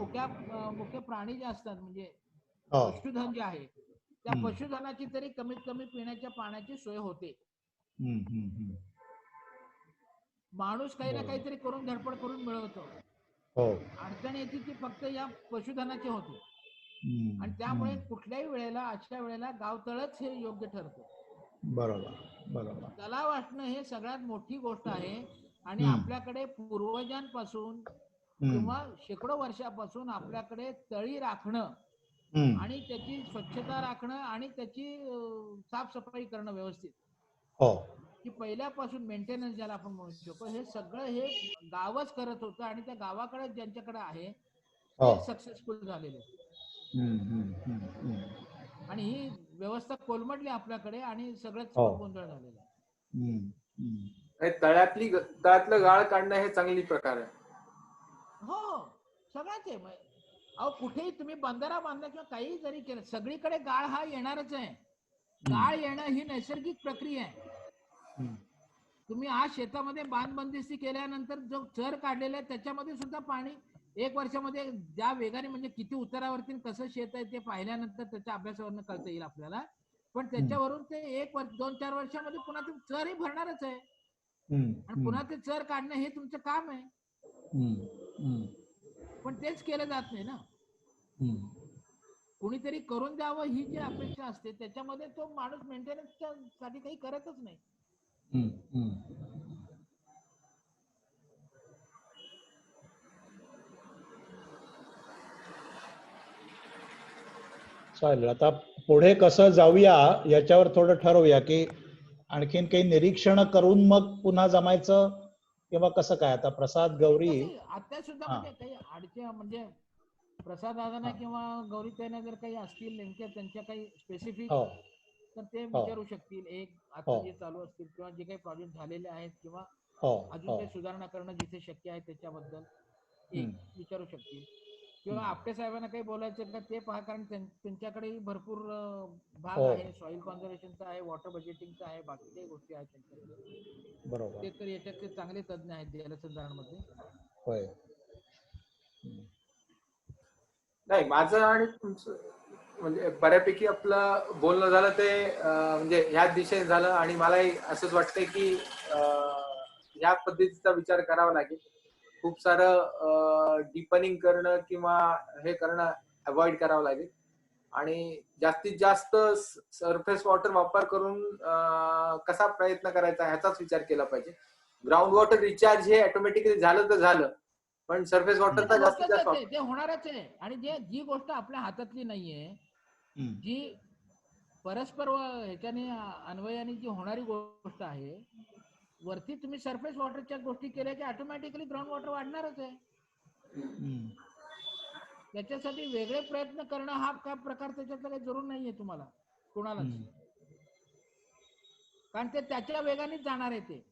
मुख्य प्राणी जे असतात म्हणजे पशुधन जे आहे त्या पशुधनाची तरी कमीत कमी पिण्याच्या पाण्याची सोय होते. माणूस काही ना काहीतरी करून धडपड करून मिळवतो. अडचण येते ती फक्त या पशुधनाची होते आणि त्यामुळे कुठल्याही वेळेला अशा वेळेला गावतळच हे योग्य ठरतं. बरोबर. तलाव असणं हे सगळ्यात मोठी गोष्ट आहे आणि आपल्याकडे पूर्वजांपासून किंवा शेकडो वर्षापासून आपल्याकडे तळी राखणं आणि त्याची स्वच्छता राखणं आणि त्याची साफसफाई करणं व्यवस्थित की पहिल्यापासून मेंटेनन्स ज्याला आपण म्हणू शकतो, हे सगळं हे गावच करत होतं आणि त्या गावाकडे ज्यांच्याकडे आहे ते सक्सेसफुल झालेले. आणि ही व्यवस्था कोलमडली आपल्याकडे आणि सगळंच गोंधळ झालेला आहे. तळ्यातलं गाळ काढणं हे चांगली प्रकार आहे. हो, सगळ्याच आहे. अहो कुठेही तुम्ही बंधारा बांधला किंवा काही जरी केलं, सगळीकडे गाळ हा येणारच आहे. गाळ येणं ही नैसर्गिक प्रक्रिया आहे. हम्म. तुम्ही आज शेतामध्ये बांध बंदिस्ती केल्यानंतर जो चर काढलेला आहे त्याच्यामध्ये सुद्धा पाणी 1 वर्षामध्ये ज्या वेगाने, म्हणजे किती उतारावरती कसं शेत आहे ते पाहिल्यानंतर त्याच्या अभ्यासावरनं कळता येईल आपल्याला. पण त्याच्यावरून ते 1 वर्ष 2-4 वर्षामध्ये पुन्हा ते चरही भरणारच आहे. आणि पुन्हा ते चर काढणं हे तुमचं काम आहे. पण तेच केलं जात नाही ना. कुणीतरी करून द्यावं ही जी अपेक्षा असते, त्याच्यामध्ये तो माणूस मेंटेनन्सच्या साठी काही करतच नाही. चालेल. आता पुढे कसं जाऊया याच्यावर थोडं ठरवूया, की आणखीन काही निरीक्षण करून मग पुन्हा जमायचं किंवा कसं काय. आता प्रसाद गौरी आता सुद्धा हा. म्हणजे काही अडचण, म्हणजे प्रसाद दादांना किंवा गौरीताईंना जर काही असतील नेमक्या त्यांच्या काही स्पेसिफिक, हो तर ते विचारू शकतील. एक आता जे चालू असतील किंवा जे काही प्रोजेक्ट झालेले आहेत किंवा अजून काही सुधारणा करणं जिथे शक्य आहे त्याच्याबद्दल एक विचारू शकतील. किंवा आपटे साहेबांना काही बोलायचं का ते पहा, कारण त्यांच्याकडेही भरपूर भाग आहे. सॉइल कॉन्झर्वेशनचा आहे, वॉटर बजेटिंगचा आहे, बाकी काही गोष्टी आहेत त्यांच्याकडे. बरोबर. ते तर याच्यातले चांगले तज्ञ आहेत जलसंधारणमध्ये. होय. नाही, माझं आणि तुमचं म्हणजे बऱ्यापैकी आपलं बोलणं झालं ते म्हणजे ह्याच दिशेने झालं. आणि मलाही असंच वाटतंय की ह्या पद्धतीचा विचार करावा लागेल. खूप सारं डीपनिंग करणं किंवा हे करणं अवॉइड करावं लागेल. आणि जास्तीत जास्त सरफेस वॉटर वापर करून कसा प्रयत्न करायचा ह्याचाच विचार केला पाहिजे. ग्राउंड वॉटर रिचार्ज हे ऑटोमॅटिकली झालं तर झालं, पण सरफेस वॉटरचा जास्तीत जास्त ते होणारच आहे. आणि जी गोष्ट आपल्या हातातली नाहीये, जी परस्पर ह्याच्याने अन्वयाने जी होणारी गोष्ट आहे, वरती तुम्ही सरफेस वॉटरच्या गोष्टी केल्या की ऑटोमॅटिकली ग्राउंड वॉटर वाढणारच आहे. त्याच्यासाठी वेगळे प्रयत्न करणं हा काय प्रकार त्याच्यातला काही जरूर नाहीये तुम्हाला कोणालाच. कारण ते त्याच्या वेगानेच जाणार आहे ते.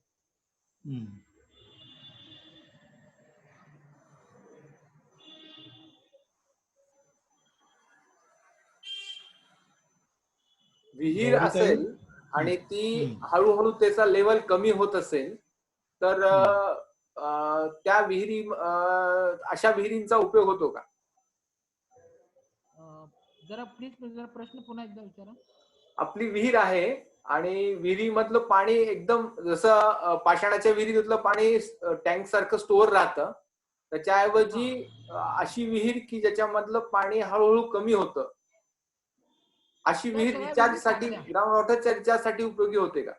विहीर असेल आणि ती हळूहळू त्याचा लेवल कमी होत असेल तर त्या विहिरी अशा विहिरींचा उपयोग होतो का? जरा प्लीज जरा प्रश्न पुन्हा एकदा विचारा. आपली विहीर आहे आणि विहिरीमधलं पाणी एकदम जसं पाषाणाच्या विहिरीतलं पाणी टँक सारखं स्टोअर राहतं, त्याच्याऐवजी अशी विहीर की ज्याच्यामधलं पाणी हळूहळू कमी होतं, अशी विहीर रिचार्ज साठी, ग्राउंड वॉटरच्या रिचार्ज साठी उपयोगी होते का?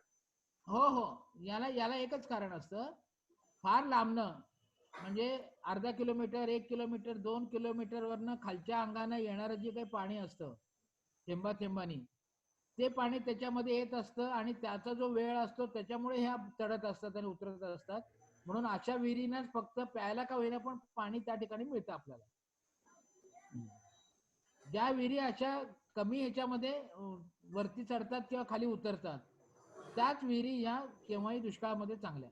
हो हो, याला एकच कारण असतं, फार लांबणं म्हणजे अर्धा किलोमीटर, 1 किलोमीटर, 2 किलोमीटर वरनं खालच्या अंगाने येणारं जे काही पाणी असतं थेंबा थेंबानी, ते पाणी त्याच्यामध्ये येत असतं आणि त्याचा जो वेळ असतो त्याच्यामुळे ह्या चढत असतात आणि उतरत असतात. म्हणून अशा विहिरींनाच फक्त प्यायला का होईना पण पाणी त्या ठिकाणी मिळतं आपल्याला. ज्या विहिरी अशा कमी ह्याच्यामध्ये वरती चढतात किंवा खाली उतरतात, त्याच विहिरी ह्या केव्हाही दुष्काळामध्ये चांगल्या.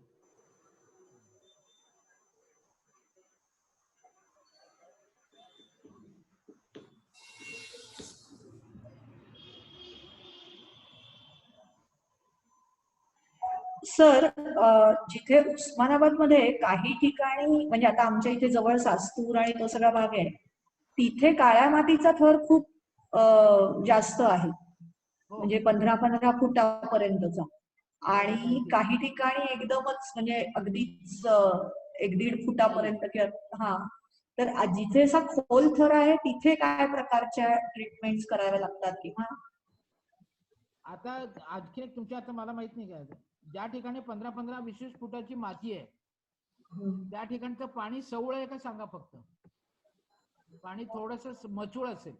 सर, जिथे उस्मानाबाद मध्ये काही ठिकाणी, म्हणजे आता आमच्या इथे जवळ सास्तूर आणि तो सगळा भाग आहे, तिथे काळ्या मातीचा थर खूप जास्त आहे, म्हणजे 15-15 फुटापर्यंतचा. आणि काही ठिकाणी एकदमच म्हणजे अगदीच 1-1.5 फुटापर्यंत किंवा तर जिथे असा खोल थर आहे तिथे काय प्रकारच्या ट्रीटमेंट्स कराव्या लागतात? किंवा आता आणखी एक तुमच्या, आता मला माहित नाही काय, ज्या ठिकाणी 15-15-20 फुटाची माती आहे त्या ठिकाणचं पाणी सवळ आहे का सांगा फक्त. पाणी थोडस मचूळ असेल.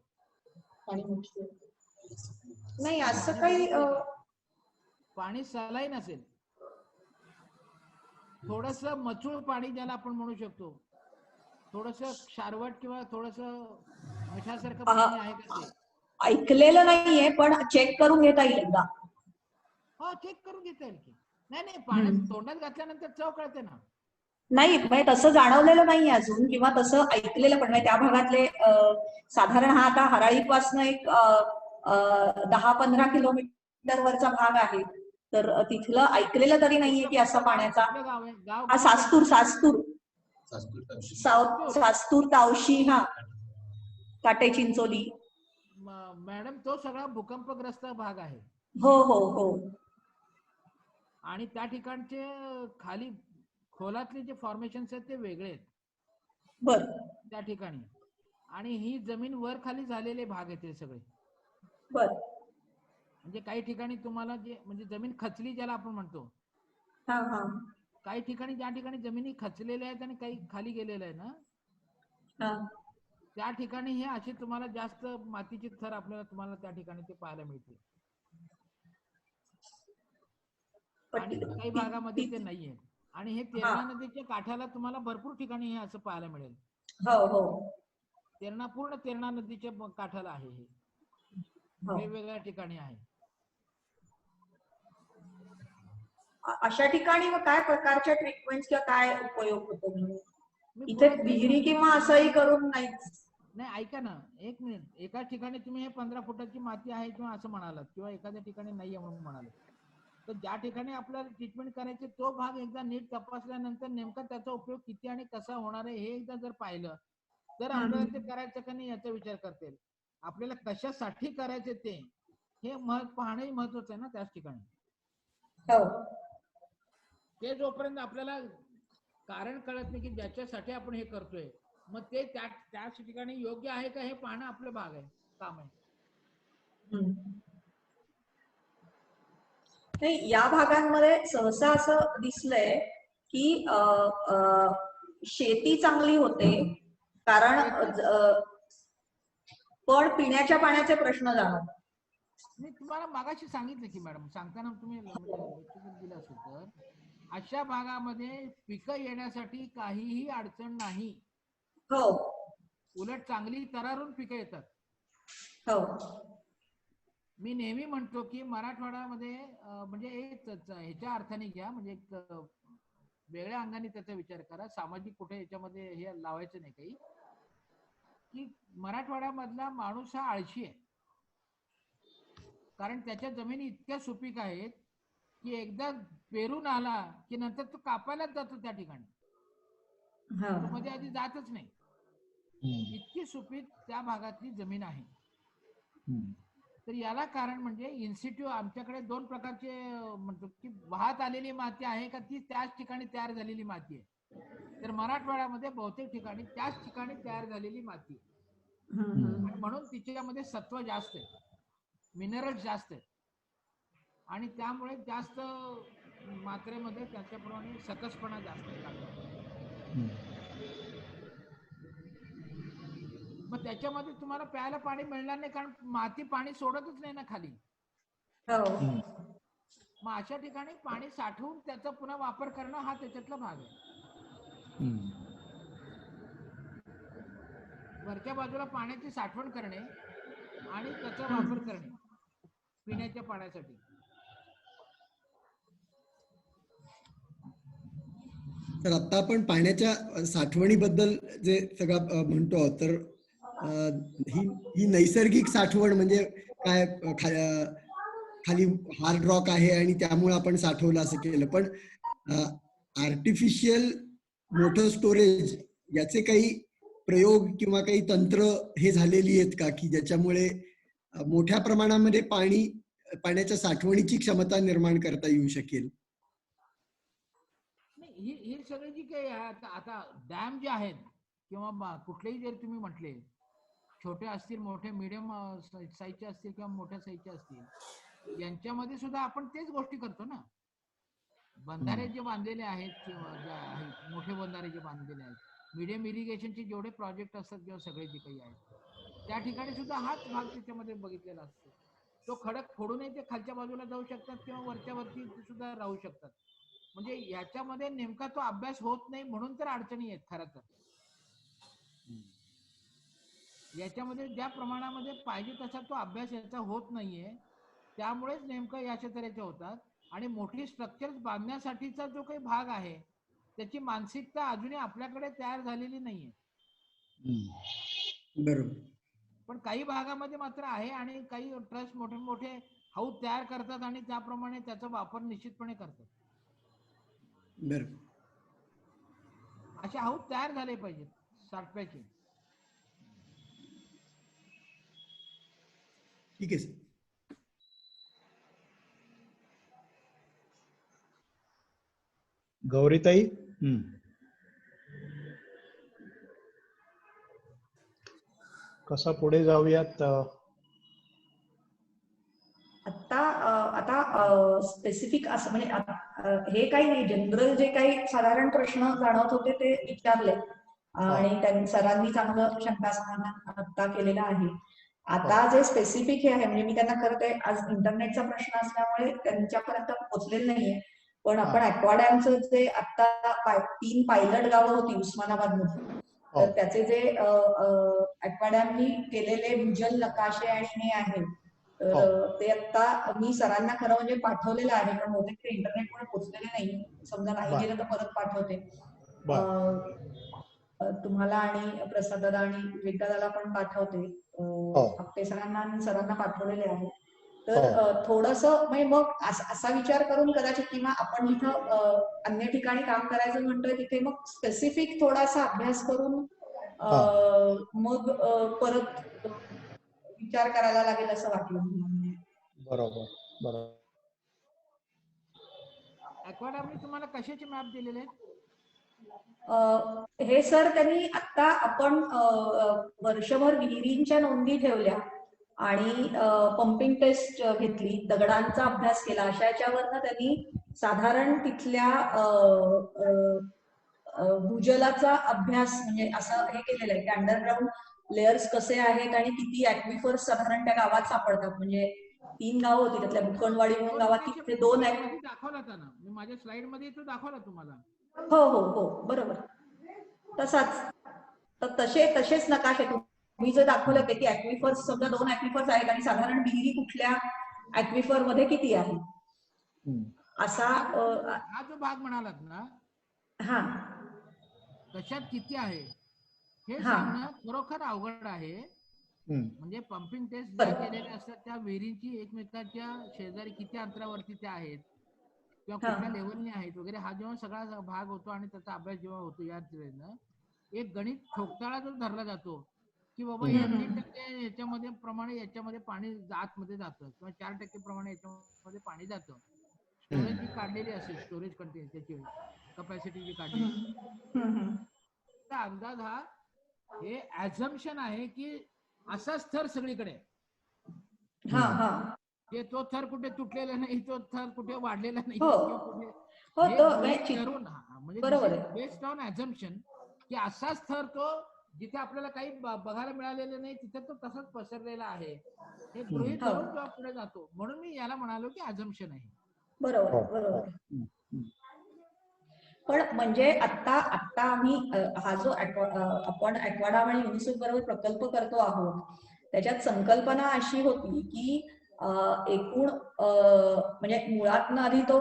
नाही असं काही पाणी सलाईन असेल, थोडस मचूळ पाणी ज्याला आपण म्हणू शकतो, थोडस क्षारवट किंवा थोडस मिठासारखं पाणी आहे का ते? ऐकलेलं नाहीये पण चेक करून घेता येईल एकदा. हो, चेक करून घेता येईल की. नाही पाण्यात तोंडात घातल्यानंतर चव कळते ना. नाही म्हणजे तसं जाणवलेलं नाही अजून किंवा तसं ऐकलेलं पण नाही त्या भागातले साधारण हा आता हराळीपासनं एक 10-15 किलोमीटर वरचा भाग आहे. तर तिथलं ऐकलेलं तरी नाहीये की असा पाण्याचा कुठलं गाव आहे? गाव हा गाव सास्तूर सास्तूर. सास्तूर तावशी हा काटे चिंचोली. मॅडम तो सगळा भूकंपग्रस्त भाग आहे हो हो हो आणि त्या ठिकाणचे खाली खोलातले जे फॉर्मेशन्स आहेत ते वेगळे आहेत बर त्या ठिकाणी. आणि ही जमीन वर खाली झालेले भाग आहेत ते सगळे. बर म्हणजे काही ठिकाणी तुम्हाला जे म्हणजे जमीन खचली ज्याला आपण म्हणतो, हा हा काही ठिकाणी ज्या ठिकाणी जमिनी खचलेल्या आहेत आणि काही खाली गेलेल्या आहे ना, हा त्या ठिकाणी हे असे तुम्हाला जास्त मातीचे थर आपल्याला तुम्हाला त्या ठिकाणी ते पाहायला मिळतील आणि काही भागामध्ये ते नाहीये. आणि हे तेरणा नदीच्या काठाला तुम्हाला भरपूर ठिकाणी हे असं पाहायला मिळेल. हो हो पूर्ण तेरणा नदीच्या काठाला आहे हे, हो. वेगवेगळ्या ठिकाणी आहे. अशा ठिकाणी मग काय प्रकारच्या ट्रीटमेंट किंवा काय उपयोग होतो म्हणजे मी इथे बोलत विहिरी नाही, किंवा असंही करून नाहीच. नाही ऐका ना एक मिनिट. एका ठिकाणी तुम्ही हे 15 फुटाची माती आहे किंवा असं म्हणालात किंवा एखाद्या ठिकाणी नाहीये म्हणून म्हणालात, तर ज्या ठिकाणी आपल्याला ट्रीटमेंट करायचे तो भाग एकदा नीट तपासल्यानंतर नेमका त्याचा उपयोग किती आणि कसा होणार आहे हे एकदा जर पाहिलं तर आपल्याला ते करायचं का नाही याचा विचार करता येईल. आपल्याला कशासाठी करायचे ते हे पाहणंही महत्वाचं आहे ना त्याच ठिकाणी. हो ते जोपर्यंत आपल्याला कारण कळत नाही की ज्याच्यासाठी आपण हे करतोय, मग ते त्याच ठिकाणी योग्य आहे का हे पाहणं आपलं भाग आहे, काम आहे. नाही या भागांमध्ये सहसा असं दिसलंय की शेती चांगली होते कारण पण पिण्याच्या पाण्याचे प्रश्न जाणवतात. मी तुम्हाला मागाशी सांगितलं की मॅडम, सांगताना तुम्ही लक्ष दिलं असेल तर अशा भागामध्ये पिकं येण्यासाठी काहीही अडचण नाही. हो उलट चांगली तरारून पिकं येतात. हो मी नेहमी म्हणतो की मराठवाड्यामध्ये म्हणजे ह्याच्या अर्थाने घ्या, म्हणजे एक वेगळ्या अंगाने त्याचा विचार करा, सामाजिक कुठे याच्यामध्ये हे लावायचं नाही काही, की मराठवाड्यामधला माणूस हा आळशी आहे. कारण त्याच्या जमिनी इतक्या सुपीक आहेत की एकदा पेरून आला की नंतर तो कापायलाच जातो त्या ठिकाणी, तो मध्ये आधी जातच नाही. इतकी सुपीक त्या भागातली जमीन आहे. तर याला कारण म्हणजे इन्स्टिट्यूट आमच्याकडे 2 प्रकारचे म्हणतो की वाहत आलेली माती आहे का ती त्याच ठिकाणी तयार झालेली माती आहे. तर मराठवाड्यामध्ये बहुतेक ठिकाणी त्याच ठिकाणी तयार झालेली माती आहे आणि म्हणून तिच्यामध्ये सत्व जास्त आहे, मिनरल्स जास्त आहेत आणि त्यामुळे जास्त मात्रेमध्ये त्याच्याप्रमाणे सकसपणा जास्त आहे. मग त्याच्यामध्ये तुम्हाला प्यायला पाणी मिळणार नाही कारण माती पाणी सोडतच नाही ना खाली. मग अशा ठिकाणी पाणी साठवून त्याचा पुन्हा वापर करणं हा त्याच्यातला भाग आहे. वरच्या बाजूला पाण्याची साठवण करणे आणि त्याचा वापर करणे पिण्याच्या पाण्यासाठी. तर आता आपण पाण्याच्या साठवणीबद्दल जे सगळं म्हणतो तर ही नैसर्गिक साठवण म्हणजे काय, खाली हार्ड रॉक आहे आणि त्यामुळे आपण साठवलं असं केलं, पण आर्टिफिशियल मोठं स्टोरेज याचे काही प्रयोग किंवा काही तंत्र हे झालेली आहेत का की ज्याच्यामुळे मोठ्या प्रमाणामध्ये पाण्याच्या साठवणीची क्षमता निर्माण करता येऊ शकेल? ही सगळी जी काही आता डॅम जे आहेत किंवा कुठलेही जर तुम्ही म्हटले छोटे असतील, मोठे मीडियम साईजचे असतील किंवा मोठ्या साईजचे असतील, यांच्यामध्ये सुद्धा आपण तेच गोष्टी करतो ना. बंधारे जे बांधलेले आहेत किंवा जे आहेत मोठे बंधारे जे बांधलेले आहेत, मीडियम इरिगेशनचे जेवढे प्रोजेक्ट असतात किंवा सगळे जे काही आहेत त्या ठिकाणी सुद्धा हाच भाग त्याच्यामध्ये बघितलेला असतो. तो खडक फोडूनही ते खालच्या बाजूला जाऊ शकतात किंवा वरच्या वरती सुद्धा राहू शकतात. म्हणजे याच्यामध्ये नेमका तो अभ्यास होत नाही म्हणून तर अडचणी आहेत. खरं तर याच्यामध्ये ज्या प्रमाणामध्ये पाहिजे तसा तो अभ्यास याचा होत नाहीये, त्यामुळेच नेमकं याच्या तऱ्हेचे होतात. आणि मोठी स्ट्रक्चर बांधण्यासाठीचा जो काही भाग आहे त्याची मानसिकता अजूनही आपल्याकडे तयार झालेली नाहीये. बरोबर. पण काही भागामध्ये मात्र आहे आणि काही ट्रस्ट मोठे मोठे हौद तयार करतात आणि त्याप्रमाणे त्याचा वापर निश्चितपणे करतात. बरोबर. असे हौद तयार झाले पाहिजेत साठप्याचे. ठीक आहे सर. गौरीताई. कसा पुढे जाऊयात? आता स्पेसिफिक असं म्हणजे हे काही नाही, जनरल जे काही साधारण प्रश्न जाणवत होते ते विचारले आणि त्यांनी सरांनी चांगलं शंका समाधान आता केलेलं आहे. आता जे स्पेसिफिक हे आहे म्हणजे मी त्यांना करते, आज इंटरनेटचा प्रश्न असल्यामुळे त्यांच्यापर्यंत पोहोचलेलं नाहीये, पण आपण ॲक्वाडॅमचं जे आता 3 पायलट गावं होती उस्मानाबाद मध्ये, तर त्याचे जे ॲक्वाडॅमनी केलेले भूजल नकाशे आणि हे आहे, तर ते आता मी सरांना खरं म्हणजे पाठवलेलं आहे, पण बहुतेक ते इंटरनेटमुळे पोहोचलेले नाही. समजा नाही गेलं तर परत पाठवते तुम्हाला आणि प्रसाद दादा आणि विवेक दादाला पण पाठवते. आपटे सरांना आणि सरांना पाठवलेले आहे. तर थोडंसं म्हणजे मग असा विचार करून कदाचित, किंवा आपण जिथं अन्य ठिकाणी काम करायचं म्हणतोय तिथे मग स्पेसिफिक थोडासा अभ्यास करून मग परत विचार करायला लागेल असं वाटलं. बरोबर बरोबर. ॲक्वाडॅमने तुम्हाला कशाचे मॅप दिलेले? हे सर त्यांनी आता आपण वर्षभर विहिरींच्या नोंदी ठेवल्या आणि पंपिंग टेस्ट घेतली, दगडांचा अभ्यास केला, अशा याच्यावरनं त्यांनी साधारण तिथल्या भूजलाचा अभ्यास म्हणजे असं हे केलेलं आहे की अंडरग्राऊंड लेयर्स कसे आहेत आणि किती ॲक्विफर्स साधारण त्या गावात सापडतात. म्हणजे 3 गावं होती त्यातल्या बुकणवाडी म्हणून गावात, तिथे 2 दाखवला था ना मी माझ्या स्लाइड मध्ये, तो दाखवला तुम्हाला. हो बरोबर तसाच. तर तसेच नकाशे तुम्ही जे दाखवले होते की ॲक्विफर्स, समजा 2 ॲक्विफर्स आहेत आणि साधारण विहिरी कुठल्या ॲक्विफर मध्ये किती आहे असा हा जो भाग म्हणालात ना, हा कशात किती आहे हे सांगणं खरोखर अवघड आहे. म्हणजे पंपिंग टेस्ट ज्या केलेल्या असतात त्या विहिरींची एकमेकांच्या शेजारी किती अंतरावरती त्या आहेत किंवा कुठल्या लेवलने आहेत वगैरे, हा जेव्हा सगळा भाग होतो आणि त्याचा अभ्यास जेव्हा होतो या एक गणित ठोकताळा जो धरला जातो की बाबा हे 3% याच्यामध्ये प्रमाणे याच्यामध्ये पाणी आतमध्ये जातं किंवा 4% प्रमाणे याच्यामध्ये पाणी जातं. स्टोरेज जी काढलेली असेल, स्टोरेज कंटेन त्याची कपॅसिटी जी काढलेली, अंदाज हा हे ऍझम्पशन आहे की असाच थर सगळीकडे, तो थर कुठे तुटलेला नाही, तो थर कुठे वाढलेला नाही किंवा कुठे ठरवून, म्हणजे बेस्ड ऑन ऍझम्पशन की असाच थर तो जिथे आपल्याला काही बघायला मिळालेलं नाही तिथे तो तसाच पसरलेला आहे हे गृहीत धरून जेव्हा पुढे जातो, म्हणून मी याला म्हणालो की ऍझम्पशन आहे. बरोबर. पण म्हणजे आता आम्ही हा जो आपण ॲक्वाडा आणि युनिसेफ बरोबर प्रकल्प करतो आहोत, त्याच्यात संकल्पना अशी होती की एकूण म्हणजे मुळात आधी तो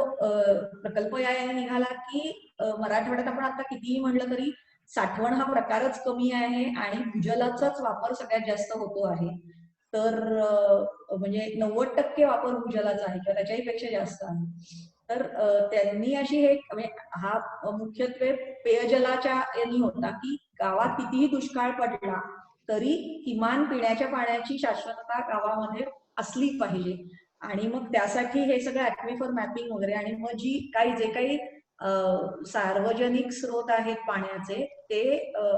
प्रकल्प याने निघाला की मराठवाड्यात आपण आता कितीही म्हणलं तरी साठवण हा प्रकारच कमी आहे आणि भूजलाचाच वापर सगळ्यात जास्त होतो आहे. तर म्हणजे 90% वापर भूजलाचा आहे किंवा त्याच्याही पेक्षा जास्त आहे. तर त्यांनी अशी हा मुख्यत्वे पेयजलाच्या यांनी होता की गावात कितीही दुष्काळ पडला तरी किमान पिण्याच्या पाण्याची शाश्वतता गावामध्ये असली पाहिजे. आणि मग त्यासाठी हे सगळं ॲक्विफर मॅपिंग वगैरे आणि मग जे काही सार्वजनिक स्रोत आहेत पाण्याचे ते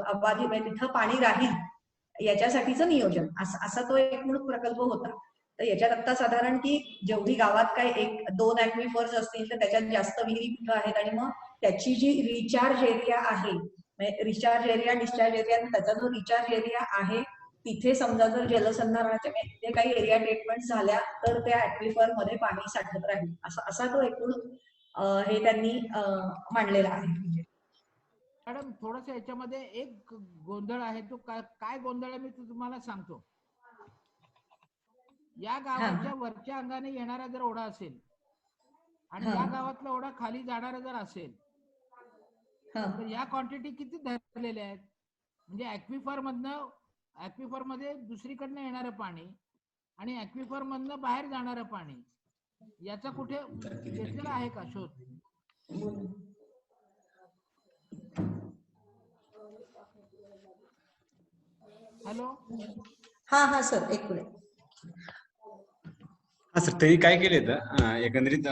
अबाधित म्हणजे तिथं पाणी राहील याच्यासाठीचं नियोजन असा तो एक मूळ प्रकल्प होता. तर याच्यात आता साधारण की जेवढी गावात काय 1-2 ॲक्विफर्स असतील तर त्याच्यात जास्त विहिरी कुठं आहेत आणि मग त्याची जी रिचार्ज एरिया आहे, रिचार्ज एरिया डिस्चार्ज एरिया, त्याचा जो रिचार्ज एरिया आहे तिथे समजा जर जलसंधारणाच्या जे काही एरिया ट्रीटमेंट झाल्या तर त्या ॲक्विफर मध्ये पाणी साठत राहील असा तो एकूण हे त्यांनी मांडलेला आहे. मॅडम थोडस याच्यामध्ये एक गोंधळ आहे, तो काय गोंधळ आहे मी तुम्हाला सांगतो. या गावाच्या वरच्या अंगाने येणारा जर ओढा असेल आणि या गावातला ओढा खाली जाणारा जर असेल हा. तर या क्वांटिटी किती धरलेल्या आहेत? म्हणजे ऍक्विफर मध्ये दुसरीकडनं येणारं पाणी आणि ऍक्विफर मधनं बाहेर जाणारं पाणी याचा कुठे घेतलेला आहे का शोध? हॅलो, हा सर, एक मिनिट. हा सर, त्यांनी काय केले तर एकंदरीत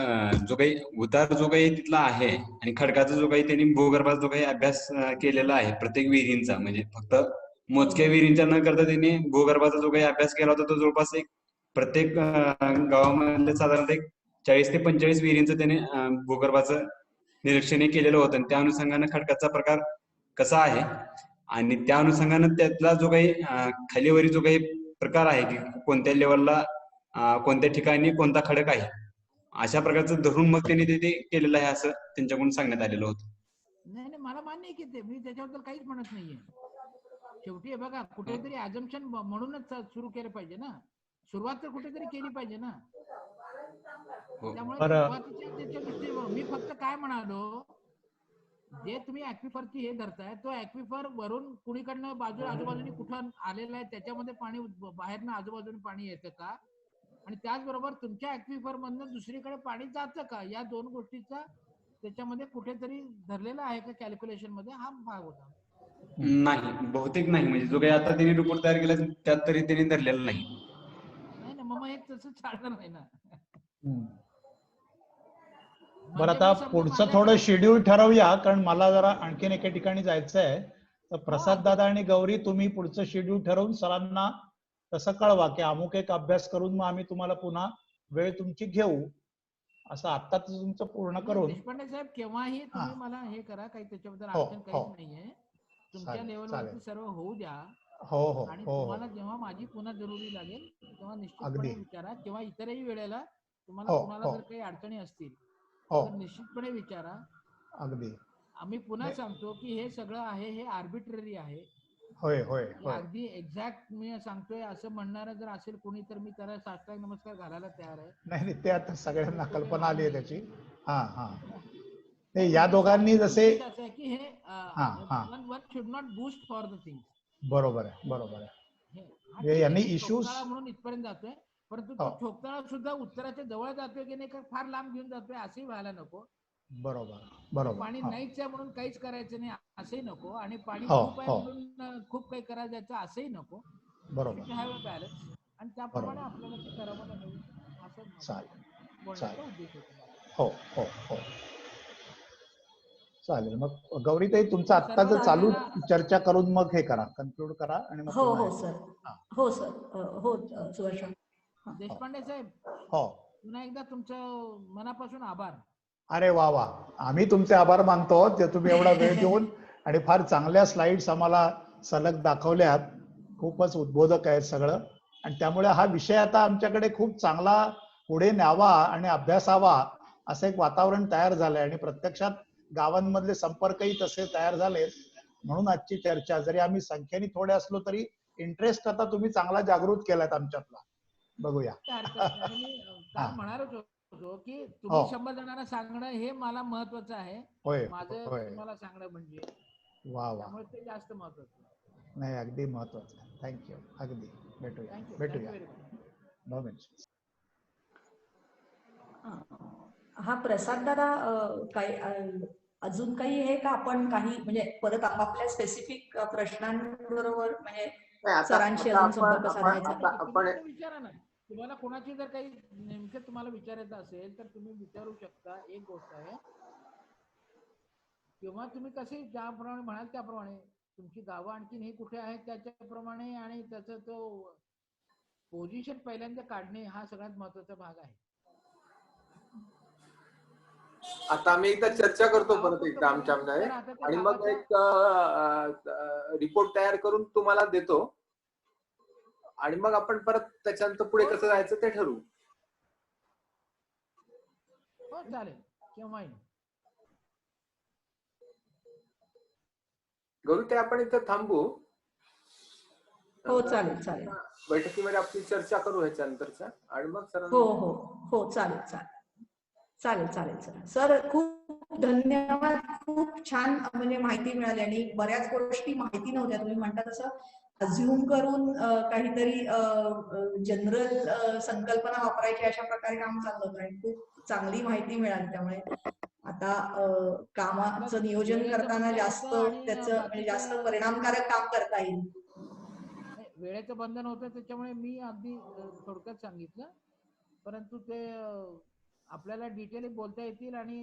जो काही उतार जो काही तिथला आहे आणि खडकाचा जो काही त्यांनी भूगर्भाचा जो काही अभ्यास केलेला आहे प्रत्येक विहिरींचा, म्हणजे फक्त मोजक्या विहिरींचा न करता त्यांनी भूगर्भाचा जो काही अभ्यास केला होता तो जवळपास एक प्रत्येक गावामध्ये साधारणतः एक 40 ते 45 विहिरींचं त्याने भूगर्भाचं निरीक्षण केलेलं होतं आणि त्या अनुषंगानं खडकाचा प्रकार कसा आहे आणि त्या अनुषंगानं त्यातला जो काही खालीवरील जो काही प्रकार आहे की कोणत्या लेवलला कोणत्या ठिकाणी कोणता खडक आहे अशा प्रकारचं धरून मग त्यांनी ते केलेलं आहे असं त्यांच्याकडून सांगण्यात आलेलं होतं. नाही मला मान्य आहे की ते, मी त्याच्याबद्दल काहीच म्हणत नाहीये. शेवटी बघा, कुठेतरी अजम्पशन म्हणूनच सुरू केलं पाहिजे ना, सुरुवात तर कुठेतरी केली पाहिजे ना. त्यामुळे सुरुवातीच्या त्याच्या दृष्टीने मी फक्त काय म्हणालो, जे तुम्ही ऍक्विफरची हे धरताय तो ऍक्विफर वरून कुणीकडनं आजूबाजूने कुठं आलेलं आहे त्याच्यामध्ये पाणी बाहेरनं आजूबाजूने पाणी येतं का, आणि त्याचबरोबर तुमच्या ऍक्विफर मधनं दुसरीकडे पाणी जातं का, या दोन गोष्टीचा त्याच्यामध्ये कुठेतरी धरलेला आहे का कॅल्क्युलेशन मध्ये, हा भाग होता. नाही, बहुतेक नाही, म्हणजे जो काही आता त्यांनी रिपोर्ट तयार केला त्यात तरी त्यांनी धरलेलं नाही. नाही ना, मग हे तसं चालणार नाही ना. बरं, आता पुढचं थोडं शेड्यूल ठरवूया, कारण मला जरा आणखीन एका ठिकाणी जायचं आहे. तर प्रसाद दादा आणि गौरी, तुम्ही पुढचं शेड्यूल ठरवून सरांना तसं कळवा की अमुक एक अभ्यास करून मग आम्ही तुम्हाला पुन्हा वेळ तुमची घेऊ, असं आत्ताच तुमचं पूर्ण करून. देशपांडे साहेब, केव्हाही तुम्ही मला हे करा, काही त्याच्याबद्दल अडचण काहीच नाहीये. तुमच्या लेवलवरती सर्व होऊ द्या. आणि तुम्हाला जेव्हा माझी पुन्हा जरुरी लागेल तेव्हा निश्चितपणे विचारा, किंवा इतरही वेळेला तुम्हाला कुणाला जर काही अडचणी असतील तर निश्चितपणे विचारा. अगदी. आम्ही पुन्हा सांगतो की हे सगळं आहे हे आर्बिट्ररी आहे. होय होय. अगदी एक्झॅक्ट मी सांगतोय असं म्हणणारं जर असेल कोणी तर मी त्याला साष्टांग नमस्कार घालायला तयार आहे. नाही, ते आता सगळ्यांना कल्पना आली आहे त्याची. या दोघांनी जसे की हे one should not boost for the thing. बरोबर आहे. यांनी इश्यूज म्हणून इथपर्यंत जातोय, परंतु तो ठोकताळा सुद्धा उत्तराच्या जवळ जातोय की नाही, फार लांब घेऊन जातोय असंही व्हायला नको. बरोबर. पाणी नाहीच आहे म्हणून काहीच करायचं नाही असंही नको, आणि पाणी खूप आहे म्हणून खूप काही करायचं असंही नको. बरोबर, हॅव अ बॅलन्स, आणि त्याप्रमाणे आपल्याला ते करावं लागेल असं बोलण्याचा उद्देश होता. हो. चालेल. मग गौरीताई, तुमचं आत्ताच चालू चर्चा करून मग हे करा, कन्क्लूड करा आणि मग. हो सर. सुभाष देशपांडे साहेब, पुन्हा एकदा तुमचं मनापासून आभार. अरे वा, आम्ही तुमचे आभार मानतो ते तुम्ही एवढा वेळ देऊन आणि फार चांगल्या स्लाइड्स आम्हाला सलग दाखवल्यात. खूपच उद्बोधक आहे सगळं, आणि त्यामुळे हा विषय आता आमच्याकडे खूप चांगला पुढे न्यावा आणि अभ्यासावा असं एक वातावरण तयार झालंय, आणि प्रत्यक्षात गावांमधले संपर्कही तसे तयार झालेत. म्हणून आजची चर्चा, जरी आम्ही संख्येने थोडे असलो तरी इंटरेस्ट आता तुम्ही चांगला जागृत केलात आमच्यातला. बघूया. काय म्हणणारच होतो की तुम्ही 100 जणांना सांगणं हे मला महत्वाचं आहे. माझं तुम्हाला सांगणं म्हणजे त्यामुळे ते जास्त महत्वाचं. नाही, अगदी महत्वाचं आहे. थँक्यू. अगदी. भेटूया. हा, प्रसाद दादा, काही अजून काही आहे का? आपण काही म्हणजे परत आपापल्या स्पेसिफिक प्रश्नांबरोबर म्हणजे सरांशी अजून संपर्क साधायचा. विचारा ना, तुम्हाला कोणाची जर काही नेमकं तुम्हाला विचारायचं असेल तर तुम्ही विचारू शकता. एक गोष्ट आहे, किंवा तुम्ही कसे ज्याप्रमाणे म्हणाल त्याप्रमाणे तुमची गावं आणखीन हे कुठे आहेत त्याच्याप्रमाणे, आणि त्याचा तो पोझिशन पहिल्यांदा काढणे हा सगळ्यात महत्वाचा भाग आहे. आता आम्ही एकदा चर्चा करतो परत एकदा आमच्यामध्ये, आणि मग एक रिपोर्ट तयार करून तुम्हाला देतो, आणि मग आपण परत त्याच्यानंतर पुढे कसं जायचं ते ठरवू. हो, चालेल. केव्हाही. गौरी, ते आपण इथं थांबू. हो, चालेल. बैठकीमध्ये आपली चर्चा करू ह्याच्यानंतरच्या, आणि मग सर. हो, चालेल सर. खूप खूप धन्यवाद. खूप छान म्हणजे माहिती मिळाली आणि बऱ्याच गोष्टी माहिती नव्हत्या. तुम्ही म्हणता तसं अझ्युम करून काहीतरी जनरल संकल्पना वापरायची अशा प्रकारे काम चाललं होतं आणि खूप चांगली माहिती मिळाली. त्यामुळे आता कामाचं नियोजन वेळेचं करताना बंधन जास्त होतं आणि त्याचं म्हणजे जास्त बाकीचं परिणामकारक काम करता येईल. वेळेचं बंधन होतं त्याच्यामुळे मी अगदी थोडक्यात सांगितलं, परंतु ते आपल्याला डिटेली बोलता येतील आणि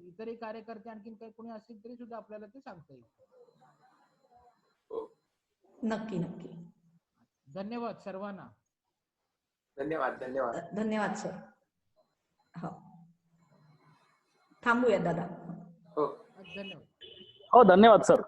इतरही कार्यकर्ते आणखीन काही कोणी असतील तरी सुद्धा आपल्याला ते सांगता येईल. नक्की नक्की. धन्यवाद सर्वांना. धन्यवाद. धन्यवाद. धन्यवाद सर. हो, थांबूयात दादा. हो धन्यवाद. हो धन्यवाद सर.